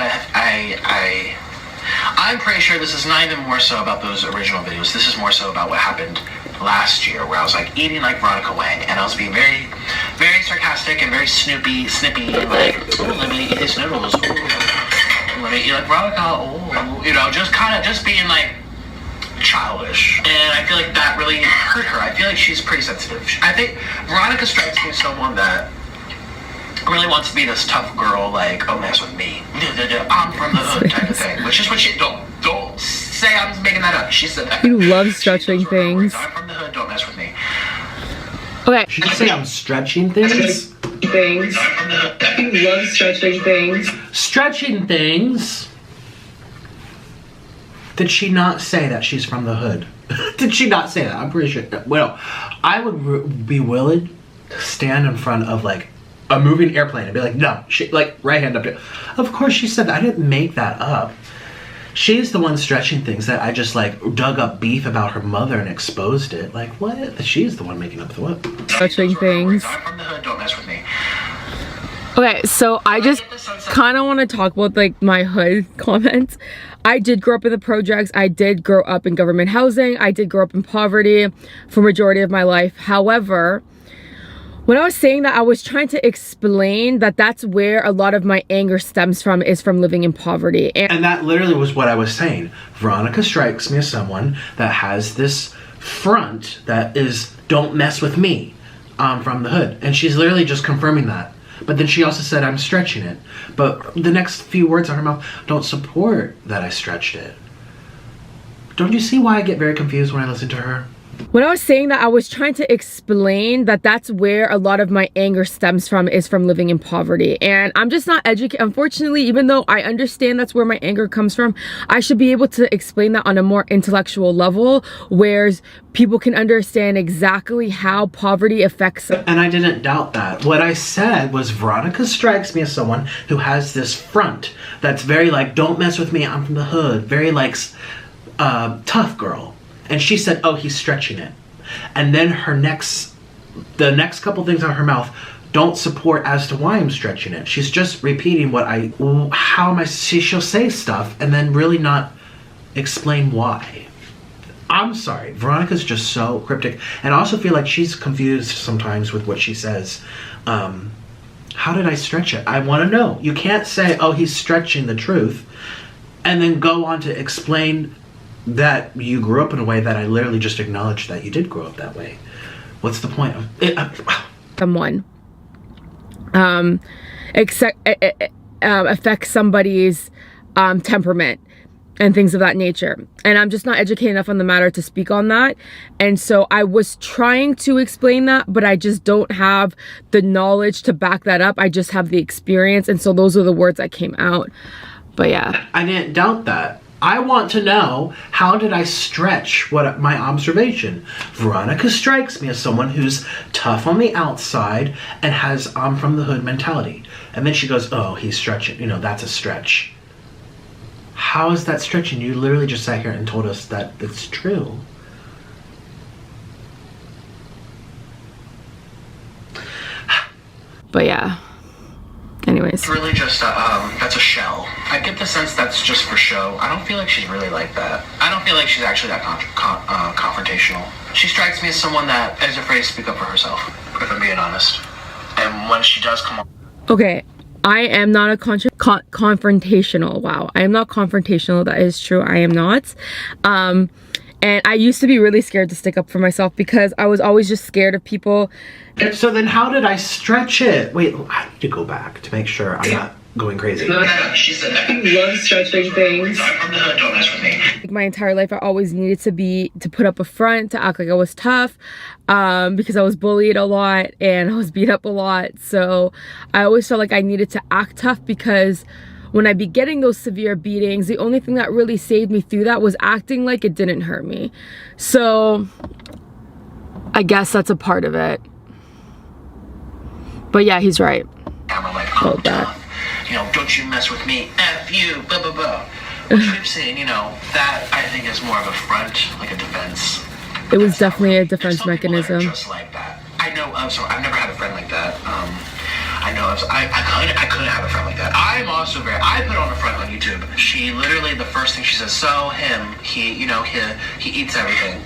[SPEAKER 3] I'm pretty sure this is not even more so about those original videos. This is more so about what happened last year, where I was like eating like Veronica Wang, and I was being very, very sarcastic and very snippy, and like, oh, let me eat these noodles. Ooh, let me eat like Veronica. Oh, you know, just being like childish, and I feel like that really hurt her. I feel like she's pretty sensitive. I think Veronica strikes me as someone that really wants to be this tough girl, like, oh, mess with me, I'm from the hood type of thing, which is what she, don't say I'm making that up. She said that.
[SPEAKER 2] You love stretching things.
[SPEAKER 3] I'm from the hood, don't mess with me.
[SPEAKER 2] Okay.
[SPEAKER 1] She didn't say I'm stretching things.
[SPEAKER 4] You love stretching things.
[SPEAKER 1] Stretching things. Did she not say that she's from the hood? Did she not say that? I'm pretty sure. Well, I would be willing to stand in front of like a moving airplane and be like, no, she, like, right hand up to. Of course she said that. I didn't make that up. She's the one stretching things that I just like dug up beef about her mother and exposed it. Like, what? She's the one making up the what?
[SPEAKER 2] Stretching things.
[SPEAKER 3] I'm from the hood, don't mess with me.
[SPEAKER 2] Okay, so I just kind of want to talk about like my hood comments. I did grow up in the projects. I did grow up in government housing. I did grow up in poverty for majority of my life. However, when I was saying that, I was trying to explain that that's where a lot of my anger stems from, is from living in poverty.
[SPEAKER 1] And that literally was what I was saying. Veronica strikes me as someone that has this front that is, don't mess with me, I'm from the hood. And she's literally just confirming that. But then she also said I'm stretching it. But the next few words out of her mouth don't support that I stretched it. Don't you see why I get very confused when I listen to her?
[SPEAKER 2] When I was saying that, I was trying to explain that that's where a lot of my anger stems from, is from living in poverty. And I'm just not educated. Unfortunately, even though I understand that's where my anger comes from, I should be able to explain that on a more intellectual level, where people can understand exactly how poverty affects them.
[SPEAKER 1] And I didn't doubt that. What I said was Veronica strikes me as someone who has this front that's very like, don't mess with me, I'm from the hood. Very like, tough girl. And she said, oh, he's stretching it. And then the next couple things out of her mouth don't support as to why I'm stretching it. She's just repeating she'll say stuff and then really not explain why. I'm sorry, Veronica's just so cryptic. And I also feel like she's confused sometimes with what she says. How did I stretch it? I want to know. You can't say, oh, he's stretching the truth, and then go on to explain that you grew up in a way that I literally just acknowledged that you did grow up that way. What's the point of it?
[SPEAKER 2] someone affect somebody's temperament and things of that nature. And I'm just not educated enough on the matter to speak on that. And so I was trying to explain that, but I just don't have the knowledge to back that up. I just have the experience. And so those are the words that came out. But yeah.
[SPEAKER 1] I didn't doubt that. I want to know, how did I stretch my observation? Veronica strikes me as someone who's tough on the outside and has I'm from the hood mentality. And then she goes, oh, he's stretching. You know, that's a stretch. How is that stretching? You literally just sat here and told us that it's true.
[SPEAKER 2] But yeah. Anyways.
[SPEAKER 3] It's really just, that's a shell. I get the sense that's just for show. I don't feel like she's really like that. I don't feel like she's actually that confrontational. She strikes me as someone that is afraid to speak up for herself, if I'm being honest. And when she does come up...
[SPEAKER 2] Okay. I am not a confrontational. Wow. I am not confrontational. That is true. I am not. And I used to be really scared to stick up for myself because I was always just scared of people.
[SPEAKER 1] So then how did I stretch it? Wait, I need to go back to make sure I'm not going crazy.
[SPEAKER 3] She said that.
[SPEAKER 4] I love stretching things.
[SPEAKER 3] Don't mess with me.
[SPEAKER 2] My entire life I always needed to put up a front, to act like I was tough, because I was bullied a lot and I was beat up a lot. So I always felt like I needed to act tough, because when I'd be getting those severe beatings, the only thing that really saved me through that was acting like it didn't hurt me. So I guess that's a part of it. But yeah, he's right.
[SPEAKER 3] I'm like,
[SPEAKER 2] About that.
[SPEAKER 3] You know, don't you mess with me, F you, blah, blah, blah. Which we've seen, you know, that I think is more of a front, like a defense.
[SPEAKER 2] It was definitely a defense mechanism.
[SPEAKER 3] Just like that. I know of, so I've never had a friend like that. I know of, I couldn't have a friend like that. I'm also I put on a friend on YouTube. She literally, the first thing she says, so he eats everything.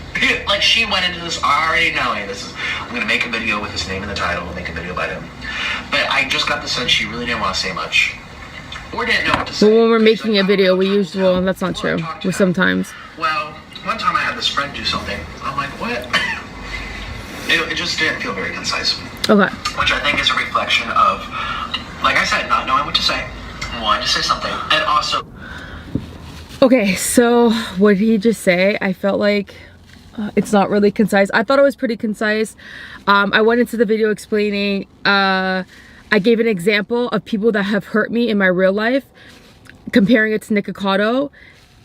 [SPEAKER 3] Like, she went into this already knowing I'm gonna make a video with his name in the title, make a video about him. But I just got the sense she really didn't want to say much. Or didn't know what to say.
[SPEAKER 2] But when we're making a video, we usually, well, that's not true. We sometimes.
[SPEAKER 3] Well, one time I had this friend do something. I'm like, what? It just didn't feel very concise.
[SPEAKER 2] Okay.
[SPEAKER 3] Which I think is a reflection of, like I said, not knowing what to say, wanting to say something, and also...
[SPEAKER 2] Okay, so what did he just say? I felt like it's not really concise. I thought it was pretty concise. I went into the video explaining, I gave an example of people that have hurt me in my real life, comparing it to Nikocado,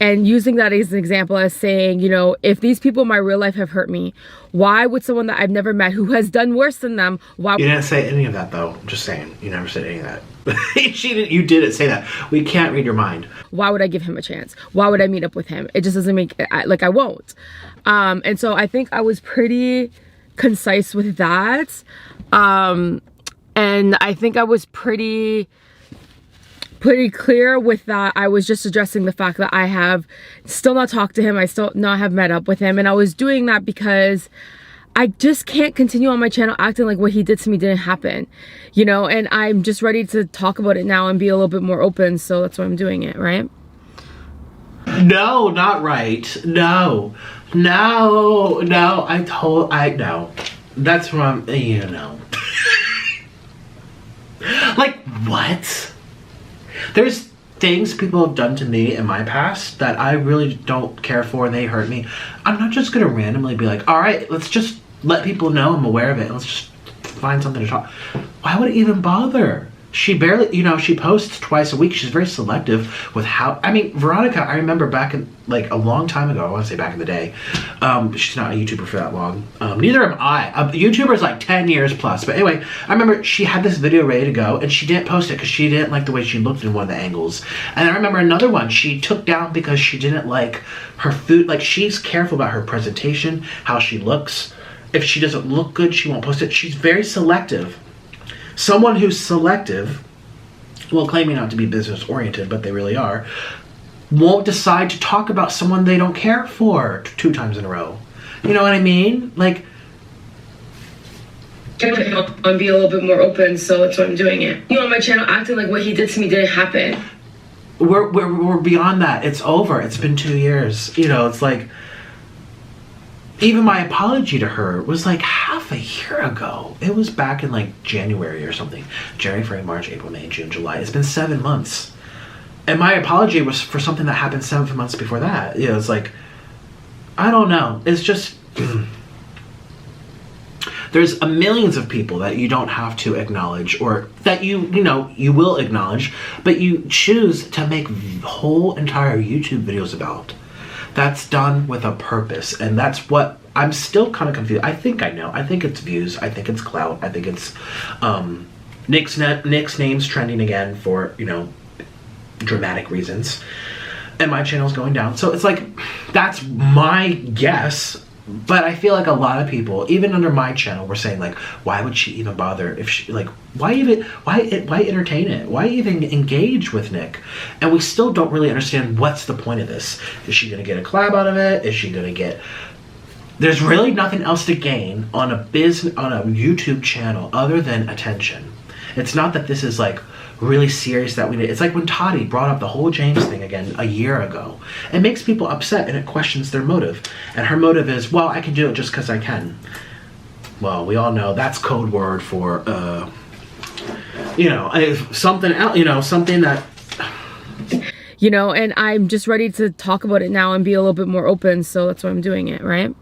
[SPEAKER 2] and using that as an example, as saying, you know, if these people in my real life have hurt me, why would someone that I've never met who has done worse than them, why...
[SPEAKER 1] You didn't say any of that, though. Just saying. You never said any of that. You didn't say that. We can't read your mind.
[SPEAKER 2] Why would I give him a chance? Why would I meet up with him? It just doesn't make... like, I won't. And so I think I was pretty concise with that. And I think I was pretty clear with that. I was just addressing the fact that I have still not talked to him. I still not have met up with him. And I was doing that because I just can't continue on my channel acting like what he did to me didn't happen, you know, and I'm just ready to talk about it now and be a little bit more open. So that's why I'm doing it, right?
[SPEAKER 1] No, not right. No. No. That's wrong, you know. Like, what? There's things people have done to me in my past that I really don't care for, and they hurt me. I'm not just gonna randomly be like, all right, let's just let people know I'm aware of it. Let's just find something to talk. Why would it even bother? She barely, you know, she posts twice a week. She's very selective with how, I mean, Veronica, I remember back in, like, a long time ago, I want to say back in the day, she's not a YouTuber for that long. Neither am I. A YouTuber's like 10 years plus. But anyway, I remember she had this video ready to go, and she didn't post it because she didn't like the way she looked in one of the angles. And I remember another one she took down because she didn't like her food. Like, she's careful about her presentation, how she looks. If she doesn't look good, she won't post it. She's very selective. Someone who's selective, well, claiming not to be business oriented, but they really are, won't decide to talk about someone they don't care for 2 times in a row. You know what I mean? Like,
[SPEAKER 2] and be a little bit more open, so that's why I'm doing it. You know, on my channel acting like what he did to me didn't happen.
[SPEAKER 1] We're beyond that. It's over. It's been 2 years. You know, it's like, even my apology to her was like half a year ago. It was back in like January or something. January, February, March, April, May, June, July. It's been 7 months. And my apology was for something that happened 7 months before that. You know, it's like, I don't know. It's just, there's millions of people that you don't have to acknowledge, or that you know, you will acknowledge, but you choose to make whole entire YouTube videos about. That's done with a purpose, and that's what I'm still kind of confused. I think I know. I think it's views. I think it's clout. I think it's Nick's name's trending again for, you know, dramatic reasons, and my channel's going down. So it's like, that's my guess. But I feel like a lot of people, even under my channel, were saying like, why would she even bother? If she, like, why entertain it? Why even engage with Nick? And we still don't really understand what's the point of this. Is she gonna get a collab out of it? Is she gonna get? There's really nothing else to gain on a YouTube channel other than attention. It's not that this is like really serious that we did. It's like when Toddy brought up the whole James thing again a year ago. It makes people upset and it questions their motive. And her motive is, well, I can do it just because I can. Well, we all know that's code word for, you know, something else, you know, something that...
[SPEAKER 2] You know, and I'm just ready to talk about it now and be a little bit more open, so that's why I'm doing it, right?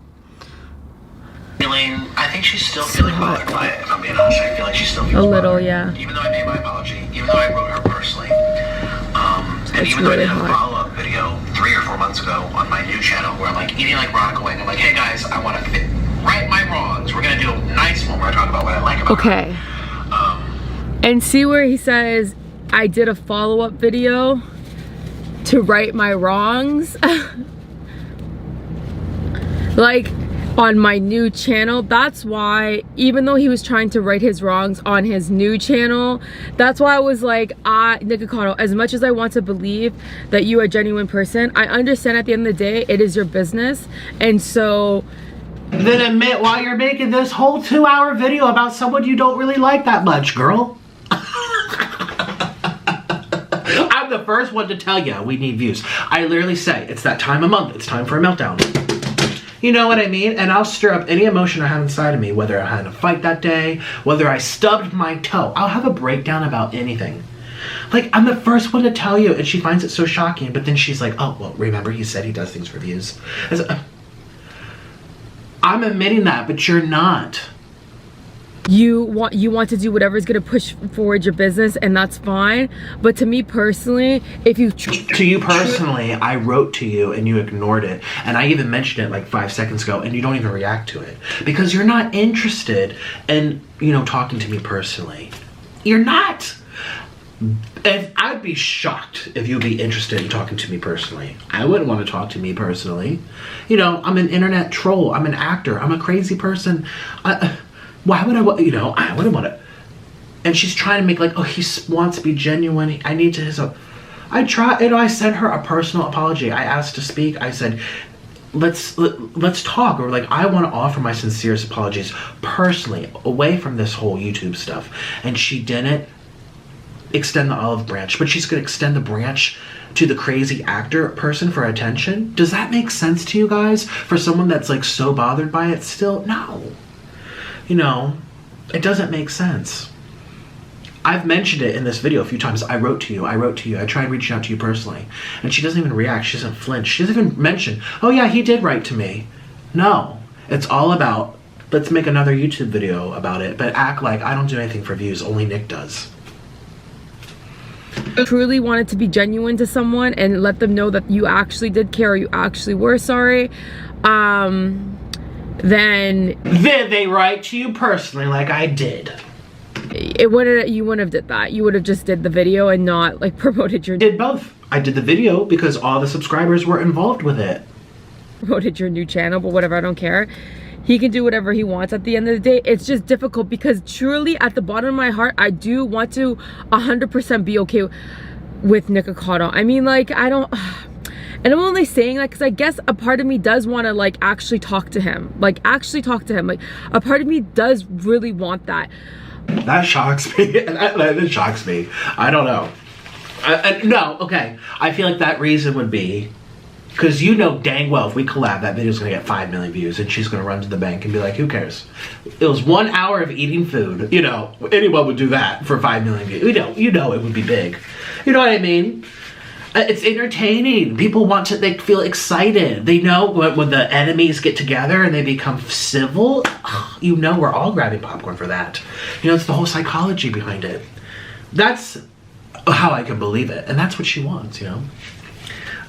[SPEAKER 3] I think she's still feeling bothered by it, if I'm being honest. I feel like she's still feeling
[SPEAKER 2] a little,
[SPEAKER 3] bothered.
[SPEAKER 2] yeah.
[SPEAKER 3] Even though I made my apology, even though I wrote her personally, and even though I did a follow-up video 3 or 4 months ago on my new channel where I'm like eating like Veronica Wang. I'm like, hey guys, I want to right my wrongs. We're gonna do a nice one where I talk about what I like about her.
[SPEAKER 2] And see where he says, I did a follow-up video to right my wrongs. Like, on my new channel. That's why, even though he was trying to right his wrongs on his new channel, that's why I was like, Nikocado, as much as I want to believe that you are a genuine person, I understand at the end of the day, it is your business. And so...
[SPEAKER 1] Then admit why you're making this whole 2-hour video about someone you don't really like that much, girl. I'm the first one to tell you we need views. I literally say, it's that time of month. It's time for a meltdown. You know what I mean? And I'll stir up any emotion I have inside of me, whether I had a fight that day, whether I stubbed my toe. I'll have a breakdown about anything. Like, I'm the first one to tell you, and she finds it so shocking, but then she's like, oh, well, remember he said he does things for views. I'm admitting that, but you're not.
[SPEAKER 2] You want to do whatever is going to push forward your business, and that's fine. But to me personally, if you...
[SPEAKER 1] To you personally, I wrote to you and you ignored it. And I even mentioned it like 5 seconds ago and you don't even react to it. Because you're not interested in, you know, talking to me personally. You're not. And I'd be shocked if you'd be interested in talking to me personally. I wouldn't want to talk to me personally. You know, I'm an internet troll. I'm an actor. I'm a crazy person. Why would I, you know, I wouldn't want to. And she's trying to make like, oh, he wants to be genuine. I need to, I try, you know, I sent her a personal apology. I asked to speak. I said, let's talk. Or like, I want to offer my sincerest apologies personally, away from this whole YouTube stuff. And she didn't extend the olive branch, but she's going to extend the branch to the crazy actor person for attention. Does that make sense to you guys? For someone that's like so bothered by it still? No. You know, it doesn't make sense. I've mentioned it in this video a few times. I wrote to you. I tried reaching out to you personally. And she doesn't even react. She doesn't flinch. She doesn't even mention, oh yeah, he did write to me. No. It's all about, let's make another YouTube video about it, but act like I don't do anything for views. Only Nick does.
[SPEAKER 2] Truly wanted to be genuine to someone and let them know that you actually did care, or you actually were sorry, then
[SPEAKER 1] they write to you personally like I did.
[SPEAKER 2] You wouldn't have did that. You would have just did the video and not like promoted your...
[SPEAKER 1] Did both. I did the video because all the subscribers were involved with it.
[SPEAKER 2] Promoted your new channel, but whatever, I don't care. He can do whatever he wants at the end of the day. It's just difficult because truly at the bottom of my heart, I do want to 100% be okay with Nikocado. I mean, like, I don't... And I'm only saying that because I guess a part of me does want to like actually talk to him. Like actually talk to him. Like a part of me does really want that.
[SPEAKER 1] That shocks me. That shocks me. I don't know. No, okay. I feel like that reason would be Because you know dang well if we collab, that video's gonna get 5 million views and she's gonna run to the bank and be like, who cares? It was 1 hour of eating food. You know, anyone would do that for 5 million views. You know it would be big. You know what I mean? It's entertaining. People want to, they feel excited. They know when the enemies get together and they become civil, you know we're all grabbing popcorn for that. You know, it's the whole psychology behind it. That's how I can believe it. And that's what she wants, you know?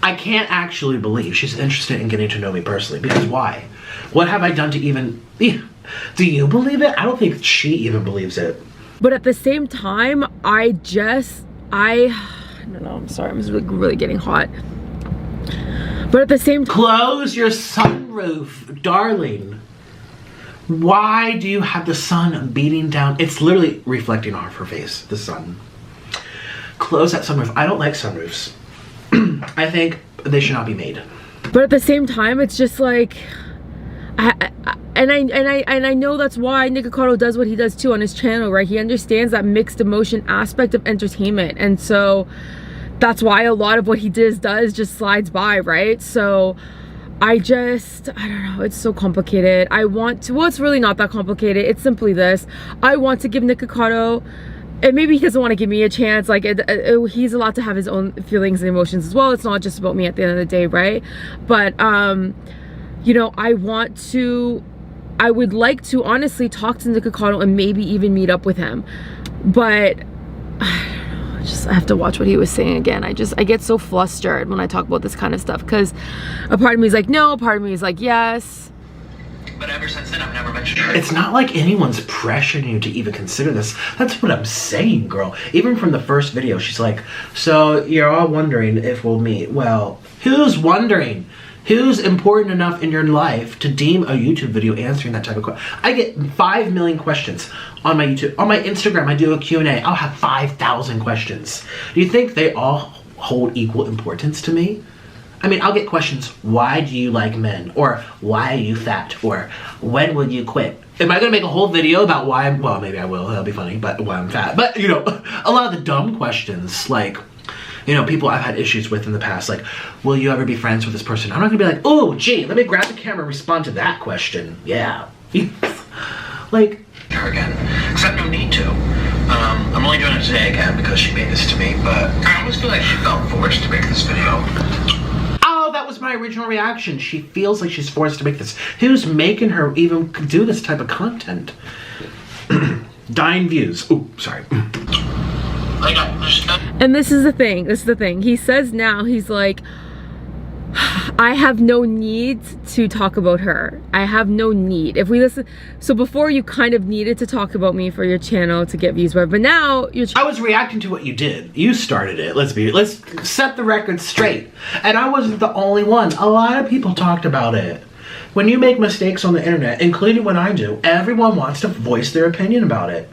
[SPEAKER 1] I can't actually believe she's interested in getting to know me personally, because why? What have I done to even... Do you believe it? I don't think she even believes it.
[SPEAKER 2] But at the same time, I don't know, I'm sorry, I'm just really getting hot. But at the same time...
[SPEAKER 1] Close your sunroof, darling. Why do you have the sun beating down? It's literally reflecting off her face, the sun. Close that sunroof. I don't like sunroofs. I think they should not be made.
[SPEAKER 2] But at the same time, it's just like, I know that's why Nikocado does what he does too on his channel, right? He understands that mixed emotion aspect of entertainment, and so that's why a lot of what he does just slides by, right? So I don't know, it's so complicated. Well, it's really not that complicated. It's simply this: I want to give Nikocado, and maybe he doesn't want to give me a chance, like he's allowed to have his own feelings and emotions as well. It's not just about me at the end of the day, right? But you know, I would like to honestly talk to Nikocado and maybe even meet up with him, but I have to watch what he was saying again. I get so flustered when I talk about this kind of stuff, because a part of me is like no, a part of me is like yes.
[SPEAKER 3] But ever since then, I've never mentioned her.
[SPEAKER 1] It's not like anyone's pressuring you to even consider this. That's what I'm saying, girl. Even from the first video, she's like, so you're all wondering if we'll meet. Well, who's wondering? Who's important enough in your life to deem a YouTube video answering that type of question? I get 5 million questions on my YouTube. On my Instagram, I do a Q&A. I'll have 5,000 questions. Do you think they all hold equal importance to me? I mean, I'll get questions, why do you like men? Or why are you fat? Or when will you quit? Am I gonna make a whole video about why I'm, well, maybe I will, that'll be funny, but why I'm fat. But, you know, a lot of the dumb questions, like, you know, people I've had issues with in the past, like, will you ever be friends with this person? I'm not gonna be like, oh, gee, let me grab the camera and respond to that question. Yeah. Like,
[SPEAKER 3] her again, because I have no need to. I'm only doing it today again because she made this to me, but I always feel like she felt forced to make this video.
[SPEAKER 1] oh, that was my original reaction. She feels like she's forced to make this. Who's making her even do this type of content? Dying views. Ooh, sorry.
[SPEAKER 2] And this is the thing. He says now, he's like, I have no need to talk about her. I have no need. If we listen, so before you kind of needed to talk about me for your channel to get views, but now you're.
[SPEAKER 1] I was reacting to what you did. You started it. Let's set the record straight. And I wasn't the only one. A lot of people talked about it. When you make mistakes on the internet, including when I do, everyone wants to voice their opinion about it.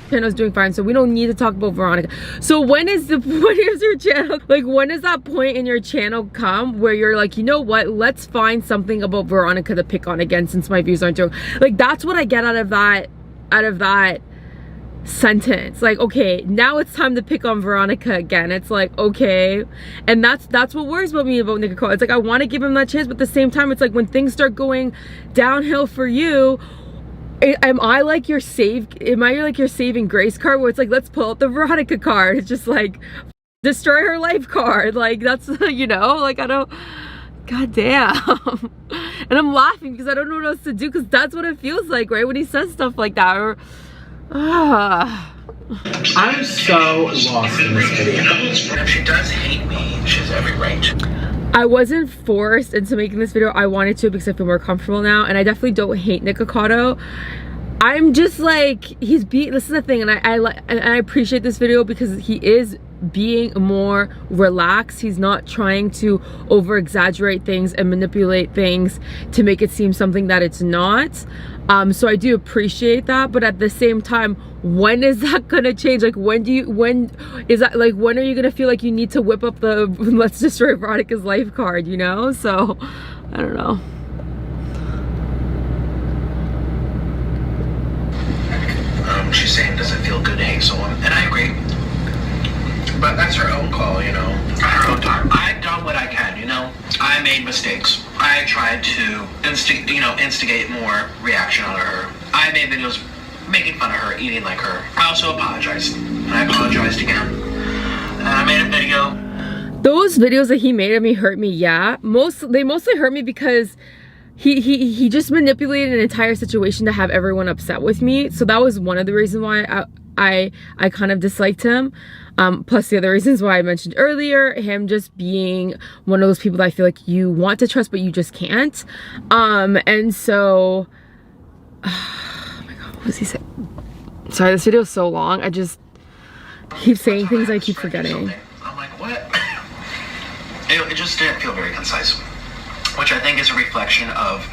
[SPEAKER 2] Channel's doing fine, so we don't need to talk about Veronica. So when is your channel, like, when does that point in your channel come where you're like, you know what, let's find something about Veronica to pick on again since my views aren't doing, like, that's what I get out of that sentence. Like, okay, now it's time to pick on Veronica again. It's like, okay, and that's what worries about me about Nikocado. It's like, I want to give him that chance, but at the same time, it's like when things start going downhill for you, am I like your saving grace card where it's like, let's pull out the Veronica card? It's just like, destroy her life card. Like, that's, you know, like, I don't, god damn. And I'm laughing because I don't know what else to do, because that's what it feels like, right, when he says stuff like that. Or
[SPEAKER 1] I'm so lost in this video.
[SPEAKER 3] And if she does hate me, she has every right.
[SPEAKER 2] I wasn't forced into making this video. I wanted to because I feel more comfortable now, and I definitely don't hate Nikocado. I'm just like, this is the thing, and I appreciate this video because he is being more relaxed. He's not trying to over exaggerate things and manipulate things to make it seem something that it's not. So I do appreciate that, but at the same time, when is that gonna change? Like, when is that, like, when are you gonna feel like you need to whip up the let's destroy Veronica's life card, you know? So I don't know.
[SPEAKER 3] She's saying, does it feel good to hate someone? And I agree. But that's her own call, you know, her own time. I've done what I can, you know. I made mistakes. I tried to instigate more reaction on her. I made videos making fun of her, eating like her. I also apologized. And I apologized again. And I made a video.
[SPEAKER 2] Those videos that he made of me hurt me, yeah. They mostly hurt me because he just manipulated an entire situation to have everyone upset with me. So that was one of the reasons why I kind of disliked him. Plus the other reasons why I mentioned earlier, him just being one of those people that I feel like you want to trust but you just can't. And so oh my god, what was he saying? Sorry, this video is so long. I just keep saying things I keep forgetting.
[SPEAKER 3] I'm like, what? It just didn't feel very concise, which I think is a reflection of,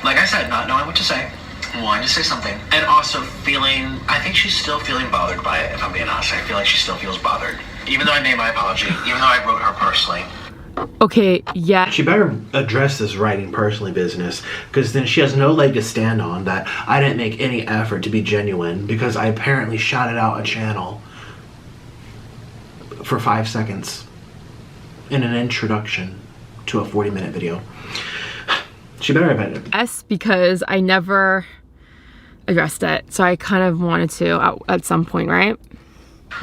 [SPEAKER 3] like I said, not knowing what to say, wanting to say something, and also feeling, I think she's still feeling bothered by it, if I'm being honest. I feel like she still feels bothered. Even though I made my apology, even though I wrote her personally.
[SPEAKER 2] Okay, yeah.
[SPEAKER 1] She better address this writing personally business, because then she has no leg to stand on that I didn't make any effort to be genuine because I apparently shouted out a channel for 5 seconds in an introduction to a 40-minute video. She better admit it.
[SPEAKER 2] Yes, because I never addressed it, so I kind of wanted to at some point, right?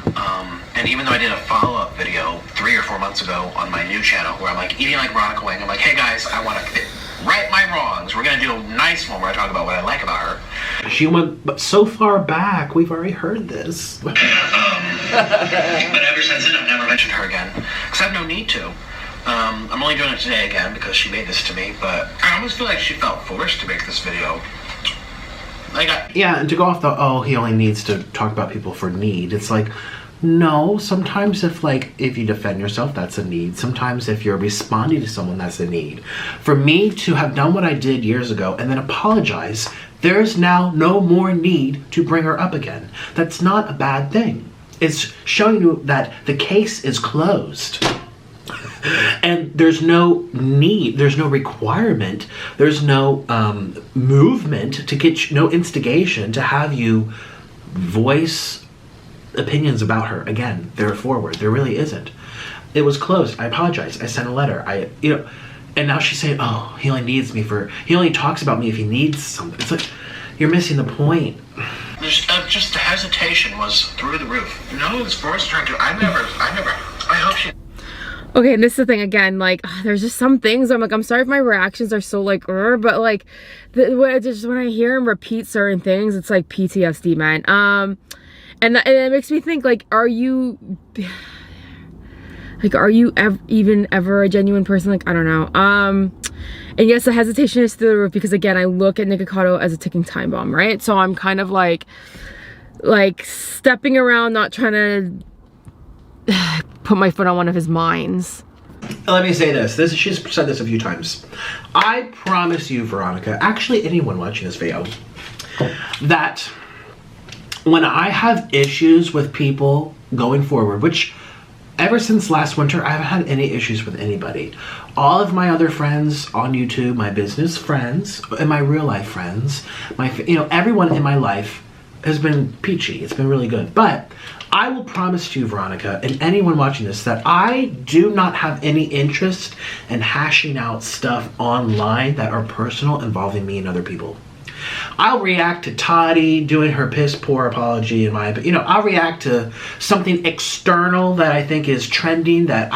[SPEAKER 3] And even though I did a follow-up video 3 or 4 months ago on my new channel where I'm like eating like Veronica Wang, I'm like, hey guys, I want to right my wrongs. We're gonna do a nice one where I talk about what I like about her.
[SPEAKER 1] She went but so far back. We've already heard this.
[SPEAKER 3] But ever since then, I've never mentioned her again because I have no need to. I'm only doing it today again because she made this to me, but I almost feel like she felt forced to make this video.
[SPEAKER 1] Yeah, and to go off the, oh, he only needs to talk about people for need. It's like, no, sometimes if you defend yourself, that's a need. Sometimes if you're responding to someone, that's a need. For me to have done what I did years ago and then apologize, there's now no more need to bring her up again. That's not a bad thing. It's showing you that the case is closed. And there's no need, there's no requirement, there's no movement to get no instigation to have you voice opinions about her again. They're forward. There really isn't. It was closed. I apologize. I sent a letter. And now she's saying, oh, he only needs me he only talks about me if he needs something. It's like, you're missing the point.
[SPEAKER 3] Just the hesitation was through the roof. No, it's forced her to. I hope she.
[SPEAKER 2] Okay, and this is the thing again, like, there's just some things I'm like, I'm sorry if my reactions are so like, but like, just when I hear him repeat certain things, it's like PTSD, man. And it makes me think, like, are you even ever a genuine person? Like, I don't know. And yes, the hesitation is through the roof because, again, I look at Nikocado as a ticking time bomb, right? So I'm kind of like stepping around, not trying to put my foot on one of his mines.
[SPEAKER 1] Let me say this. She's said this a few times. I promise you, Veronica, actually anyone watching this video, that when I have issues with people going forward, which ever since last winter, I haven't had any issues with anybody. All of my other friends on YouTube, my business friends, and my real life friends, everyone in my life has been peachy. It's been really good. But I will promise to you, Veronica, and anyone watching this, that I do not have any interest in hashing out stuff online that are personal involving me and other people. I'll react to Toddy doing her piss poor apology in my, I'll react to something external that I think is trending that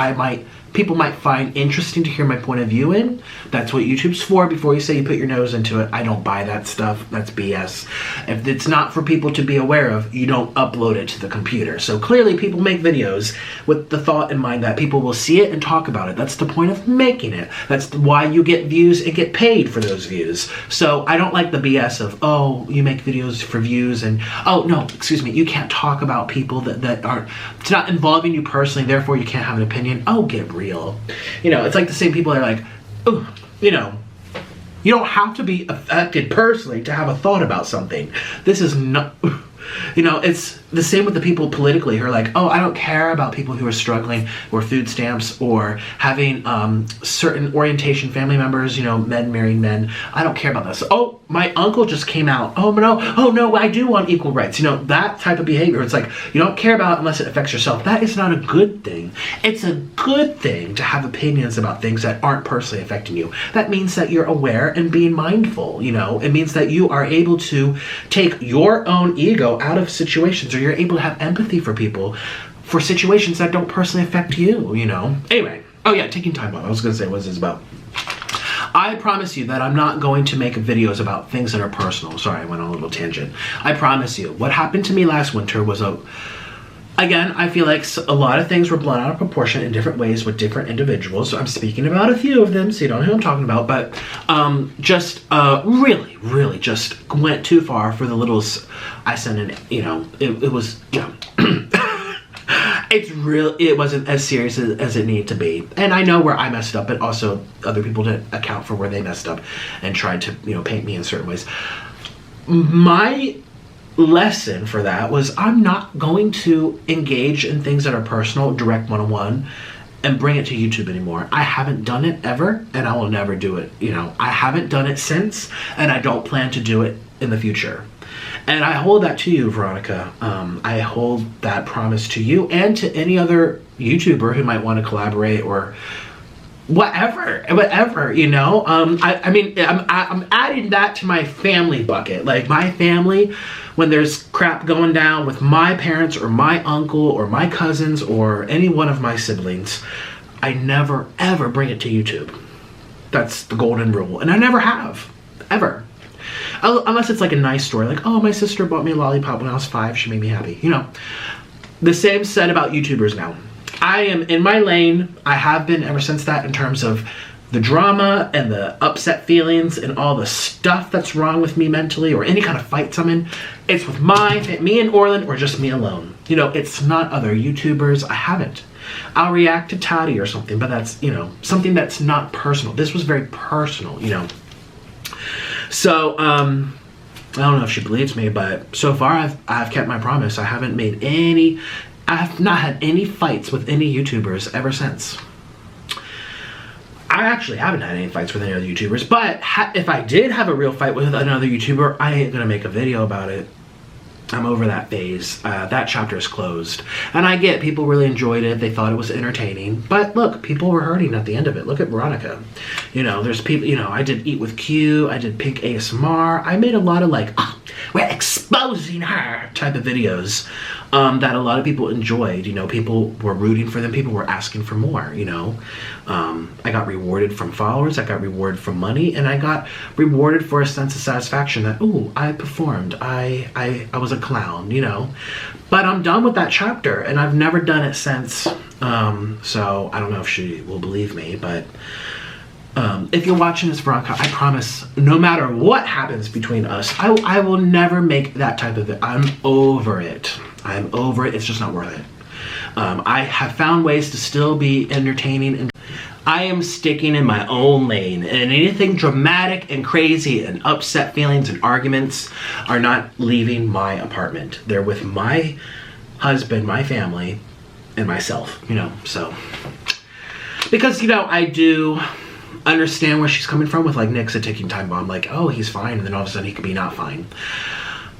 [SPEAKER 1] people might find interesting to hear my point of view in. That's what YouTube's for. Before you say you put your nose into it, I don't buy that stuff. That's BS. If it's not for people to be aware of, you don't upload it to the computer. So clearly people make videos with the thought in mind that people will see it and talk about it. That's the point of making it. That's why you get views and get paid for those views. So I don't like the BS of, oh, you make videos for views and, oh, no, excuse me, you can't talk about people that aren't, it's not involving you personally, therefore you can't have an opinion. Oh, get real. It's like the same people that are like, oh, you don't have to be affected personally to have a thought about something. This is not, it's the same with the people politically who are like, oh, I don't care about people who are struggling or food stamps or having certain orientation family members, men marrying men. I don't care about this. Oh, my uncle just came out, oh no, I do want equal rights. You know, that type of behavior. It's like, you don't care about it unless it affects yourself. That is not a good thing. It's a good thing to have opinions about things that aren't personally affecting you. That means that you're aware and being mindful, you know. It means that you are able to take your own ego out of situations, or you're able to have empathy for people, for situations that don't personally affect you, you know. Anyway, oh yeah, taking time off. I was gonna say, what's this about? I promise you that I'm not going to make videos about things that are personal. Sorry, I went on a little tangent. I promise you. What happened to me last winter was again, I feel like a lot of things were blown out of proportion in different ways with different individuals. So I'm speaking about a few of them, so you don't know who I'm talking about. But really just went too far for the littles I sent in, you know. It was, you know. It wasn't as serious as it needed to be. And I know where I messed up, but also other people didn't account for where they messed up and tried to, you know, paint me in certain ways. My lesson for that was I'm not going to engage in things that are personal, direct one-on-one, and bring it to YouTube anymore. I haven't done it ever, and I will never do it. You know, I haven't done it since, and I don't plan to do it in the future. And I hold that to you, Veronica. I hold that promise to you and to any other YouTuber who might want to collaborate or whatever, you know. I mean, I'm adding that to my family bucket. Like, my family, when there's crap going down with my parents or my uncle or my cousins or any one of my siblings, I never, ever bring it to YouTube. That's the golden rule. And I never have, ever. Unless it's like a nice story, like, oh, my sister bought me a lollipop when I was 5, she made me happy, you know. The same said about YouTubers now. I am in my lane. I have been ever since that, in terms of the drama and the upset feelings and all the stuff that's wrong with me mentally, or any kind of fights I'm in. It's with me and Orland, or just me alone. You know, it's not other YouTubers. I haven't. I'll react to Tati or something, but that's, you know, something that's not personal. This was very personal, you know. So, I don't know if she believes me, but so far I've kept my promise. I have not had any fights with any YouTubers ever since. I actually haven't had any fights with any other YouTubers, but if I did have a real fight with another YouTuber, I ain't gonna make a video about it. I'm over that phase. That chapter is closed. And I get people really enjoyed it. They thought it was entertaining. But look, people were hurting at the end of it. Look at Veronica. You know, there's people, you know, I did Eat with Q. I did Pink ASMR. I made a lot of like, oh, we're exposing her type of videos that a lot of people enjoyed. You know, people were rooting for them. People were asking for more, you know. I got rewarded from followers. I got rewarded from money. And I got rewarded for a sense of satisfaction that, ooh, I performed. I was a clown, you know. But I'm done with that chapter, and I've never done it since. So I don't know if she will believe me, but if you're watching this, Veronica, I promise, no matter what happens between us, I will never make that type of it. I'm over it. I'm over it. It's just not worth it. I have found ways to still be entertaining, and I am sticking in my own lane, and anything dramatic and crazy and upset feelings and arguments are not leaving my apartment. They're with my husband, my family, and myself, you know. So, because, you know, I do understand where she's coming from with, like, Nick's a ticking time bomb. Like, oh, he's fine, and then all of a sudden he could be not fine.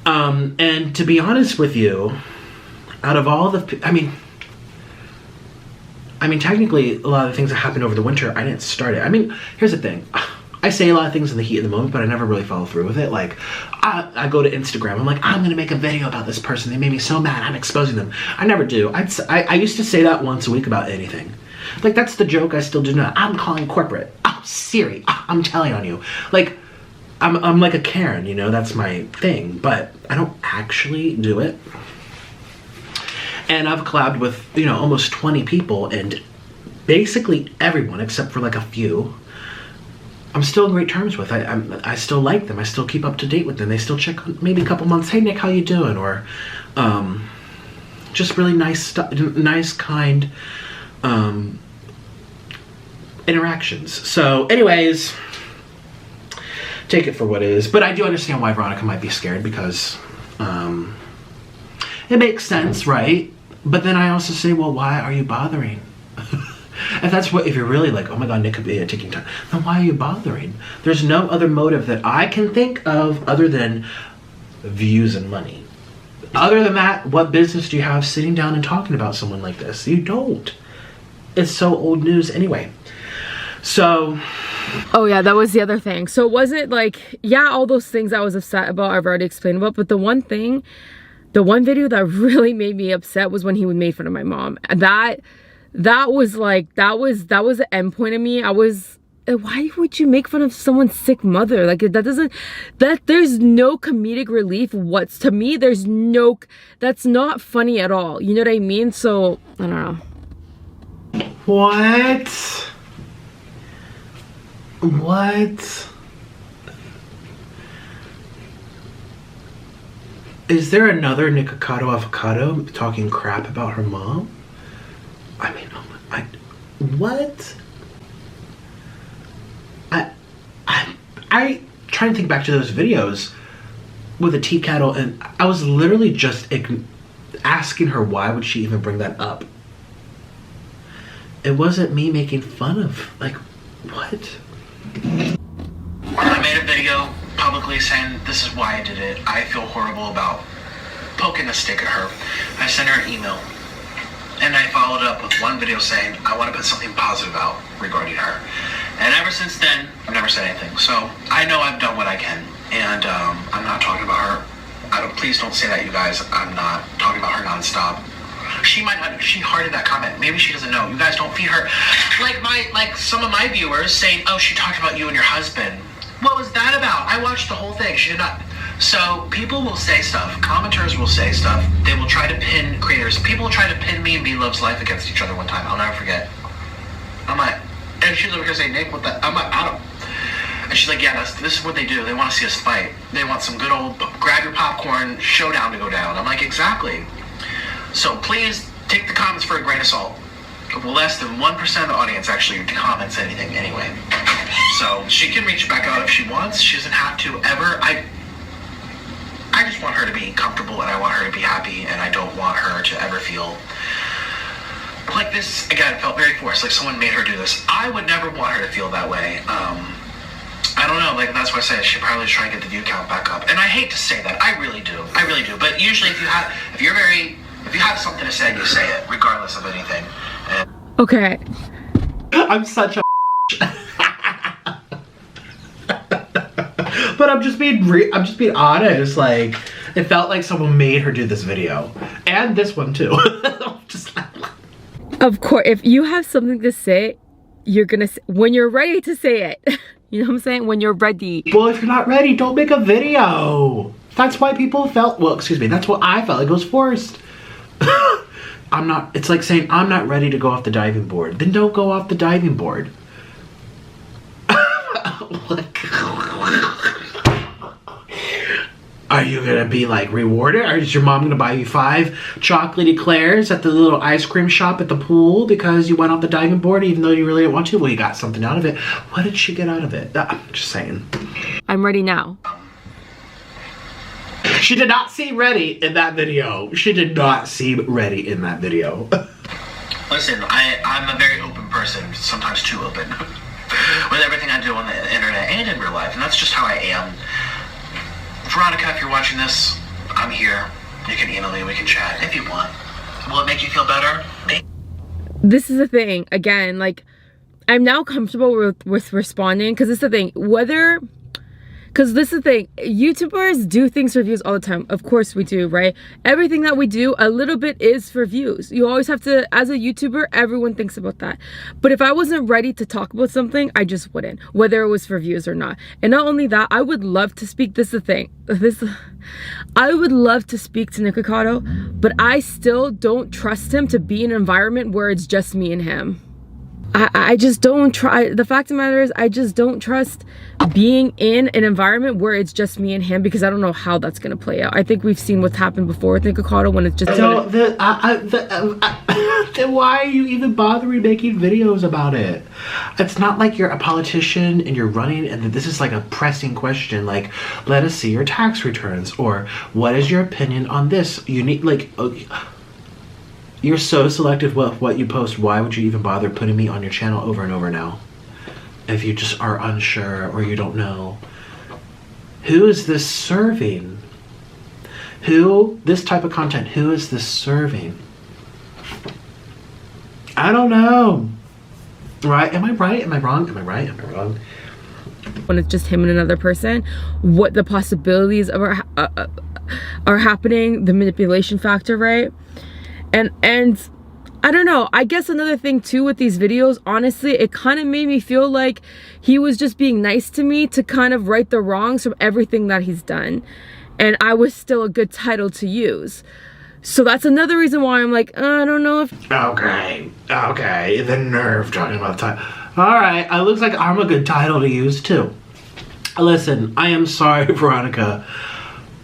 [SPEAKER 1] And to be honest with you, out of all the, I mean, technically, a lot of the things that happened over the winter, I didn't start it. I mean, here's the thing. I say a lot of things in the heat of the moment, but I never really follow through with it. Like, I go to Instagram. I'm like, I'm going to make a video about this person. They made me so mad. I'm exposing them. I never do. I used to say that once a week about anything. Like, that's the joke I still do now. I'm calling corporate. Oh, Siri. Oh, I'm telling on you. Like, I'm like a Karen, you know? That's my thing. But I don't actually do it. And I've collabed with, you know, almost 20 people, and basically everyone except for like a few I'm still in great terms with. I still like them. I still keep up to date with them. They still check maybe a couple months. Hey Nick, how you doing? Or just really nice stuff, nice kind interactions. So anyways, take it for what it is. But I do understand why Veronica might be scared, because it makes sense, right? But then I also say, well, why are you bothering? If that's what, if you're really like, oh my god, Nick could be a ticking time, then why are you bothering? There's no other motive that I can think of other than views and money. Other than that, what business do you have sitting down and talking about someone like this? You don't. It's so old news anyway. So...
[SPEAKER 2] Oh yeah, that was the other thing. So it wasn't like, yeah, all those things I was upset about, I've already explained about, but the one video that really made me upset was when he made fun of my mom. That was like, that was the end point of me. I was, why would you make fun of someone's sick mother? Like, there's no comedic relief. To me, that's not funny at all. You know what I mean? So, I don't know.
[SPEAKER 1] What? Is there another Nikocado Avocado talking crap about her mom? I mean, what? I try to think back to those videos with the tea kettle, and I was literally just asking her why would she even bring that up. It wasn't me making fun of, like, what?
[SPEAKER 3] I made a video publicly saying this is why I did it. I feel horrible about poking a stick at her. I sent her an email, and I followed up with one video saying I want to put something positive out regarding her. And ever since then, I've never said anything. So I know I've done what I can, and I'm not talking about her. Please don't say that, you guys. I'm not talking about her nonstop. She might not. She hearted that comment. Maybe she doesn't know. You guys don't feed her. Like some of my viewers saying, "Oh, she talked about you and your husband." What was that about? I watched the whole thing. She did not. So people will say stuff. Commenters will say stuff. They will try to pin creators. People try to pin me and B Love's life against each other one time. I'll never forget. I'm like, and she's over here saying, "Nick, what the?" I'm like, I don't. And she's like, "Yeah, this is what they do. They want to see us fight. They want some good old grab your popcorn showdown to go down." I'm like, exactly. So please take the comments for a grain of salt. Less than 1% of the audience actually comments anything anyway. So she can reach back out if she wants. She doesn't have to ever. I just want her to be comfortable, and I want her to be happy, and I don't want her to ever feel like this. Again, it felt very forced, like someone made her do this. I would never want her to feel that way. I don't know, like that's why I say she probably is trying to get the view count back up. And I hate to say that, I really do. But usually if you have something to say, you say it, regardless of anything. And
[SPEAKER 2] Okay.
[SPEAKER 1] I'm such a but I'm just being honest. Like, it felt like someone made her do this video, and this one too. Just like,
[SPEAKER 2] Of course, if you have something to say, you're gonna when you're ready to say it. You know what I'm saying? When you're ready.
[SPEAKER 1] well, if you're not ready, don't make a video. That's why people felt. Well, excuse me. That's what I felt like it was forced. It's like saying I'm not ready to go off the diving board. Then don't go off the diving board. Are you gonna be like rewarded? Or is your mom gonna buy you 5 chocolate eclairs at the little ice cream shop at the pool because you went off the diving board even though you really didn't want to? Well, you got something out of it. What did she get out of it? I'm just saying.
[SPEAKER 2] I'm ready now.
[SPEAKER 1] She did not seem ready in that video. Listen, I'm a very open person, sometimes too open, with everything I do on the internet and in real life, and that's just how I am. Veronica, if you're watching this, I'm here. You can email me, we can chat if you want. Will it make you feel better?
[SPEAKER 2] This is the thing, again, like, I'm now comfortable with responding, because this is the thing, YouTubers do things for views all the time. Of course we do, right? Everything that we do, a little bit is for views. You always have to, as a YouTuber, everyone thinks about that. But if I wasn't ready to talk about something, I just wouldn't, whether it was for views or not. And not only that, I would love to speak, this is the thing, I would love to speak to Nikocado, but I still don't trust him to be in an environment where it's just me and him. I just don't try. The fact of the matter is, I just don't trust being in an environment where it's just me and him, because I don't know how that's gonna play out. I think we've seen what's happened before with Nikocado when it's just.
[SPEAKER 1] So then why are you even bothering making videos about it? It's not like you're a politician and you're running and this is like a pressing question. Like, let us see your tax returns, or what is your opinion on this? You need You're so selective with what you post. Why would you even bother putting me on your channel over and over now? If you just are unsure or you don't know. Who is this serving? This type of content, who is this serving? I don't know. Right? Am I right? Am I wrong? Am I right? Am I wrong?
[SPEAKER 2] When it's just him and another person, what the possibilities of are happening, the manipulation factor, right? And I don't know, I guess another thing too with these videos, honestly, it kind of made me feel like he was just being nice to me to kind of right the wrongs from everything that he's done, and I was still a good title to use. So that's another reason why I'm like, I don't know if...
[SPEAKER 1] Okay, the nerve talking about the title. Alright, it looks like I'm a good title to use too. Listen, I am sorry, Veronica,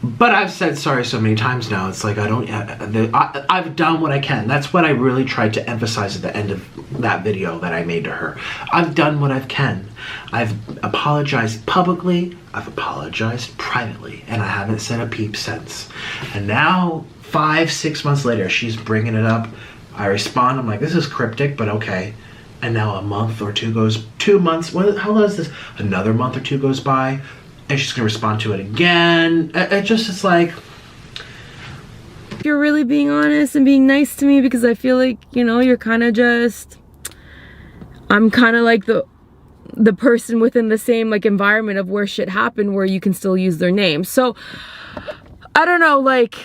[SPEAKER 1] but I've said sorry so many times now. It's like I've done what I can. That's what I really tried to emphasize at the end of that video that I made to her. I've done what I can. I've apologized publicly, I've apologized privately, and I haven't said a peep since. And now, 5-6 months later, she's bringing it up. I respond, I'm like, this is cryptic, but okay. And now a month or two goes, 2 months, how long is this? Another month or two goes by, and she's gonna respond to it again. It's like...
[SPEAKER 2] You're really being honest and being nice to me, because I feel like, you know, you're kind of just... I'm kind of like the person within the same like environment of where shit happened, where you can still use their name. So... I don't know, like,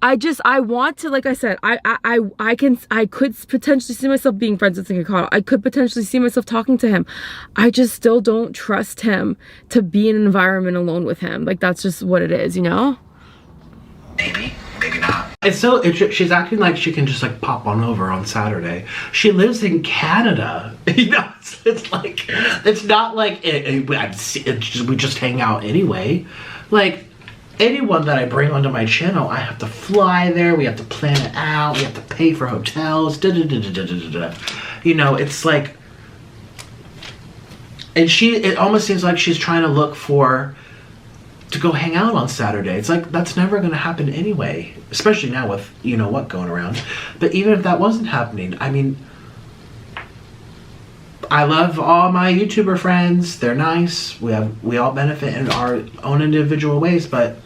[SPEAKER 2] I want to, like I said, I could potentially see myself being friends with Nikocado. I could potentially see myself talking to him. I just still don't trust him to be in an environment alone with him. Like, that's just what it is, you know?
[SPEAKER 3] Maybe not.
[SPEAKER 1] She's acting like she can just like pop on over on Saturday. She lives in Canada. You know, it's like, it's not like we just hang out anyway. Like, anyone that I bring onto my channel, I have to fly there, we have to plan it out, we have to pay for hotels, You know, it's like... And it almost seems like she's trying to look to go hang out on Saturday. It's like, that's never going to happen anyway. Especially now with, you know what, going around. But even if that wasn't happening, I mean... I love all my YouTuber friends. They're nice. We all benefit in our own individual ways, but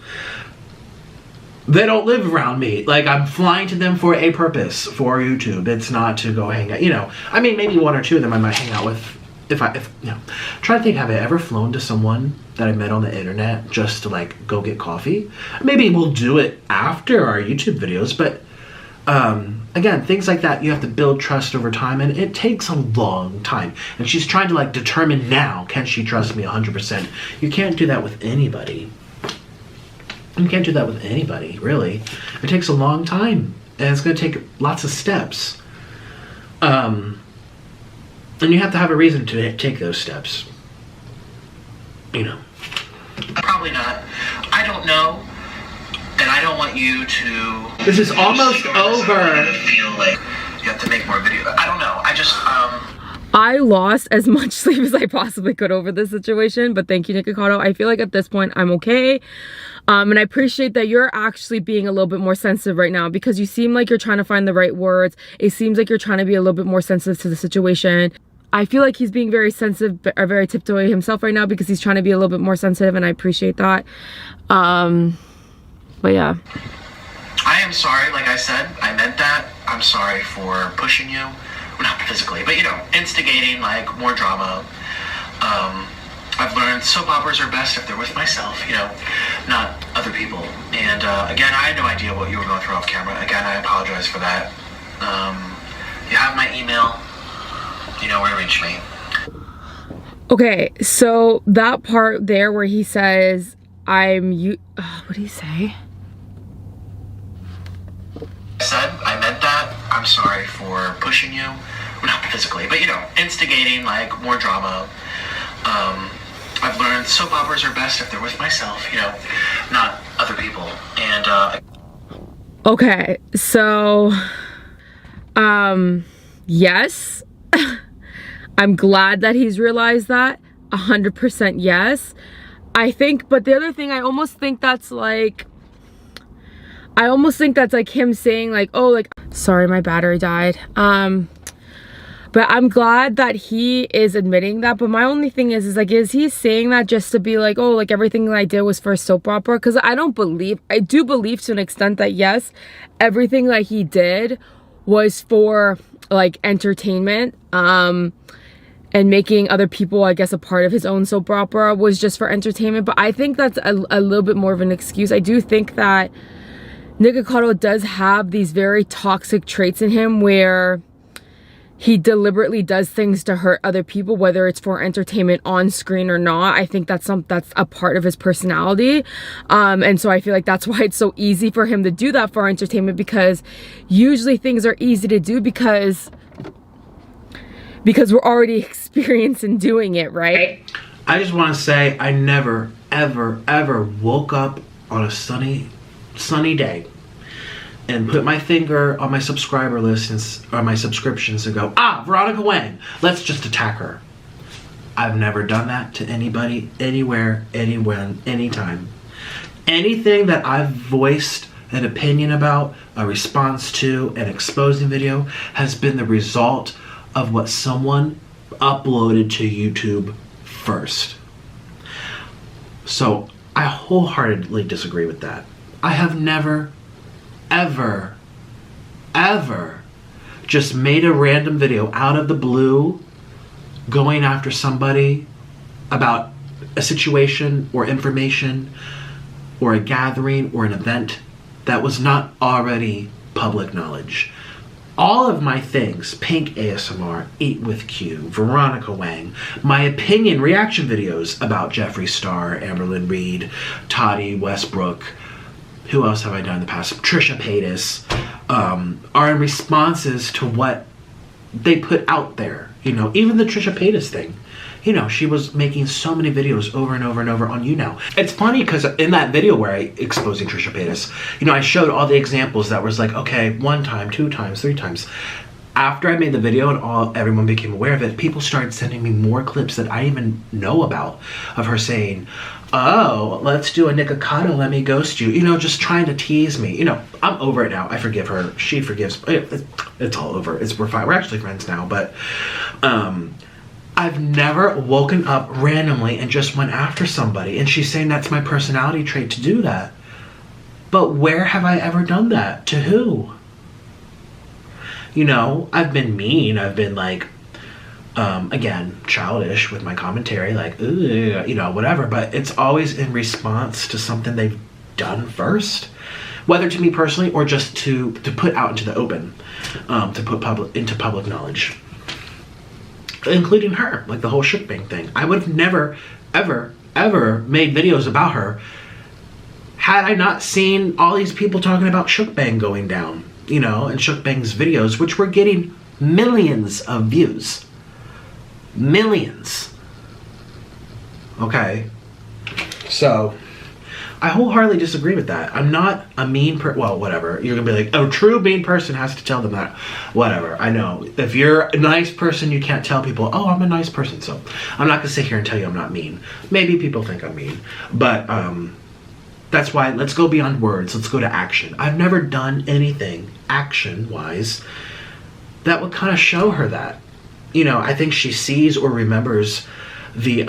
[SPEAKER 1] they don't live around me. Like, I'm flying to them for a purpose, for YouTube. It's not to go hang out. You know, I mean, maybe one or two of them I might hang out with. If you know, try to think, have I ever flown to someone that I met on the internet just to like go get coffee? Maybe we'll do it after our YouTube videos, but again, things like that, you have to build trust over time, and it takes a long time. And she's trying to like determine now, can she trust me 100%? You can't do that with anybody. You can't do that with anybody, really. It takes a long time, and it's going to take lots of steps. And you have to have a reason to take those steps. You know.
[SPEAKER 3] Probably not. I don't know. And I don't want you to...
[SPEAKER 1] This is almost over.
[SPEAKER 3] Feel like you have to make more videos. I don't know. I just,
[SPEAKER 2] I lost as much sleep as I possibly could over this situation, but thank you, Nikocado. I feel like at this point, I'm okay. And I appreciate that you're actually being a little bit more sensitive right now, because you seem like you're trying to find the right words. It seems like you're trying to be a little bit more sensitive to the situation. I feel like he's being very sensitive, or very tiptoey himself right now, because he's trying to be a little bit more sensitive, and I appreciate that. But yeah.
[SPEAKER 3] I am sorry, like I said, I meant that. I'm sorry for pushing you. Well, not physically, but you know, instigating like more drama. I've learned soap operas are best if they're with myself, you know, not other people. And again, I had no idea what you were going through off camera. Again, I apologize for that. You have my email. You know where to reach me.
[SPEAKER 2] Okay, so that part there where he says, what did he say?
[SPEAKER 3] I said, I meant that. I'm sorry for pushing you. Well, not physically, but you know, instigating like more drama. I've learned soap operas are best if they're with myself, you know, not other people. And
[SPEAKER 2] okay, so yes. I'm glad that he's realized that. 100% yes. I think, but the other thing, I almost think that's like, I almost think that's like him saying like, oh, like, sorry, my battery died. But I'm glad that he is admitting that. But my only thing is like, is he saying that just to be like, oh, like everything that I did was for a soap opera? Because I do believe to an extent that yes, everything that he did was for like entertainment. And making other people, I guess, a part of his own soap opera was just for entertainment. But I think that's a little bit more of an excuse. I do think that Nikocado does have these very toxic traits in him where he deliberately does things to hurt other people, whether it's for entertainment on screen or not. I think that's a part of his personality. And so I feel like that's why it's so easy for him to do that for entertainment, because usually things are easy to do because we're already experienced in doing it, right?
[SPEAKER 1] I just want to say I never, ever, ever woke up on a sunny day and put my finger on my subscriber list or my subscriptions and go, Veronica Wang, let's just attack her. I've never done that to anybody, anywhere, anyone, anytime. Anything that I've voiced an opinion about, a response to, an exposing video has been the result of what someone uploaded to YouTube first. So I wholeheartedly disagree with that. I have never, ever, ever just made a random video out of the blue going after somebody about a situation or information or a gathering or an event that was not already public knowledge. All of my things, Pink ASMR, Eat with Q, Veronica Wang, my opinion reaction videos about Jeffree Star, Amberlynn Reed, Toddy Westbrook, who else have I done in the past? Trisha Paytas, are in responses to what they put out there. You know, even the Trisha Paytas thing. You know, she was making so many videos over and over and over on YouNow. It's funny because in that video where I exposing Trisha Paytas, you know, I showed all the examples that was like, okay, 1 time, 2 times, 3 times. After I made the video and everyone became aware of it, people started sending me more clips that I didn't even know about of her saying, oh, let's do a Nikocado, let me ghost you. You know, just trying to tease me. You know, I'm over it now. I forgive her. She forgives. It's all over. We're fine. We're actually friends now. But I've never woken up randomly and just went after somebody. And she's saying that's my personality trait to do that. But where have I ever done that? To who? You know, I've been mean. I've been like, again, childish with my commentary, like, you know, whatever. But it's always in response to something they've done first. Whether to me personally or just to put out into the open, to put into public knowledge. Including her, like the whole shukbang thing. I would have never, ever, ever made videos about her had I not seen all these people talking about shukbang going down, you know, and shukbang's videos, which were getting millions of views. Millions. Okay. So, I wholeheartedly disagree with that. I'm not a mean well, whatever. You're gonna be like, a true mean person has to tell them that. Whatever, I know. If you're a nice person, you can't tell people, oh, I'm a nice person. So, I'm not gonna sit here and tell you I'm not mean. Maybe people think I'm mean. But, that's why, let's go beyond words. Let's go to action. I've never done anything, action-wise, that would kind of show her that. You know, I think she sees or remembers the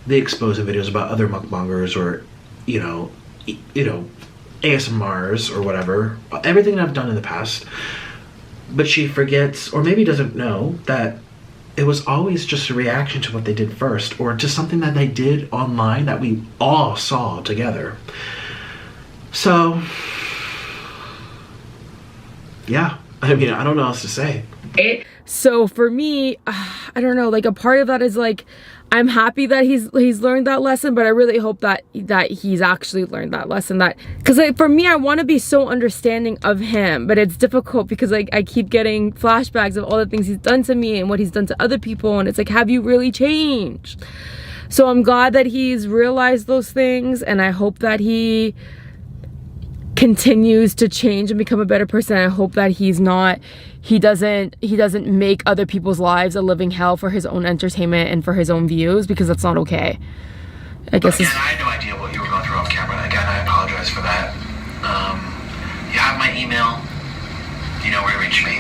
[SPEAKER 1] exposing videos about other mukbangers or, you know, ASMRs or whatever, everything I've done in the past, but she forgets or maybe doesn't know that it was always just a reaction to what they did first or to something that they did online that we all saw together. So, yeah, I mean, I don't know what else to say.
[SPEAKER 2] So for me, I don't know, like a part of that is like, I'm happy that he's learned that lesson, but I really hope that he's actually learned that lesson. That because for me, I want to be so understanding of him, but it's difficult because like I keep getting flashbacks of all the things he's done to me and what he's done to other people, and it's like, have you really changed? So I'm glad that he's realized those things, and I hope that he continues to change and become a better person. I hope that he doesn't make other people's lives a living hell for his own entertainment and for his own views, because that's not okay. I guess
[SPEAKER 3] again, I had no idea what you were going through off camera. Again, I apologize for that. email. You know where to reach me.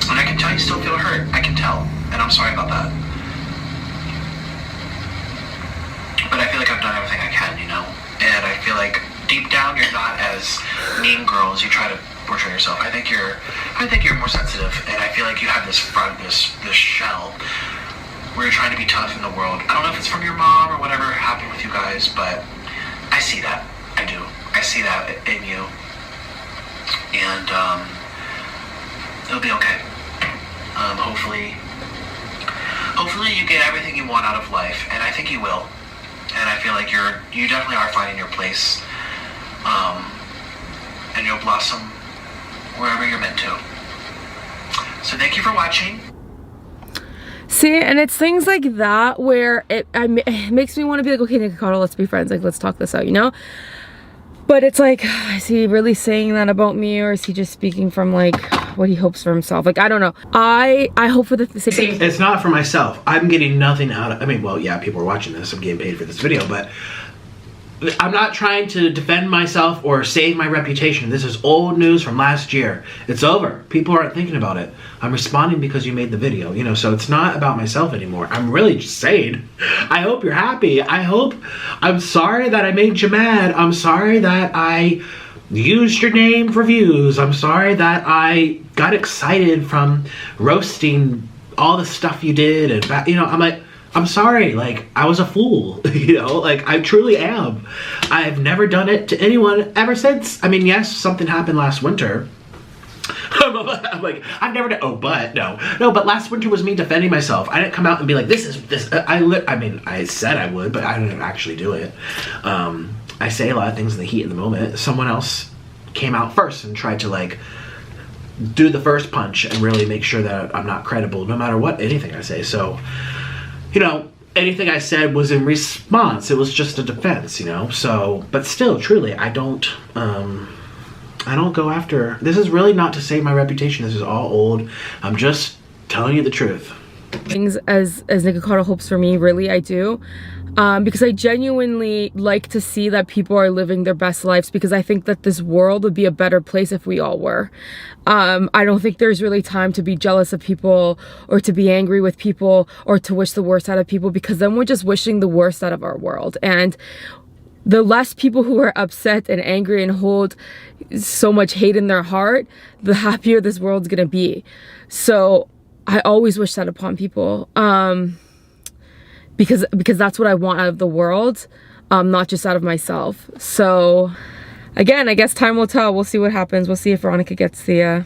[SPEAKER 3] And I can tell you still feel hurt. I can tell. And I'm sorry about that. But I feel like I've done everything I can, you know? And I feel like deep down you're not as mean girl as you try to portray yourself. I think you're more sensitive, and I feel like you have this front, this shell where you're trying to be tough in the world. I don't know if it's from your mom or whatever happened with you guys, but I see that. I do. I see that in you. And it'll be okay. Hopefully you get everything you want out of life, and I think you will. And I feel like you definitely are finding your place. And you'll blossom wherever you're meant to. So thank you for watching.
[SPEAKER 2] See, and it's things like that where it makes me want to be like, okay, Nikocado, let's be friends. Like, let's talk this out, you know? But it's like, is he really saying that about me, or is he just speaking from like what he hopes for himself? Like, I don't know. I hope for the sake.
[SPEAKER 1] It's not for myself. I'm getting nothing out of. I mean, well, yeah, people are watching this. I'm getting paid for this video, but I'm not trying to defend myself or save my reputation. This is old news from last year. It's over. People aren't thinking about it. I'm responding because you made the video, you know, so it's not about myself anymore. I'm really just saying, I hope you're happy. I'm sorry that I made you mad. I'm sorry that I used your name for views. I'm sorry that I got excited from roasting all the stuff you did. And, you know, I'm sorry, like, I was a fool, you know, like, I truly am. I've never done it to anyone ever since. I mean, yes, something happened last winter. I'm like, I've never done, but last winter was me defending myself. I didn't come out and be like, I mean, I said I would, but I didn't actually do it. I say a lot of things in the heat of the moment. Someone else came out first and tried to, like, do the first punch and really make sure that I'm not credible, no matter what, anything I say, so... You know, anything I said was in response. It was just a defense, you know? So, but still, truly, I don't go after... This is really not to save my reputation. This is all old. I'm just telling you the truth.
[SPEAKER 2] Things as Nikocado hopes for me, really, I do. Because I genuinely like to see that people are living their best lives, because I think that this world would be a better place if we all were. I don't think there's really time to be jealous of people or to be angry with people or to wish the worst out of people, because then we're just wishing the worst out of our world. And the less people who are upset and angry and hold so much hate in their heart, the happier this world's gonna be. So I always wish that upon people. Because that's what I want out of the world, not just out of myself. So, again, I guess time will tell. We'll see what happens. We'll see if Veronica gets the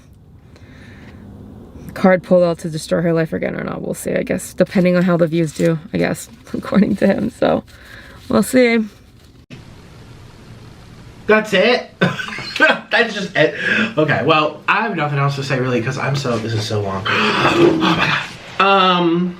[SPEAKER 2] card pulled out to destroy her life again or not. We'll see, I guess, depending on how the views do, I guess, according to him. So, we'll see.
[SPEAKER 1] That's it? That's just it. Okay, well, I have nothing else to say, really, because this is so long. Oh, my God.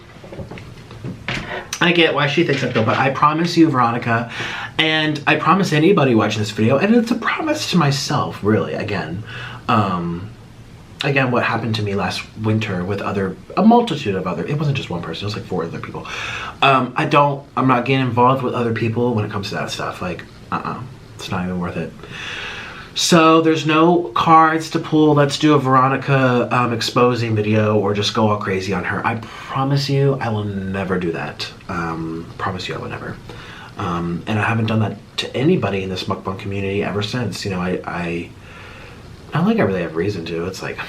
[SPEAKER 1] I get why she thinks that though, but I promise you, Veronica, and I promise anybody watching this video, and it's a promise to myself, really, again, what happened to me last winter with a multitude of other, it wasn't just one person, it was like 4 other people. I'm not getting involved with other people when it comes to that stuff, like, it's not even worth it. So there's no cards to pull. Let's do a Veronica exposing video or just go all crazy on her. I promise you I will never do that. Promise you I will never. And I haven't done that to anybody in this mukbang community ever since. You know, I don't think I really have reason to. It's like,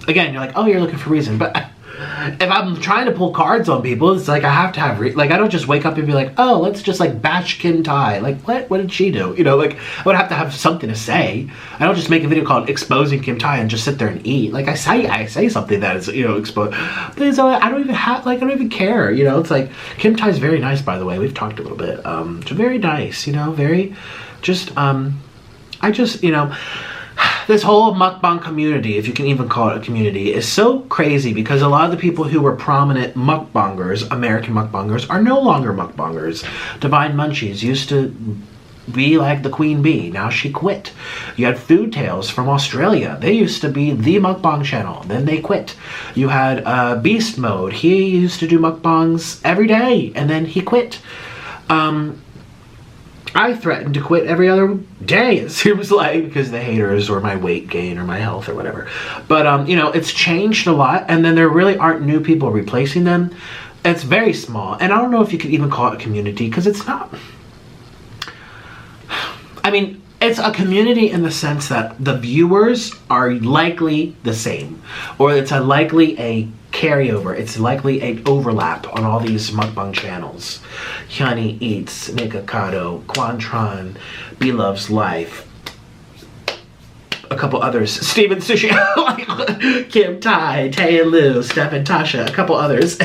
[SPEAKER 1] again, you're like, oh, you're looking for reason. But if I'm trying to pull cards on people, it's like I have to have, like, I don't just wake up and be like, oh, let's just like bash Kim Tai. Like, what did she do? You know, like, I would have to have something to say. I don't just make a video called exposing Kim Tai and just sit there and eat. Like, I say something that is, you know, exposed. But it's, I don't even care. You know, it's like, Kim Tai is very nice, by the way. We've talked a little bit. Very nice, you know, very, just, you know, this whole mukbang community, if you can even call it a community, is so crazy because a lot of the people who were prominent mukbangers, American mukbangers, are no longer mukbangers. Divine Munchies used to be like the queen bee. Now she quit. You had Food Tales from Australia. They used to be the mukbang channel. Then they quit. You had Beast Mode. He used to do mukbangs every day, and then he quit. I threatened to quit every other day, it seems like, because the haters or my weight gain or my health or whatever. But, you know, it's changed a lot, and then there really aren't new people replacing them. It's very small, and I don't know if you could even call it a community, because it's not. I mean, it's a community in the sense that the viewers are likely the same, or it's likely a carryover. It's likely an overlap on all these mukbang channels. Hyuni Eats, Nikocado, Quantron, B Loves Life, a couple others, Steven Sushi, Kim Tai, Tay and Lou, Steph and Tasha, a couple others.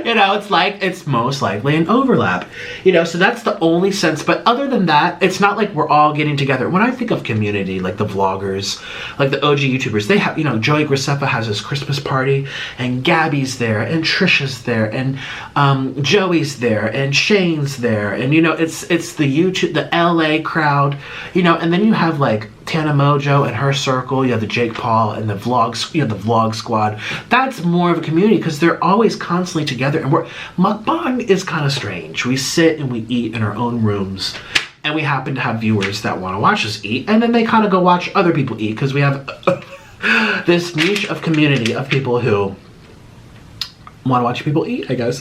[SPEAKER 1] You know, it's like, it's most likely an overlap. You know, so that's the only sense. But other than that, it's not like we're all getting together. When I think of community, like the vloggers, like the OG YouTubers, they have, you know, Joey Graceffa has his Christmas party, and Gabby's there, and Trisha's there, and Joey's there, and Shane's there, and, you know, it's the YouTube, the LA crowd, you know, and then you have like Tana Mojo and her circle, you have the Jake Paul and the vlogs, you know, the vlog squad. That's more of a community because they're always constantly together, and mukbang is kind of strange. We sit and we eat in our own rooms, and we happen to have viewers that want to watch us eat, and then they kind of go watch other people eat because we have this niche of community of people who want to watch people eat, I guess.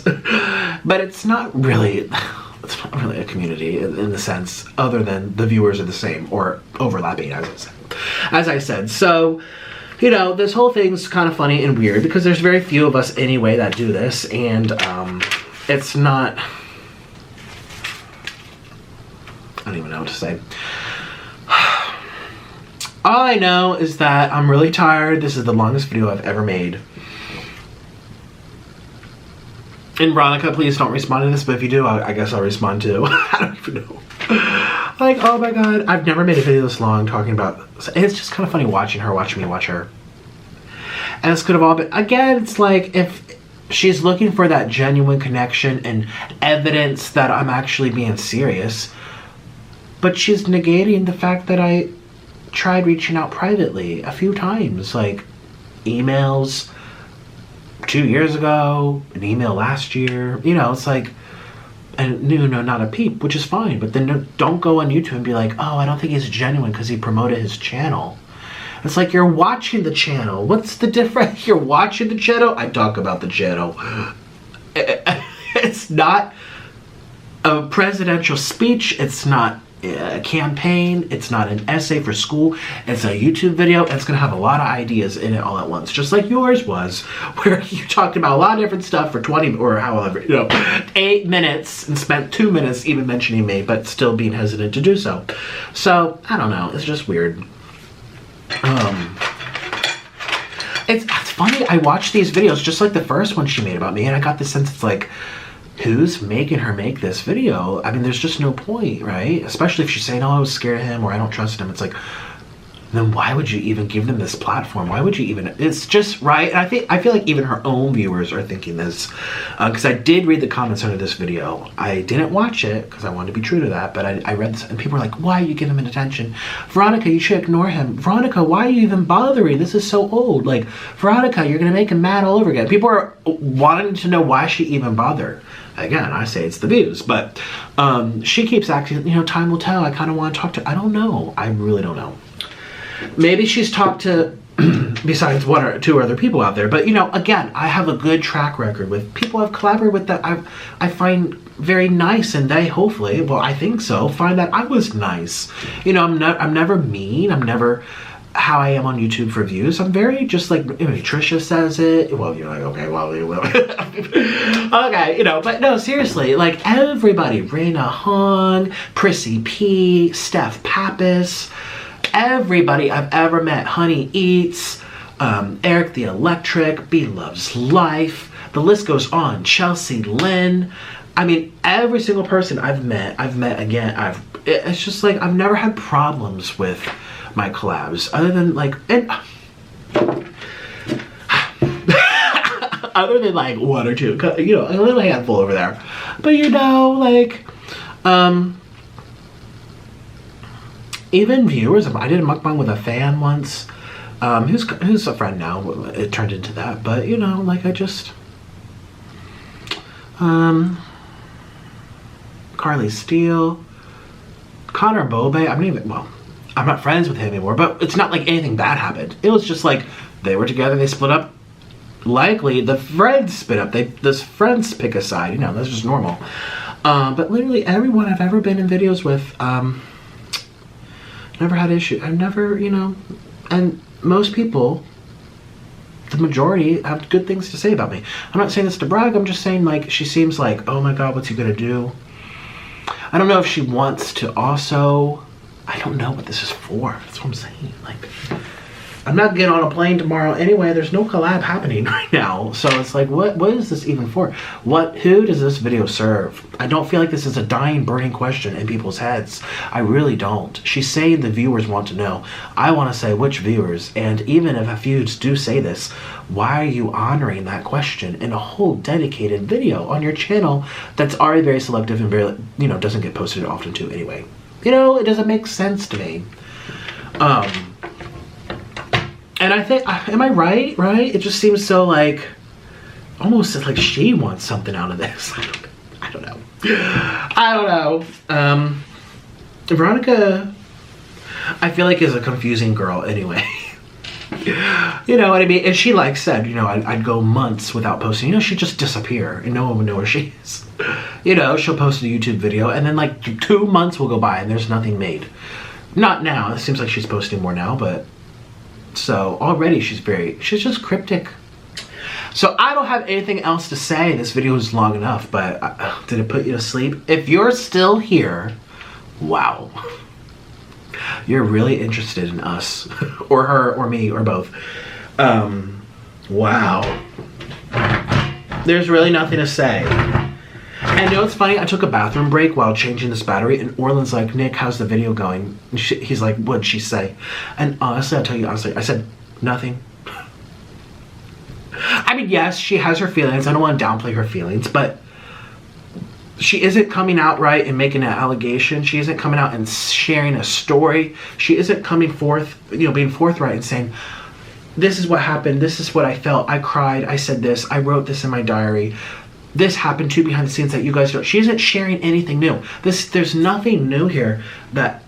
[SPEAKER 1] But it's not really a community in the sense other than the viewers are the same or overlapping, as I said. So, you know, this whole thing's kind of funny and weird because there's very few of us anyway that do this, and it's not, I don't even know what to say. All I know is that I'm really tired. This is the longest video I've ever made. And Veronica, please don't respond to this, but if you do, I guess I'll respond too. I don't even know. Like, oh my god, I've never made a video this long talking about, it's just kind of funny watching me watch her. And this could have all been, again, it's like, if she's looking for that genuine connection and evidence that I'm actually being serious, but she's negating the fact that I tried reaching out privately a few times, like emails 2 years ago, an email last year, you know, it's like, and no, not a peep, which is fine, but then don't go on YouTube and be like, oh, I don't think he's genuine because he promoted his channel. It's like, you're watching the channel. What's the difference? You're watching the channel? I talk about the channel. It's not a presidential speech. It's not a campaign. It's not an essay for school. It's a YouTube video. It's going to have a lot of ideas in it all at once, just like yours was, where you talked about a lot of different stuff for 20 or however, you know, 8 minutes and spent 2 minutes even mentioning me, but still being hesitant to do so. So, I don't know. It's just weird. It's funny. I watched these videos just like the first one she made about me, and I got the sense it's like, who's making her make this video? I mean, there's just no point, right? Especially if she's saying, oh, I was scared of him or I don't trust him. It's like, then why would you even give them this platform? Why would you even, it's just, right? And I feel like even her own viewers are thinking this, because I did read the comments under this video. I didn't watch it because I wanted to be true to that, but I read this and people were like, why you give him an attention? Veronica, you should ignore him. Veronica, why are you even bothering? This is so old. Like, Veronica, you're gonna make him mad all over again. People are wanting to know why she even bothered. Again, I say it's the views, but she keeps acting, you know, time will tell. I kind of want to talk to, I don't know. I really don't know. Maybe she's talked to, besides one or two other people out there, but, you know, again, I have a good track record with people I've collaborated with that I find very nice, and they hopefully, well, I think so, find that I was nice. You know, I'm never mean. I'm never how I am on YouTube for views. I'm very just like, you know, Trisha says it. Well, you're like, okay, well, you will. Okay, you know, but no, seriously, like everybody, Raina Hong, Prissy P, Steph Pappas, everybody I've ever met, Honey Eats, Eric the Electric, B Loves Life, the list goes on, Chelsea Lynn. I mean, every single person I've met again. It's just like, I've never had problems with my collabs, other than like, other than like one or two, you know, a little handful over there. But you know, like, even viewers, I did a mukbang with a fan once, who's a friend now. It turned into that, but you know, like, I just, Carly Steele, Connor Bobe. I'm not friends with him anymore, but it's not like anything bad happened. It was just like they were together, they split up. Likely the friends split up. Those friends pick a side. You know, that's just normal. But literally everyone I've ever been in videos with, never had issue. I've never, you know, and most people, the majority, have good things to say about me. I'm not saying this to brag. I'm just saying, like, she seems like, oh my God, what's he gonna do? I don't know if she wants to also. I don't know what this is for. That's what I'm saying. Like, I'm not getting on a plane tomorrow anyway. There's no collab happening right now. So it's like, what is this even for? Who does this video serve? I don't feel like this is a dying, burning question in people's heads. I really don't. She's saying the viewers want to know. I want to say which viewers. And even if a few do say this, why are you honoring that question in a whole dedicated video on your channel that's already very selective and very, you know, doesn't get posted often too anyway? You know, it doesn't make sense to me. And I think, am I right? Right? It just seems so like, almost like she wants something out of this. I don't know. Veronica, I feel like is a confusing girl anyway. You know what I mean? And she like said, you know, I'd go months without posting. You know, she'd just disappear and no one would know where she is. You know, she'll post a YouTube video and then like 2 months will go by and there's nothing made. Not now. It seems like she's posting more now, but so already she's just cryptic. So I don't have anything else to say. This video is long enough, but did it put you to sleep? If you're still here, wow. You're really interested in us, or her, or me, or both. Wow. There's really nothing to say. And you know what's funny? I took a bathroom break while changing this battery, and Orland's like, Nick, how's the video going? And he's like, what'd she say? And honestly, I'll tell you honestly, I said, nothing. I mean, yes, she has her feelings. I don't want to downplay her feelings, but she isn't coming out right and making an allegation. She isn't coming out and sharing a story. She isn't coming forth, you know, being forthright and saying, this is what happened. This is what I felt. I cried. I said this. I wrote this in my diary. This happened too behind the scenes that you guys don't. She isn't sharing anything new. There's nothing new here. That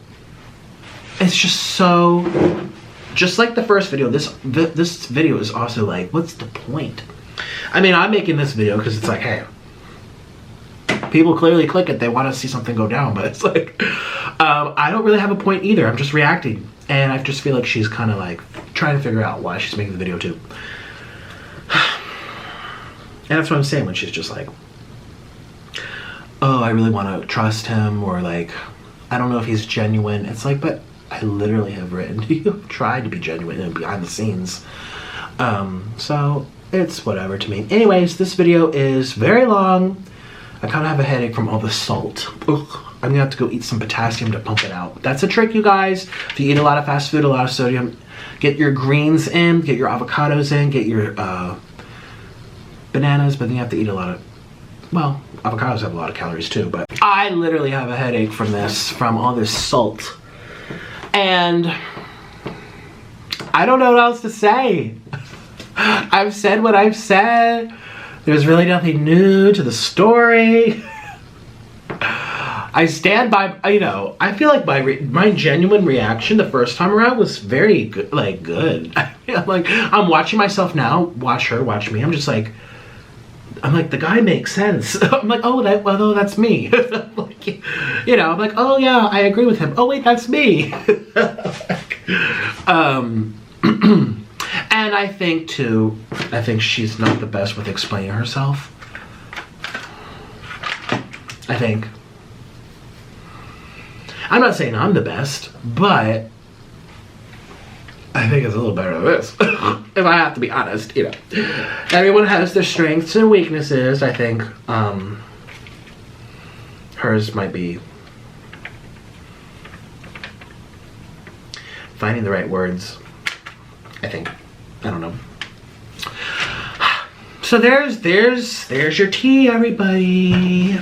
[SPEAKER 1] it's just so, just like the first video, this video is also like, what's the point? I mean, I'm making this video because it's like, hey, people clearly click it. They want to see something go down, but it's like, I don't really have a point either. I'm just reacting. And I just feel like she's kind of like trying to figure out why she's making the video too. And that's what I'm saying when she's just like, oh, I really want to trust him, or like, I don't know if he's genuine. It's like, but I literally have written, you've tried to be genuine and behind the scenes. So it's whatever to me. Anyways, this video is very long. I kind of have a headache from all the salt. Ugh. I'm gonna have to go eat some potassium to pump it out. That's a trick, you guys. If you eat a lot of fast food, a lot of sodium, get your greens in, get your avocados in, get your bananas, but then you have to eat a lot of, well, avocados have a lot of calories too, but I literally have a headache from this, from all this salt. And I don't know what else to say. I've said what I've said. There's really nothing new to the story. I stand by, you know, I feel like my genuine reaction the first time around was very good, like good. Like, I'm watching myself now, watch her, watch me. I'm just like, the guy makes sense. I'm like, oh, well, that's me. Like, you know, I'm like, oh yeah, I agree with him. Oh wait, that's me. And I think too, she's not the best with explaining herself. I think. I'm not saying I'm the best, but I think it's a little better than this. If I have to be honest, you know. Everyone has their strengths and weaknesses. I think hers might be finding the right words. I think. I don't know. So there's your tea, everybody.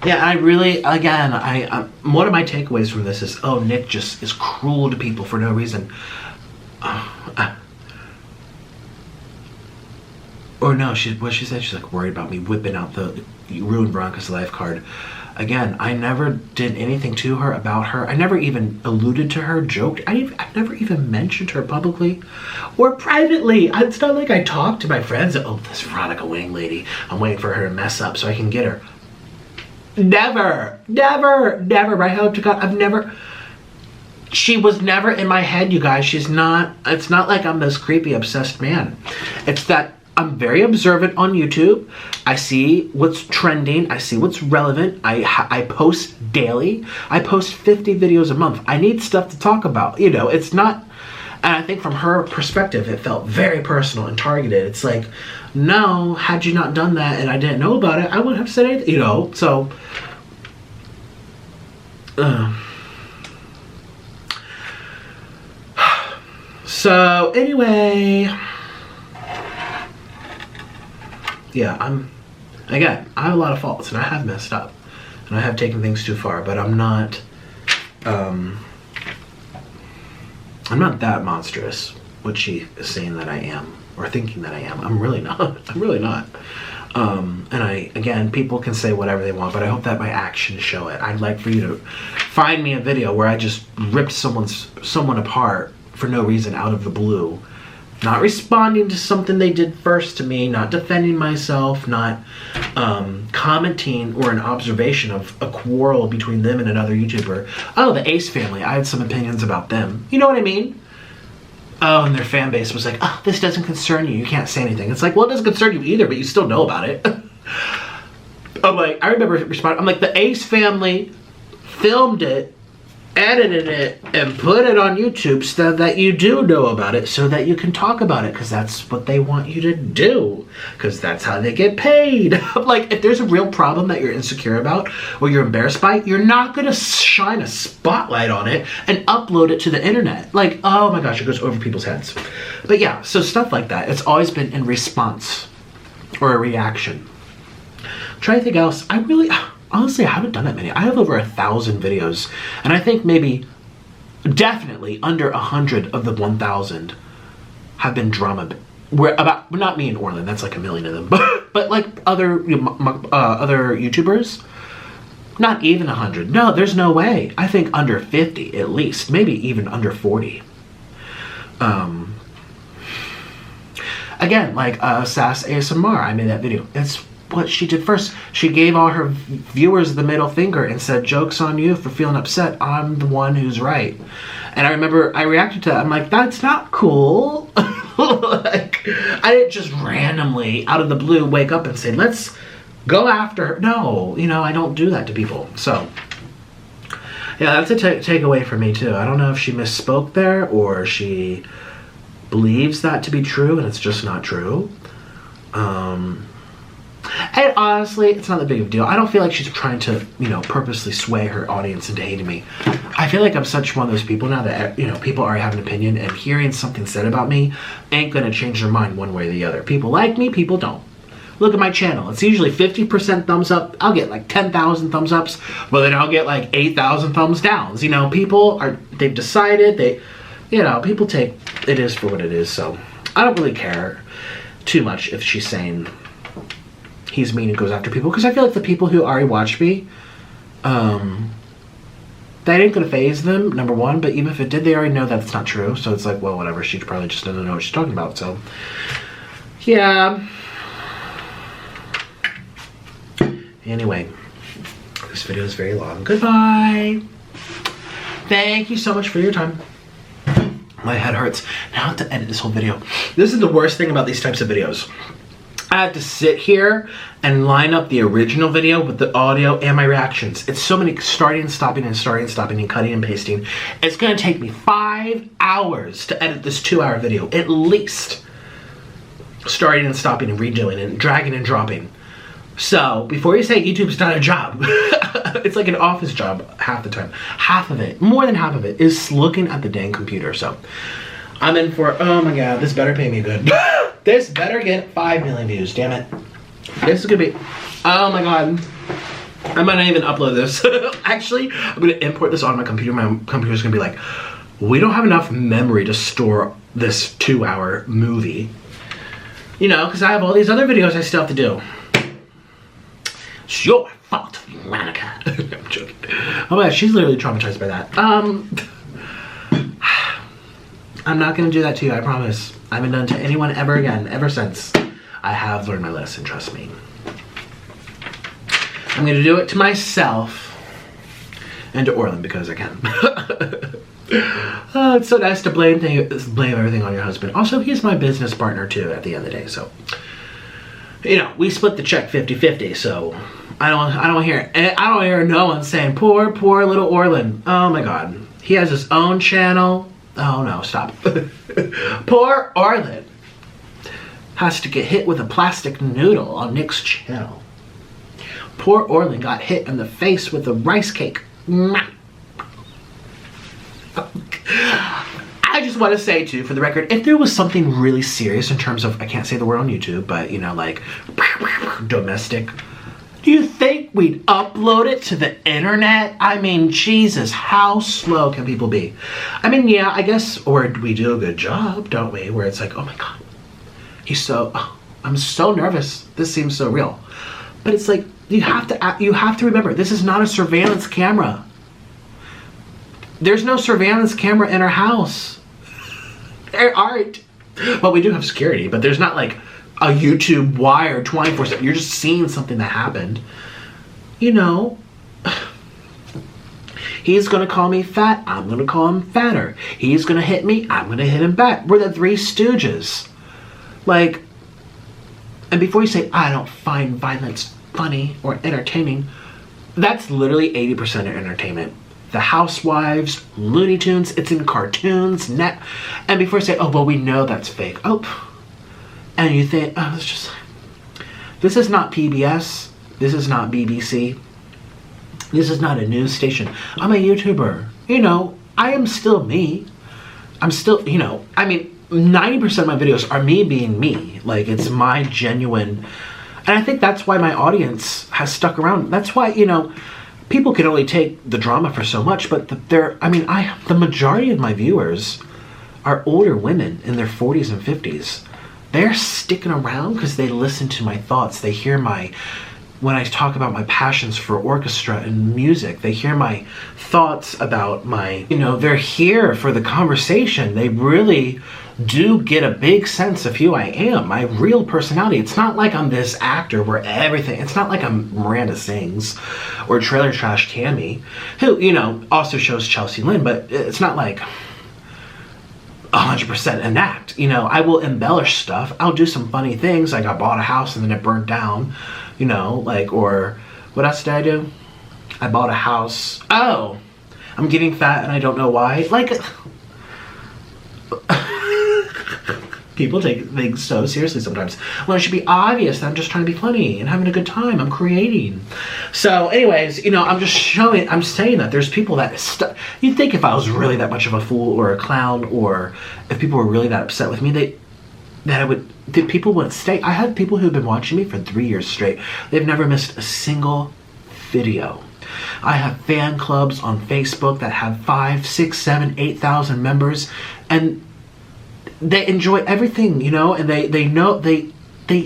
[SPEAKER 1] Yeah, I really, again, one of my takeaways from this is, oh, Nick just is cruel to people for no reason. or no, what she said, she's like worried about me whipping out the ruined Veronica's life card. Again, I never did anything to her, about her. I never even alluded to her, joked. I never even mentioned her publicly or privately. It's not like I talked to my friends, oh, this Veronica Wang lady, I'm waiting for her to mess up so I can get her. Never, right? Hope to God, I've never... She was never in my head, you guys. She's not, it's not like I'm this creepy, obsessed man. It's that I'm very observant on YouTube. I see what's trending. I see what's relevant. I post daily. I post 50 videos a month. I need stuff to talk about. You know, it's not, and I think from her perspective, it felt very personal and targeted. It's like, no, had you not done that and I didn't know about it, I wouldn't have said anything, you know, so... So anyway, yeah, again, I have a lot of faults and I have messed up and I have taken things too far, but I'm not that monstrous, what she is saying that I am, or thinking that I am. I'm really not. I'm really not. And again, people can say whatever they want, but I hope that my actions show it. I'd like for you to find me a video where I just ripped someone apart for no reason out of the blue, not responding to something they did first to me, not defending myself, not commenting or an observation of a quarrel between them and another YouTuber. Oh, the Ace family, I had some opinions about them. You know what I mean? Oh, and their fan base was like, oh, this doesn't concern you, you can't say anything. It's like, well, it doesn't concern you either, but you still know about it. I'm like, I remember responding, I'm like, the Ace family filmed it, edited it, and put it on YouTube so that you do know about it, so that you can talk about it, because that's what they want you to do, because that's how they get paid. Like, if there's a real problem that you're insecure about or you're embarrassed by, you're not going to shine a spotlight on it and upload it to the internet. Like, oh my gosh, it goes over people's heads. But yeah, so stuff like that, it's always been in response or a reaction. Try anything else. Honestly, I haven't done that many. I have over 1,000 videos, and I think maybe, definitely under 100 of the 1,000 have been drama. Not me and Orlin, that's like 1 million of them, but like other YouTubers, not even 100. No, there's no way. I think under 50 at least, maybe even under 40. Again, like Sass ASMR, I made that video. It's what she did first. She gave all her viewers the middle finger and said, joke's on you for feeling upset. I'm the one who's right. And I remember I reacted to that. I'm like, that's not cool. Like, I didn't just randomly, out of the blue, wake up and say, let's go after her. No, you know, I don't do that to people. So, yeah, that's a takeaway for me, too. I don't know if she misspoke there or she believes that to be true and it's just not true. And honestly, it's not that big of a deal. I don't feel like she's trying to, you know, purposely sway her audience into hating me. I feel like I'm such one of those people now that, you know, people already have an opinion, and hearing something said about me ain't gonna change their mind one way or the other. People like me, people don't. Look at my channel. It's usually 50% thumbs up. I'll get like 10,000 thumbs ups, but then I'll get like 8,000 thumbs downs. You know, they've decided, you know, people take it is for what it is, so I don't really care too much if she's saying he's mean and goes after people, because I feel like the people who already watched me, that ain't gonna phase them, number one, but even if it did, they already know that's not true, so it's like, well, whatever, she probably just doesn't know what she's talking about, so, yeah. Anyway, this video is very long. Goodbye. Thank you so much for your time. My head hurts. Now I have to edit this whole video. This is the worst thing about these types of videos. I have to sit here and line up the original video with the audio and my reactions. It's so many starting and stopping and starting and stopping and cutting and pasting. It's gonna take me 5 hours to edit this 2-hour video, at least. Starting and stopping and redoing and dragging and dropping. So, before you say YouTube's not a job, it's like an office job half the time. Half of it, more than half of it, is looking at the dang computer, so. I'm in for, oh my god, this better pay me good. This better get 5 million views, damn it. This is gonna be, oh my god. I might not even upload this. Actually, I'm gonna import this on my computer. My computer's gonna be like, we don't have enough memory to store this 2-hour movie. You know, because I have all these other videos I still have to do. It's your fault, Veronica. I'm joking. Oh my god, she's literally traumatized by that. I'm not gonna do that to you, I promise. I haven't done it to anyone ever again, ever since. I have learned my lesson, trust me. I'm gonna do it to myself and to Orlin because I can. Oh, it's so nice to blame everything on your husband. Also, he's my business partner too at the end of the day, so. You know, we split the check 50-50, so I don't hear no one saying, poor little Orlin. Oh my god. He has his own channel. Oh no, stop. Poor Orlin has to get hit with a plastic noodle on Nick's channel. Poor Orlin got hit in the face with a rice cake. I just want to say too, for the record, if there was something really serious in terms of, I can't say the word on YouTube, but you know, like domestic, do you think we'd upload it to the internet? I mean, Jesus, how slow can people be? I mean, yeah, I guess, or we do a good job, don't we? Where it's like, oh my god, I'm so nervous. This seems so real. But it's like, you have to remember, this is not a surveillance camera. There's no surveillance camera in our house. There aren't. Well, we do have security, but there's not like a YouTube wire 24/7. You're just seeing something that happened. You know, he's gonna call me fat. I'm gonna call him fatter. He's gonna hit me. I'm gonna hit him back. We're the Three Stooges. Like, and before you say, I don't find violence funny or entertaining, that's literally 80% of entertainment. The Housewives, Looney Tunes, it's in cartoons, and before you say, oh, well, we know that's fake. Oh, and you think, oh, it's just, this is not PBS, this is not BBC, this is not a news station. I'm a YouTuber. You know, I am still me. I'm still, you know, I mean, 90% of my videos are me being me. Like, it's my genuine, and I think that's why my audience has stuck around. That's why, you know, people can only take the drama for so much, but the majority of my viewers are older women in their 40s and 50s. They're sticking around because they listen to my thoughts. They hear when I talk about my passions for orchestra and music, they hear my thoughts about you know, they're here for the conversation. They really do get a big sense of who I am, my real personality. It's not like I'm this actor where it's not like I'm Miranda Sings or Trailer Trash Tammy, who, you know, also shows Chelsea Lynn, but it's not like 100% an act. You know, I will embellish stuff. I'll do some funny things, like I bought a house and then it burnt down, you know, like, or what else did I do? I bought a house. Oh, I'm getting fat and I don't know why. Like, people take things so seriously sometimes. Well, it should be obvious that I'm just trying to be funny and having a good time. I'm creating. So anyways, you know, I'm saying that there's people that, you'd think if I was really that much of a fool or a clown, or if people were really that upset with me, people wouldn't stay. I had people who've been watching me for 3 years straight. They've never missed a single video. I have fan clubs on Facebook that have 5, 6, 7, 8,000 members, and they enjoy everything, you know, and they know, they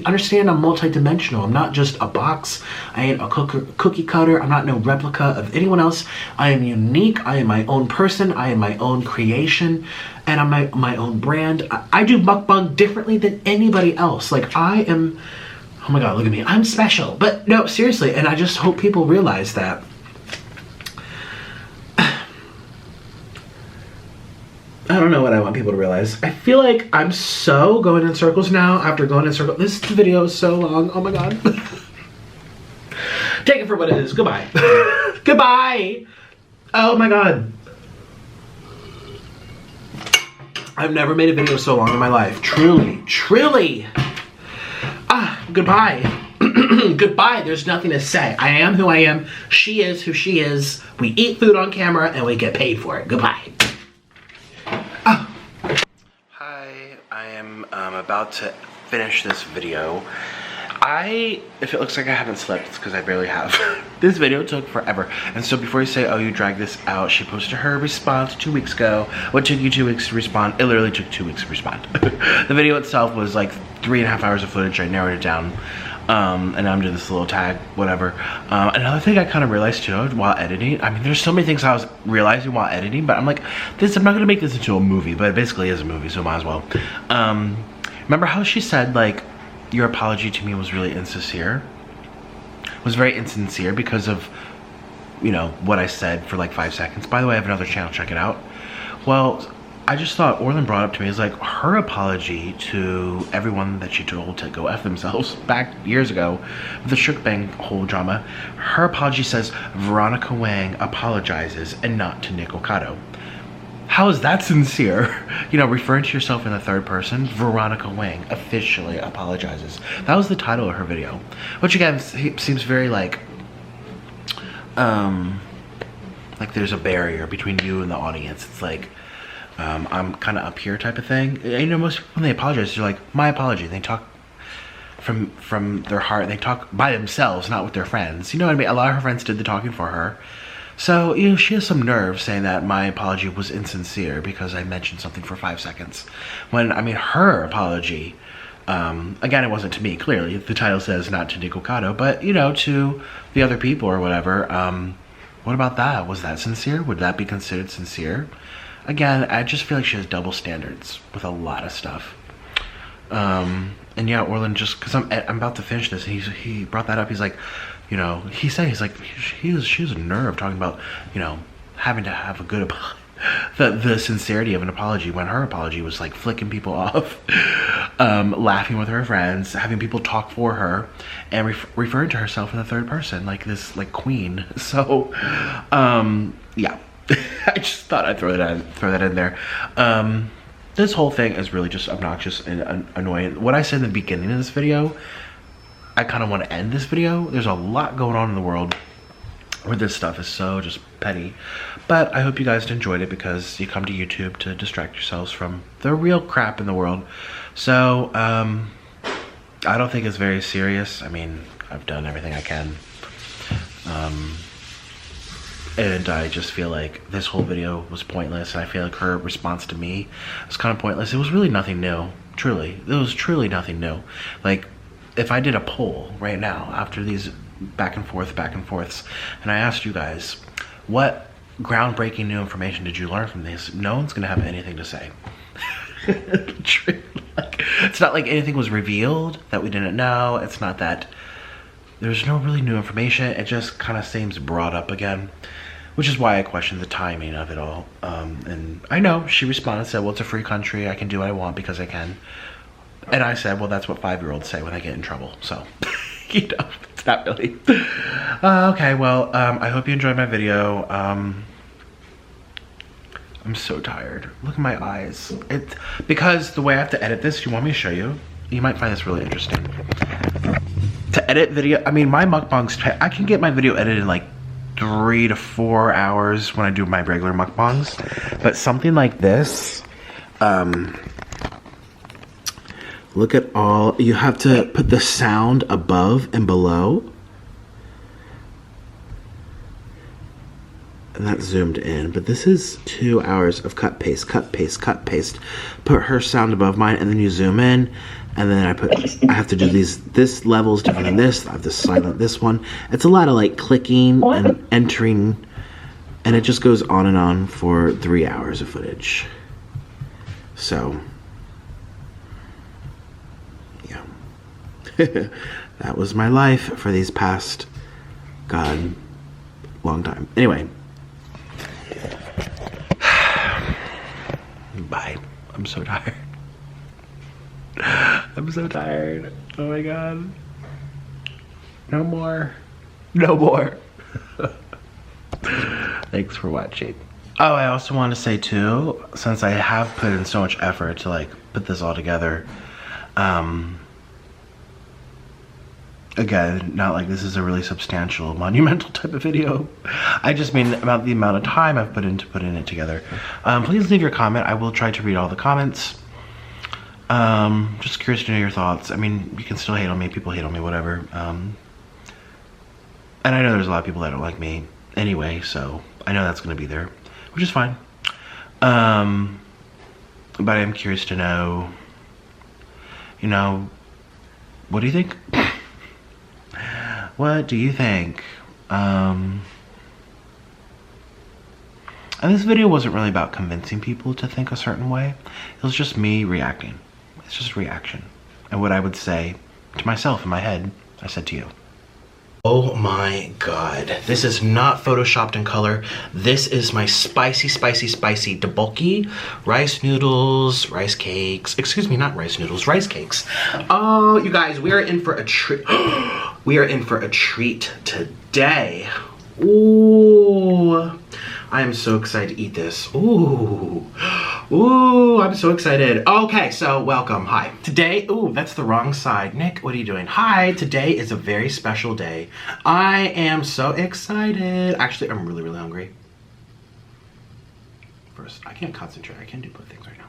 [SPEAKER 1] understand I'm multidimensional. I'm not just a box. I ain't a cookie cutter. I'm not no replica of anyone else. I am unique. I am my own person. I am my own creation, and I'm my own brand. I do mukbang differently than anybody else. Like, I am, oh my god, look at me. I'm special. But no, seriously, and I just hope people realize that. I don't know what I want people to realize. I feel like I'm so going in circles now after going in circles. This video is so long. Oh my god. Take it for what it is. Goodbye. Goodbye. Oh my god. I've never made a video so long in my life. Truly. Truly. Goodbye. Goodbye. There's nothing to say. I am who I am. She is who she is. We eat food on camera and we get paid for it. Goodbye. Hi, I am about to finish this video. if it looks like I haven't slept, it's because I barely have. This video took forever. And so before you say, oh, you dragged this out, she posted her response 2 weeks ago. What took you 2 weeks to respond? It literally took 2 weeks to respond. The video itself was like 3.5 hours of footage. I narrowed it down. And I'm doing this little tag, whatever. Another thing I kind of realized too while editing, I mean, there's so many things I was realizing while editing, but I'm like, I'm not gonna make this into a movie, but it basically is a movie, so might as well. Remember how she said, like, your apology to me was really insincere? Was very insincere because of, you know, what I said for like 5 seconds. By the way, I have another channel, check it out. Well, I just thought Orlin brought up to me is like her apology to everyone that she told to go F themselves back years ago with the Shook Bang whole drama. Her apology says Veronica Wang apologizes and not to Nikocado. How is that sincere? You know, referring to yourself in the third person, Veronica Wang officially apologizes. That was the title of her video, which again seems very like there's a barrier between you and the audience. It's like, I'm kind of up here type of thing. You know, most people when they apologize, they're like, my apology. They talk from their heart. They talk by themselves, not with their friends. You know what I mean? A lot of her friends did the talking for her. So, you know, she has some nerve saying that my apology was insincere because I mentioned something for 5 seconds. When, I mean, her apology, again, it wasn't to me, clearly. The title says not to Nikocado, but, you know, to the other people or whatever. What about that? Was that sincere? Would that be considered sincere? Again, I just feel like she has double standards with a lot of stuff. And yeah, Orlin, just because I'm about to finish this, he brought that up. He's like, you know, he has a nerve talking about, you know, having to have a good the sincerity of an apology when her apology was like flicking people off, laughing with her friends, having people talk for her, and referring to herself in the third person like this like queen. So, yeah. I just thought I'd throw that in there. This whole thing is really just obnoxious and annoying. What I said in the beginning of this video, I kind of want to end this video. There's a lot going on in the world where this stuff is so just petty. But I hope you guys enjoyed it because you come to YouTube to distract yourselves from the real crap in the world. So, I don't think it's very serious. I mean, I've done everything I can. And I just feel like this whole video was pointless, and I feel like her response to me was kind of pointless. It was really nothing new, truly. It was truly nothing new. Like, if I did a poll right now after these back and forths, and I asked you guys, what groundbreaking new information did you learn from this? No one's gonna have anything to say. Like, it's not like anything was revealed that we didn't know. It's not that there's no really new information. It just kind of seems brought up again, which is why I question the timing of it all. And I know she responded, said, well, it's a free country. I can do what I want because I can. And I said, well, that's what 5-year-olds say when they get in trouble. So, you know, it's not really. Okay, well, I hope you enjoyed my video. I'm so tired. Look at my eyes. Because the way I have to edit this, you want me to show you? You might find this really interesting. To edit video, I mean, my mukbangs, I can get my video edited in like 3 to 4 hours when I do my regular mukbangs. But something like this, look at all, you have to put the sound above and below. And that's zoomed in, but this is 2 hours of cut, paste, cut, paste, cut, paste. Put her sound above mine, and then you zoom in, and then I have to do this level's different than this. I have to silent this one. It's a lot of like clicking and entering, and it just goes on and on for 3 hours of footage. So, yeah. That was my life for these past, God, long time. Anyway. Bye. I'm so tired. I'm so tired. Oh my God. No more. No more. Thanks for watching. Oh, I also want to say too, since I have put in so much effort to like put this all together, again, not like this is a really substantial, monumental type of video. I just mean about the amount of time I've put in it together. Please leave your comment. I will try to read all the comments. Just curious to know your thoughts. I mean, you can still hate on me. People hate on me, whatever. And I know there's a lot of people that don't like me anyway, so I know that's going to be there, which is fine. But I am curious to know, you know, what do you think? What do you think? And this video wasn't really about convincing people to think a certain way. It was just me reacting. It's just reaction. And what I would say to myself in my head, I said to you. Oh my god. This is not photoshopped in color. This is my spicy tteokbokki rice noodles, rice cakes. Excuse me, not rice noodles, rice cakes. Oh, you guys, we are in for a treat. We are in for a treat today. Ooh. I am so excited to eat this. Ooh. Ooh, I'm so excited. Okay, so welcome. Hi. Today, ooh, that's the wrong side. Nick, what are you doing? Hi, today is a very special day. I am so excited. Actually, I'm really, really hungry. First, I can't concentrate. I can't do both things right now.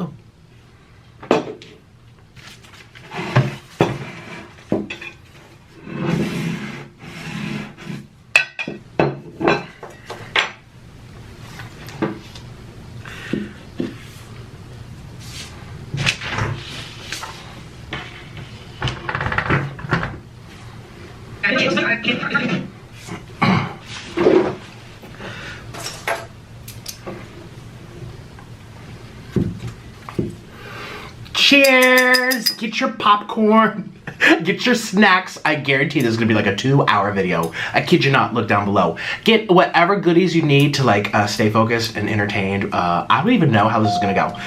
[SPEAKER 1] Oh. Cheers! Get your popcorn, get your snacks. I guarantee this is gonna be like a 2-hour video. I kid you not, look down below. Get whatever goodies you need to like stay focused and entertained. I don't even know how this is gonna go.